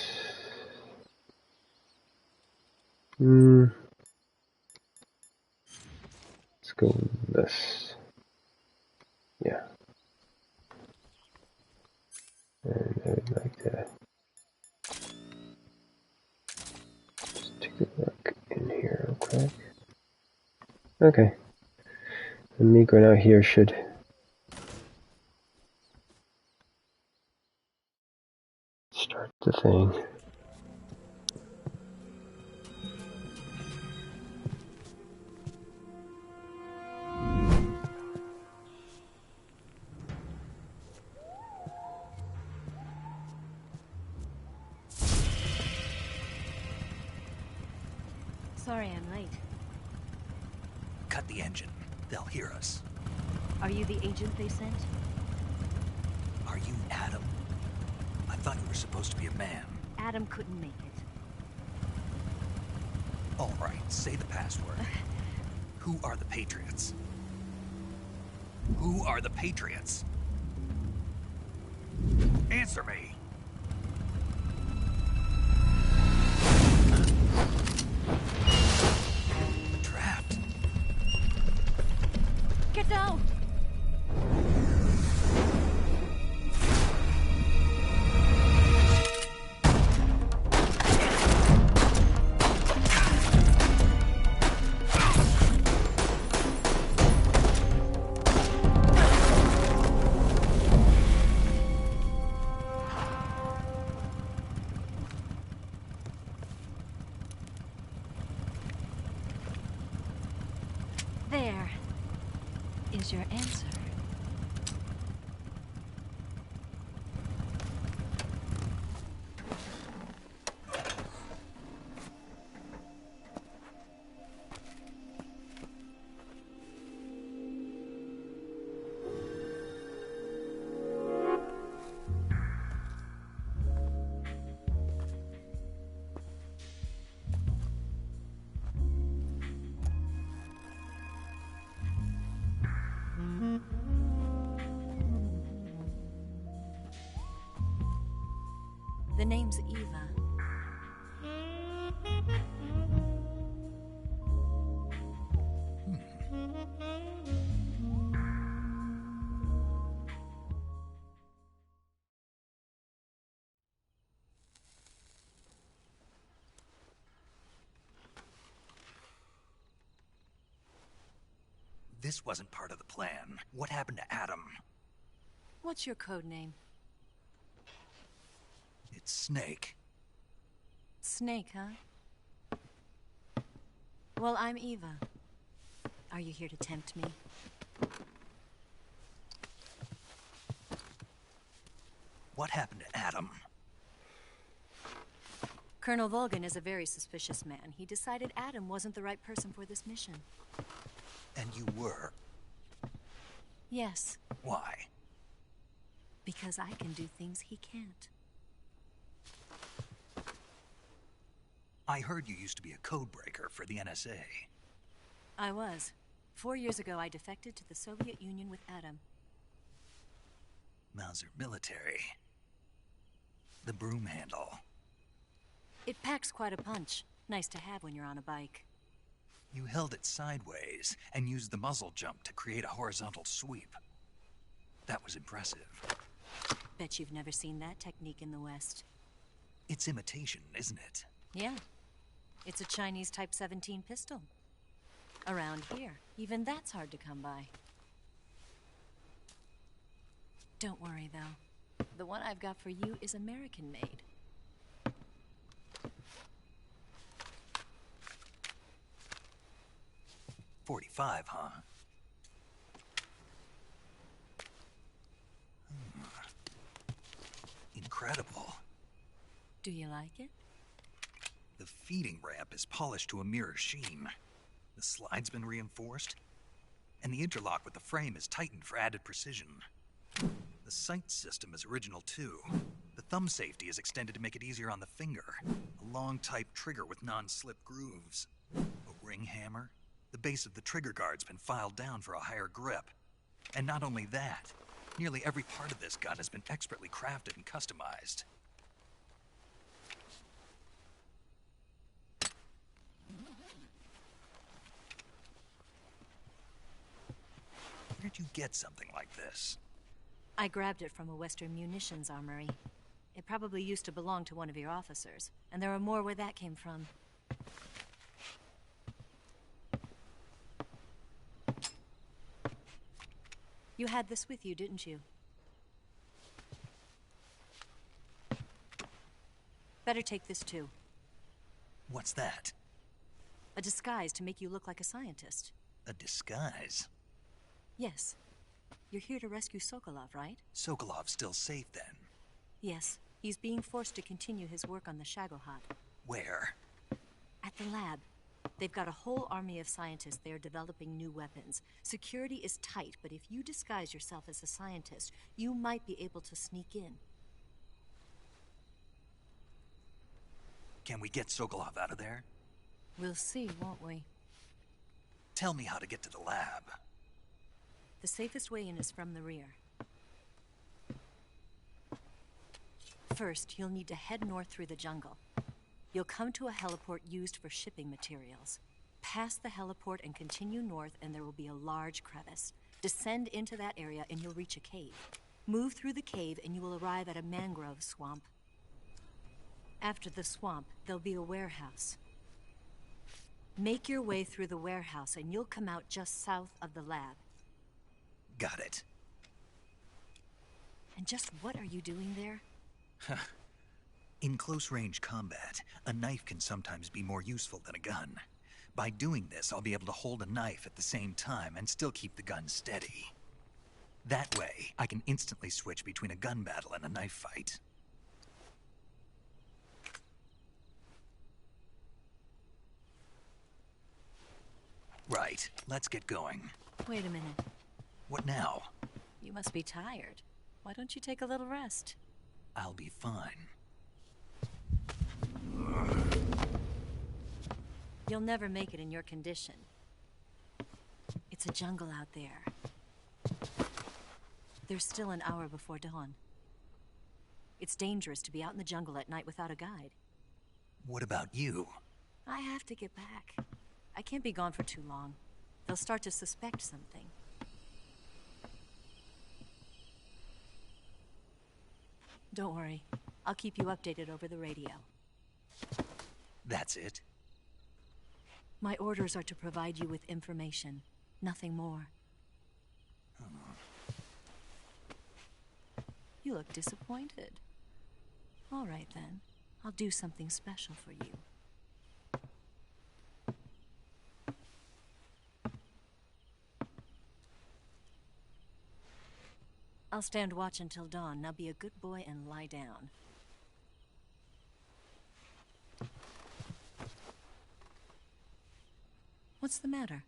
Let's go with this. Yeah. And I would like to just take a look in here real quick. Okay. And me going out here should start the thing. Sorry I'm late. Cut the engine. They'll hear us. Are you the agent they sent? Are you Adam? I thought you were supposed to be a man. Adam couldn't make it. All right, say the password. Who are the Patriots? Who are the Patriots? Answer me. Trapped. Get down! There is your answer. The name's Eva. this wasn't part of the plan. What happened to Adam? What's your code name? It's Snake. Snake, huh? Well, I'm Eva. Are you here to tempt me? What happened to Adam? Colonel Volgan is a very suspicious man. He decided Adam wasn't the right person for this mission. And you were? Yes. Why? Because I can do things he can't. I heard you used to be a codebreaker for the NSA. I was. 4 years ago, I defected to the Soviet Union with Adam. Mauser military. The broom handle. It packs quite a punch. Nice to have when you're on a bike. You held it sideways and used the muzzle jump to create a horizontal sweep. That was impressive. Bet you've never seen that technique in the West. It's imitation, isn't it? Yeah. It's a Chinese Type 17 pistol. Around here, even that's hard to come by. Don't worry, though. The one I've got for you is American-made. .45, huh? Incredible. Do you like it? The feeding ramp is polished to a mirror sheen. The slide's been reinforced, and the interlock with the frame is tightened for added precision. The sight system is original too. The thumb safety is extended to make it easier on the finger. A long type trigger with non-slip grooves. A ring hammer. The base of the trigger guard's been filed down for a higher grip. And not only that, nearly every part of this gun has been expertly crafted and customized. Where'd you get something like this? I grabbed it from a Western munitions armory. It probably used to belong to one of your officers, and there are more where that came from. You had this with you, didn't you? Better take this too. What's that? A disguise to make you look like a scientist. A disguise? Yes. You're here to rescue Sokolov, right? Sokolov's still safe then? Yes. He's being forced to continue his work on the Shagohod. Where? At the lab. They've got a whole army of scientists there developing new weapons. Security is tight, but if you disguise yourself as a scientist, you might be able to sneak in. Can we get Sokolov out of there? We'll see, won't we? Tell me how to get to the lab. The safest way in is from the rear. First, you'll need to head north through the jungle. You'll come to a heliport used for shipping materials. Pass the heliport and continue north, and there will be a large crevice. Descend into that area and you'll reach a cave. Move through the cave and you will arrive at a mangrove swamp. After the swamp, there'll be a warehouse. Make your way through the warehouse and you'll come out just south of the lab. Got it. And just what are you doing there? In close-range combat, a knife can sometimes be more useful than a gun. By doing this, I'll be able to hold a knife at the same time and still keep the gun steady. That way, I can instantly switch between a gun battle and a knife fight. Right, let's get going. Wait a minute. What now? You must be tired. Why don't you take a little rest? I'll be fine. You'll never make it in your condition. It's a jungle out there. There's still an hour before dawn. It's dangerous to be out in the jungle at night without a guide. What about you? I have to get back. I can't be gone for too long. They'll start to suspect something. Don't worry. I'll keep you updated over the radio. That's it? My orders are to provide you with information. Nothing more. You look disappointed. All right, then. I'll do something special for you. I'll stand watch until dawn. Now be a good boy and lie down. What's the matter?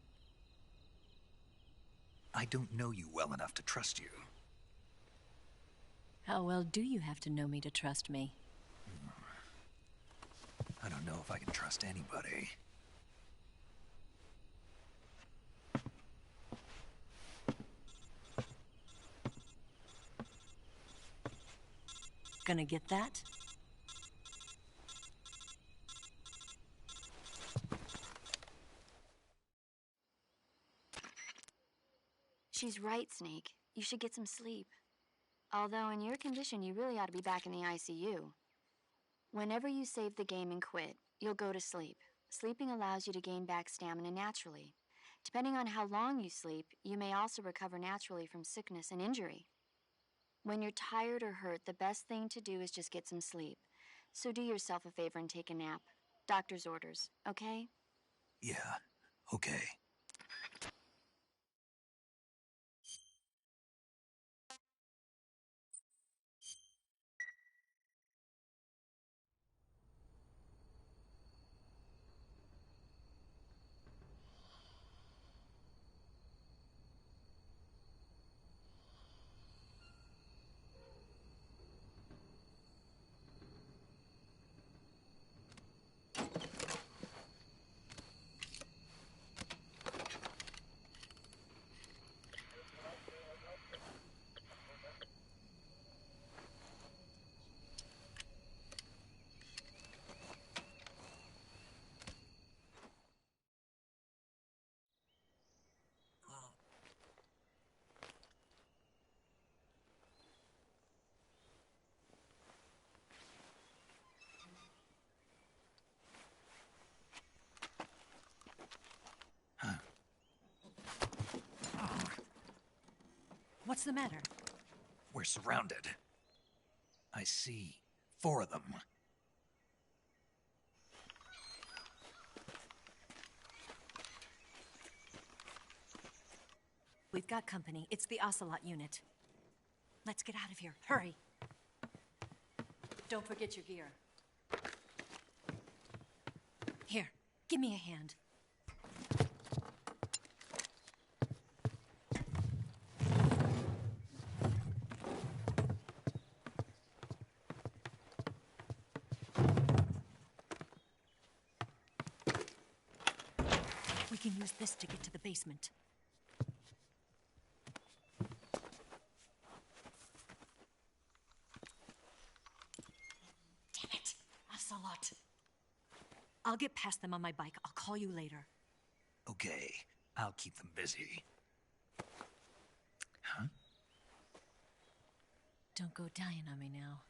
I don't know you well enough to trust you. How well do you have to know me to trust me? I don't know if I can trust anybody. Gonna get that? She's right, Snake. You should get some sleep. Although in your condition, you really ought to be back in the ICU. Whenever you save the game and quit, you'll go to sleep. Sleeping allows you to gain back stamina naturally. Depending on how long you sleep, you may also recover naturally from sickness and injury. When you're tired or hurt, the best thing to do is just get some sleep. So do yourself a favor and take a nap. Doctor's orders, okay? Yeah, okay. What's the matter? We're surrounded. I see 4 of them. We've got company. It's the Ocelot unit. Let's get out of here. Hurry. Don't forget your gear. Here, give me a hand. We can use this to get to the basement. Damn it! Ocelot. I'll get past them on my bike. I'll call you later. Okay, I'll keep them busy. Huh? Don't go dying on me now.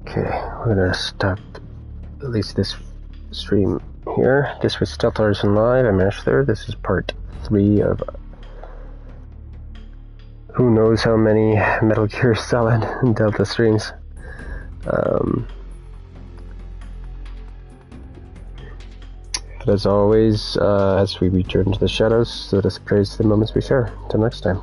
Okay, we're gonna stop at least this stream here. This was Stealth Artisan Live. I'm ASHLER. This is part 3 of who knows how many Metal Gear Solid and Delta streams. But as always, as we return to the shadows, let us praise the moments we share. Until next time.